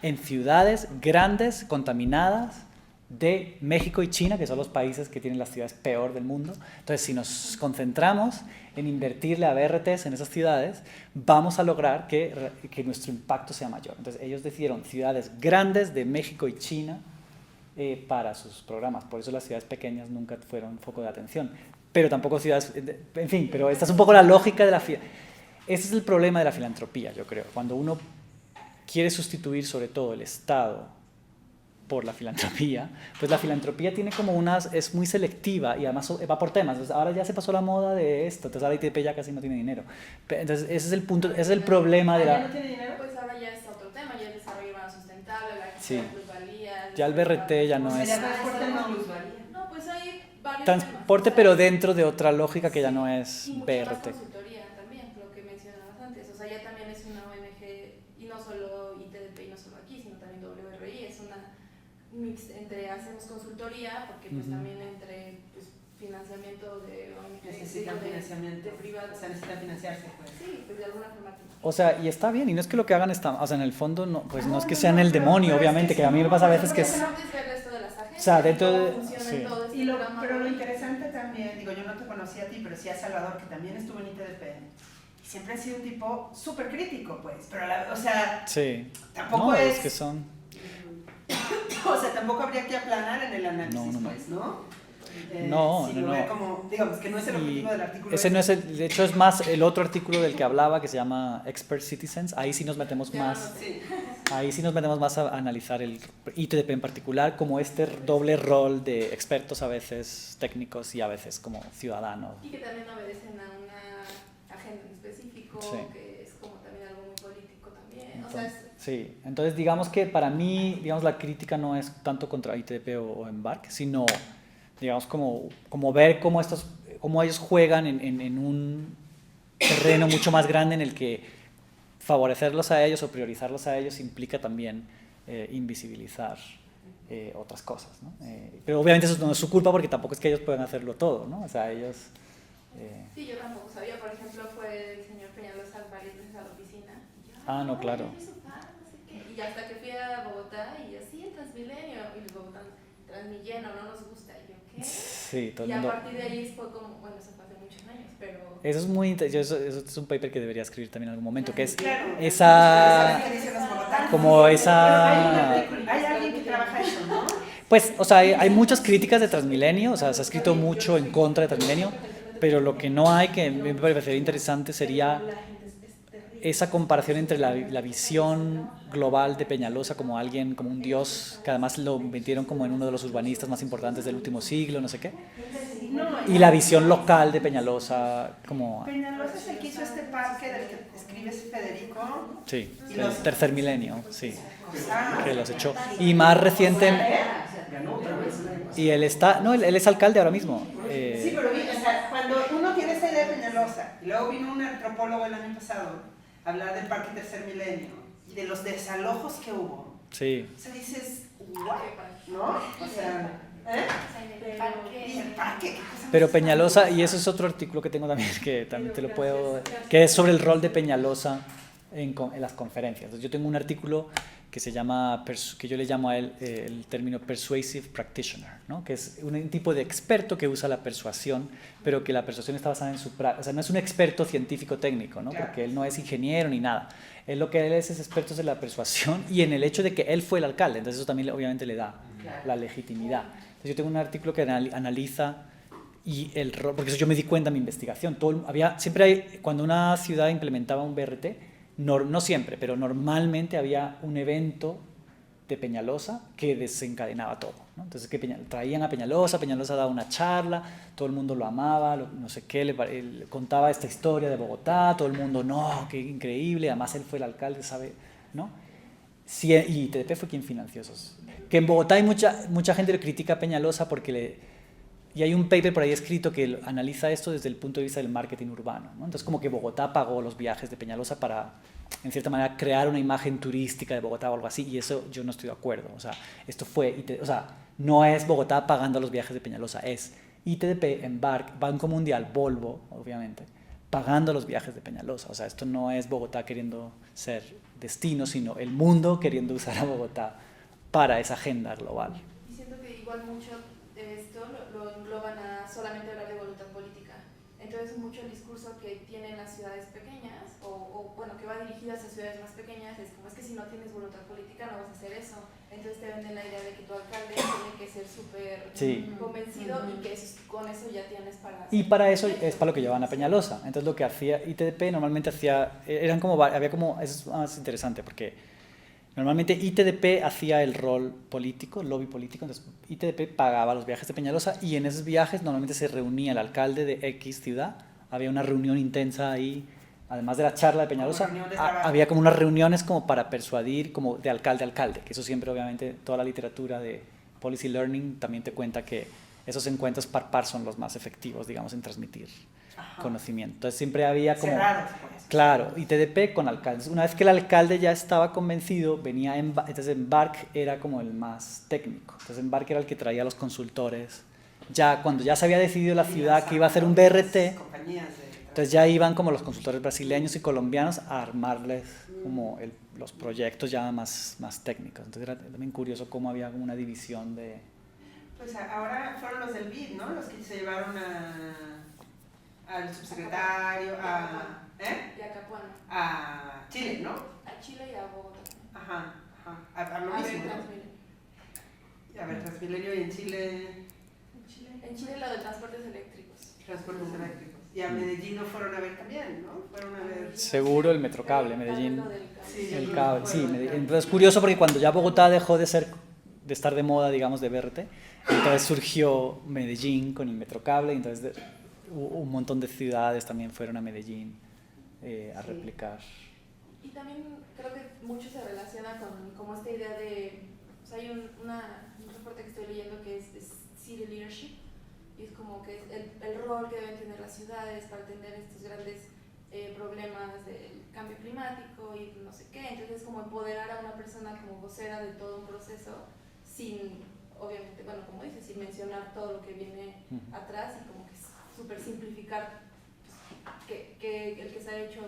En ciudades grandes, contaminadas, de México y China, que son los países que tienen las ciudades peor del mundo. Entonces, si nos concentramos en invertirle a BRTs en esas ciudades, vamos a lograr que nuestro impacto sea mayor. Entonces, ellos decidieron ciudades grandes de México y China para sus programas. Por eso las ciudades pequeñas nunca fueron foco de atención. Pero tampoco ciudades... En fin, pero esta es un poco la lógica de la... Ese es el problema de la filantropía, yo creo. Cuando uno quiere sustituir sobre todo el Estado por la filantropía, pues la filantropía tiene como es muy selectiva y además va por temas. Entonces, ahora ya se pasó la moda de esto, entonces ahora ITP ya casi no tiene dinero. Entonces ese es el punto, ese es el problema de ¿Ya la... no tiene dinero? Pues ahora ya es otro tema, ya el desarrollo urbano sustentable, la plusvalía... Ya el BRT ya no es... Transporte no. No, pues hay varios Transporte, temas, pero dentro de otra lógica que ya no es y mucha más BRT. consultoría también, lo que mencionabas antes. O sea, ya también es una ONG, y no solo ITDP, y no solo aquí, sino también WRI, es una mix entre hacemos consultoría, porque pues también entre pues, financiamiento de ONG, Necesitan financiamiento. de privado. O sea, necesitan financiarse, pues. Sí, pues de alguna forma. O sea, y está bien, y no es que lo que hagan está... O sea, en el fondo, no, pues no es que sean el demonio, obviamente, que a mí me pasa a veces que es... O sea, dentro de... Sí. Pero lo interesante también, digo, yo no te conocí a ti, pero sí a Salvador, que también estuvo en ITDP, y siempre ha sido un tipo súper crítico, pues, pero o sea, Sí. tampoco No, es que son... O sea, tampoco habría que aplanar en el análisis, No. pues, ¿no? No. Ver como, digamos, que no es el objetivo del artículo. Ese no es de hecho es más el otro artículo del que hablaba, que se llama Expert Citizens. Ahí sí nos metemos más... Sí. Ahí sí nos metemos más a analizar el ITDP en particular como este doble rol de expertos, a veces técnicos y a veces como ciudadanos. Y que también obedecen a una agenda en específico, que es como también algo muy político también. Entonces, sí, entonces digamos que para mí, digamos, la crítica no es tanto contra ITDP o Embark, sino, digamos, como ver cómo ellos juegan en un terreno mucho más grande en el que favorecerlos a ellos o priorizarlos a ellos implica también invisibilizar otras cosas, ¿no? Pero obviamente eso no es su culpa porque tampoco es que ellos puedan hacerlo todo, ¿no? O sea, ellos... Sí, yo tampoco sabía, por ejemplo, fue el señor Peñalosa varias veces a la oficina. Y yo, no, claro. No sé qué. Y hasta que fui a Bogotá y así el Transmilenio, y los Bogotá, Transmilleno, no nos gusta. Y yo, ¿qué? Sí, todo el y mundo... a partir de ahí fue como, bueno, eso fue hace muchos años, pero... Eso es muy eso es un paper que debería escribir también en algún momento, que es Claro. esa... ¿Qué dicen los bogotanos? Como esa... Hay alguien que trabaja eso, ¿no? Pues, o sea, hay muchas críticas de Transmilenio, o sea, se ha escrito mucho en contra de Transmilenio, pero lo que no hay, que me parecería interesante, sería esa comparación entre la visión global de Peñalosa como alguien, como un dios, que además lo metieron como en uno de los urbanistas más importantes del último siglo, no sé qué, y la visión local de Peñalosa como... Peñalosa es el que hizo este parque del que escribes Federico. Sí, el tercer milenio, sí, Ah, que los echó. Y más reciente... Y él está... No, él es alcalde ahora mismo. sí, pero o sea, cuando uno tiene esa idea de Peñalosa, y luego vino un antropólogo el año pasado a hablar del parque Tercer Milenio y de los desalojos que hubo, Sí. o sea, dices, ¿what? ¿No? O sea, ¿y el parque? ¿Qué cosa Pero más Peñalosa, y eso es otro artículo que tengo también, que también te lo puedo... que es sobre el rol de Peñalosa en las conferencias. Entonces, yo tengo un artículo que se llama, que yo le llamo a él el término persuasive practitioner, ¿no? Que es un tipo de experto que usa la persuasión, pero que la persuasión está basada en su práctica. O sea, no es un experto científico técnico, ¿no? Porque él no es ingeniero ni nada. Él lo que él es experto en la persuasión y en el hecho de que él fue el alcalde. Entonces eso también obviamente le da la legitimidad. Entonces yo tengo un artículo que analiza y el rol, porque eso yo me di cuenta en mi investigación. Siempre hay, cuando una ciudad implementaba un BRT, no siempre, pero normalmente había un evento de Peñalosa que desencadenaba todo, ¿no? Entonces que traían a Peñalosa, Peñalosa daba una charla, todo el mundo lo amaba, no sé qué, le contaba esta historia de Bogotá, todo el mundo, no, qué increíble, además él fue el alcalde, ¿sabe? ¿No? Sí, y ITDP fue quien financió esos. Que en Bogotá hay mucha gente que critica a Peñalosa porque y hay un paper por ahí escrito que analiza esto desde el punto de vista del marketing urbano, ¿no? Entonces como que Bogotá pagó los viajes de Peñalosa para, en cierta manera, crear una imagen turística de Bogotá o algo así, y eso yo no estoy de acuerdo. O sea, esto fue, o sea, no es Bogotá pagando los viajes de Peñalosa, es ITDP, Embark, Banco Mundial, Volvo, obviamente, pagando los viajes de Peñalosa. O sea, esto no es Bogotá queriendo ser destino, sino el mundo queriendo usar a Bogotá para esa agenda global. Y siento que igual mucho de esto lo engloban a solamente hablar de voluntad política. Entonces mucho el discurso que tienen las ciudades pequeñas, o bueno, que va dirigido hacia ciudades más pequeñas, es como, es que si no tienes voluntad política no vas a hacer eso. Entonces te venden la idea de que tu alcalde tiene que ser súper convencido y que con eso ya tienes para... Y para eso es para lo que llevaban a Peñalosa. Entonces lo que hacía ITDP normalmente había como, eso es más interesante porque normalmente ITDP hacía el rol político, el lobby político, entonces ITDP pagaba los viajes de Peñalosa y en esos viajes normalmente se reunía el alcalde de X ciudad, había una reunión intensa ahí, además de la charla de Peñalosa, había como unas reuniones como para persuadir como de alcalde a alcalde, que eso siempre obviamente toda la literatura de policy learning también te cuenta que esos encuentros par par son los más efectivos, digamos, en transmitir conocimiento. Entonces siempre había como... Cerrados, pues. Claro, ITDP con alcaldes. Una vez que el alcalde ya estaba convencido, entonces Embark era como el más técnico. Entonces Embark era el que traía a los consultores. Ya cuando ya se había decidido la ciudad que iba a hacer un BRT, entonces ya iban como los consultores brasileños y colombianos a armarles como los proyectos ya más técnicos. Entonces era también curioso cómo había como una división de... Pues ahora fueron los del BID, ¿no? Los que se llevaron al subsecretario, Y a Capuano. a Chile, ¿no? A Chile y a Bogotá. Ajá. A lo mismo, ¿no? A ver, Transmilenio y en Chile... En Chile lo de transportes eléctricos. Transportes eléctricos. Y a Medellín lo fueron a ver también, ¿no? Fueron a ver... Seguro el Metrocable, Medellín. Sí, El cable, sí. Entonces es curioso porque cuando ya Bogotá dejó de estar de moda, digamos, de BRT, entonces surgió Medellín con el Metrocable, y entonces un montón de ciudades también fueron a Medellín a replicar. Y también creo que mucho se relaciona con como esta idea de, o sea, hay un reporte que estoy leyendo que es City Leadership, y es como que es el rol que deben tener las ciudades para atender estos grandes problemas del cambio climático y no sé qué. Entonces es como empoderar a una persona como vocera de todo un proceso sin, obviamente, bueno, como dices, sin mencionar todo lo que viene atrás y como que súper simplificar que el que se ha hecho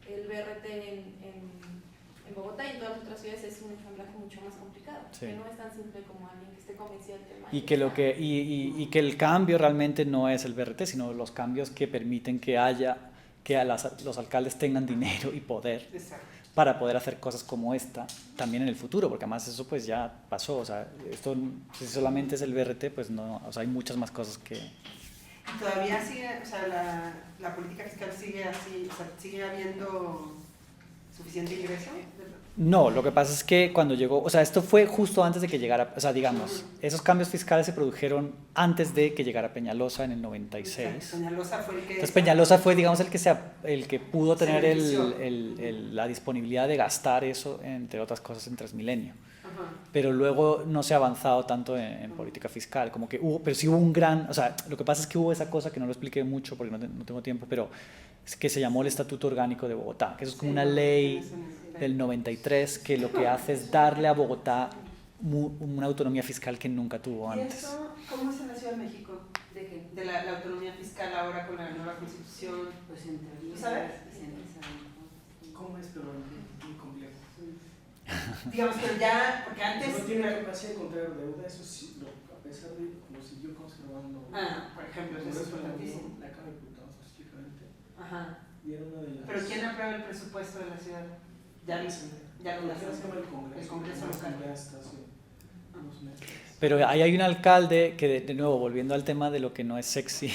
el BRT en Bogotá y en todas las otras ciudades es un ensamblaje mucho más complicado, que no es tan simple como alguien que esté convencido del tema. Y que el cambio realmente no es el BRT, sino los cambios que permiten que los alcaldes tengan dinero y poder. Exacto. Para poder hacer cosas como esta también en el futuro, porque además eso pues ya pasó, o sea, esto si solamente es el BRT, pues no, o sea, hay muchas más cosas que... Todavía sigue, o sea, la política fiscal sigue así, o sea, sigue habiendo suficiente ingreso. No, lo que pasa es que cuando llegó, o sea, esto fue justo antes de que llegara, o sea, digamos, esos cambios fiscales se produjeron antes de que llegara Peñalosa en el 96. Exacto. Peñalosa fue el que... Entonces Peñalosa fue, digamos, el que pudo tener benefició. la disponibilidad de gastar eso, entre otras cosas, en Transmilenio. Ajá. Pero luego no se ha avanzado tanto en política fiscal, como que pero sí hubo un gran, o sea, lo que pasa es que hubo esa cosa que no lo expliqué mucho porque no tengo tiempo, pero es que se llamó el Estatuto Orgánico de Bogotá, que eso es como una ley del 93 que lo que hace es darle a Bogotá una autonomía fiscal que nunca tuvo ¿Y antes. eso cómo es en la Ciudad de México? ¿De qué? De la autonomía fiscal ahora con la nueva Constitución. Pues en teoría, ¿Tú sabes? ¿Cómo es? Pero muy complejo. Digamos que ya, porque antes... No tiene capacidad de contraer deuda, eso sí, a pesar de lo siguió conservando. por ejemplo, eso es importantísimo. La Cámara de Diputados específicamente. Ajá. Y era una de las... ¿Pero quién aprueba el presupuesto de la ciudad? Ya lo hace el Congreso local. Ya está hace unos meses. Pero ahí hay un alcalde que, de nuevo, volviendo al tema de lo que no es sexy,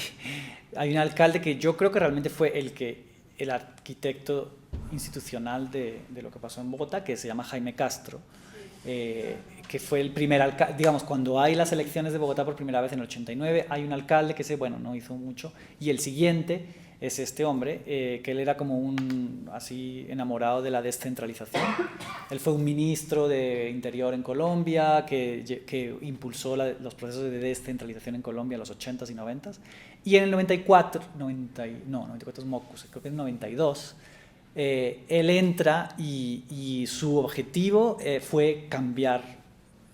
hay un alcalde que yo creo que realmente fue el arquitecto institucional de lo que pasó en Bogotá, que se llama Jaime Castro, que fue el primer alcalde, digamos, cuando hay las elecciones de Bogotá por primera vez en el 89, hay un alcalde que no hizo mucho, y el siguiente es este hombre, que él era como un así enamorado de la descentralización. Él fue un ministro de Interior en Colombia que impulsó los procesos de descentralización en Colombia en los 80s y 90s, y en el 94 es Mockus, creo que en el 92, él entra y su objetivo fue cambiar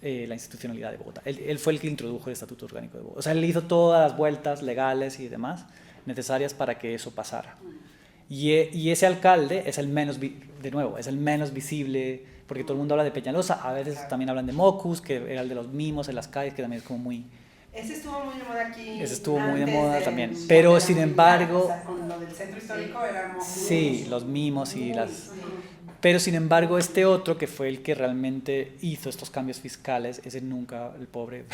la institucionalidad de Bogotá. Él fue el que introdujo el Estatuto Orgánico de Bogotá. O sea, él hizo todas las vueltas legales y demás necesarias para que eso pasara. Y ese alcalde es el menos, es el menos visible, porque todo el mundo habla de Peñalosa, a veces también hablan de Mockus, que era el de los mimos en las calles, que también es como muy... Ese estuvo muy de moda aquí. Ese estuvo muy de moda también, pero sin embargo... O sea, con lo del centro histórico era Mockus. Sí, los mimos y las... Pero sin embargo este otro, que fue el que realmente hizo estos cambios fiscales, ese nunca, el pobre,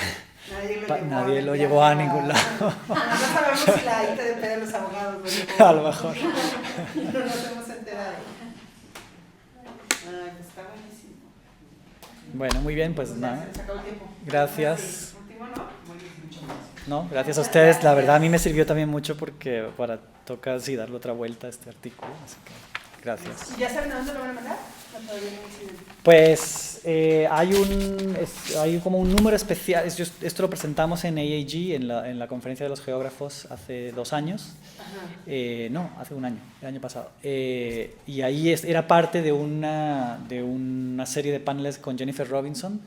nadie lo llevó a ningún lado. No sabemos si la ITDP de los abogados lo llevó. A lo mejor. No nos hemos enterado. Ay, pues está buenísimo. Bueno, muy bien, pues nada. Se acabó el tiempo. Gracias. Último, ¿no? Muy bien, mucho más. No, gracias a ustedes. La verdad a mí me sirvió también mucho porque para tocar sí darle otra vuelta a este artículo. Así que gracias. ¿Y ya saben a dónde lo van a mandar? No, todavía no deciden. Pues hay como un número especial. Esto lo presentamos en AAG, en la conferencia de los geógrafos, hace 2 años. No, hace 1 año, el año pasado. Y ahí era parte de una serie de paneles con Jennifer Robinson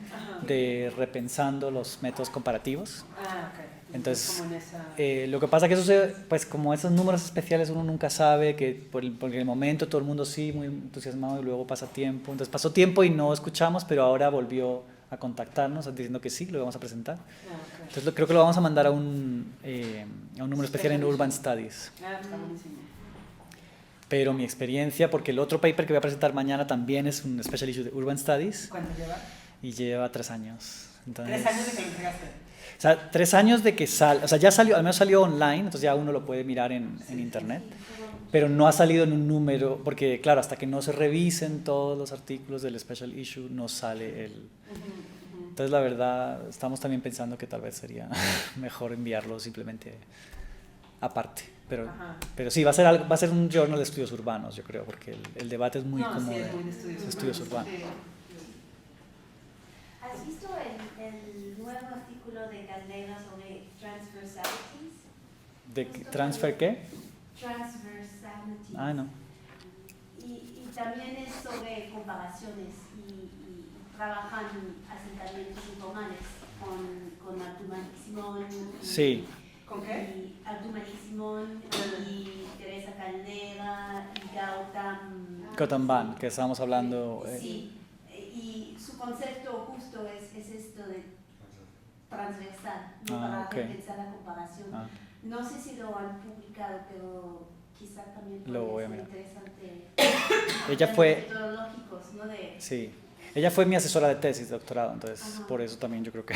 de repensando los métodos comparativos. Ah, ok. Entonces, Como en esa... lo que pasa es que eso pues como esos números especiales uno nunca sabe, porque en el momento todo el mundo sí, muy entusiasmado, y luego pasa tiempo. Entonces pasó tiempo y no escuchamos, pero ahora volvió a contactarnos diciendo que sí, lo vamos a presentar. okay. Entonces creo que lo vamos a mandar a un número especial en Urban Studies. Ah, está buenísimo. Pero mi experiencia, porque el otro paper que voy a presentar mañana también es un special issue de Urban Studies. ¿Cuánto lleva? Y lleva 3 años. Entonces, 3 años de que lo entregaste. O sea, 3 años de que o sea, ya salió, al menos salió online, entonces ya uno lo puede mirar en internet, pero no ha salido en un número, porque claro, hasta que no se revisen todos los artículos del special issue, no sale el... Entonces la verdad, estamos también pensando que tal vez sería mejor enviarlo simplemente aparte, pero sí, va a ser un journal de estudios urbanos, yo creo, porque el debate es muy como sí, de, es muy de estudios urbanos. Sí. ¿Has visto el nuevo artículo de Caldera sobre transversalities? ¿De transfer qué? Transversality. Ah, no. Y también es sobre comparaciones y trabajan asentamientos informales con Abdul-Malik Simón. Sí. ¿Con qué? Y Abdul-Malik Simón y Teresa Caldera y Gautam Ban, que estábamos hablando. Sí, y su concepto justo es esto de transversal, ¿no? Para repensar la comparación. No sé si lo han publicado, pero quizá también podría ser interesante. Ella fue... metodológicos, ¿no? Sí. Ella fue mi asesora de tesis de doctorado, entonces por eso también yo creo que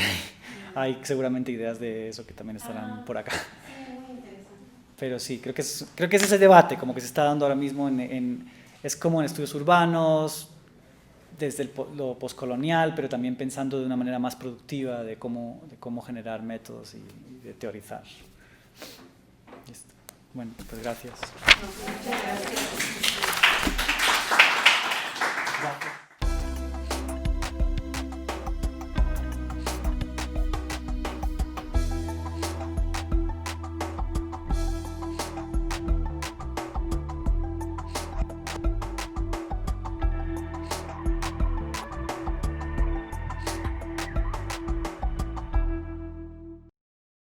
hay seguramente ideas de eso que también estarán por acá. Sí, muy interesante. Pero sí, creo que es ese debate como que se está dando ahora mismo es como en estudios urbanos, desde lo postcolonial, pero también pensando de una manera más productiva de cómo generar métodos y de teorizar. Listo. Bueno, pues gracias. Muchas gracias.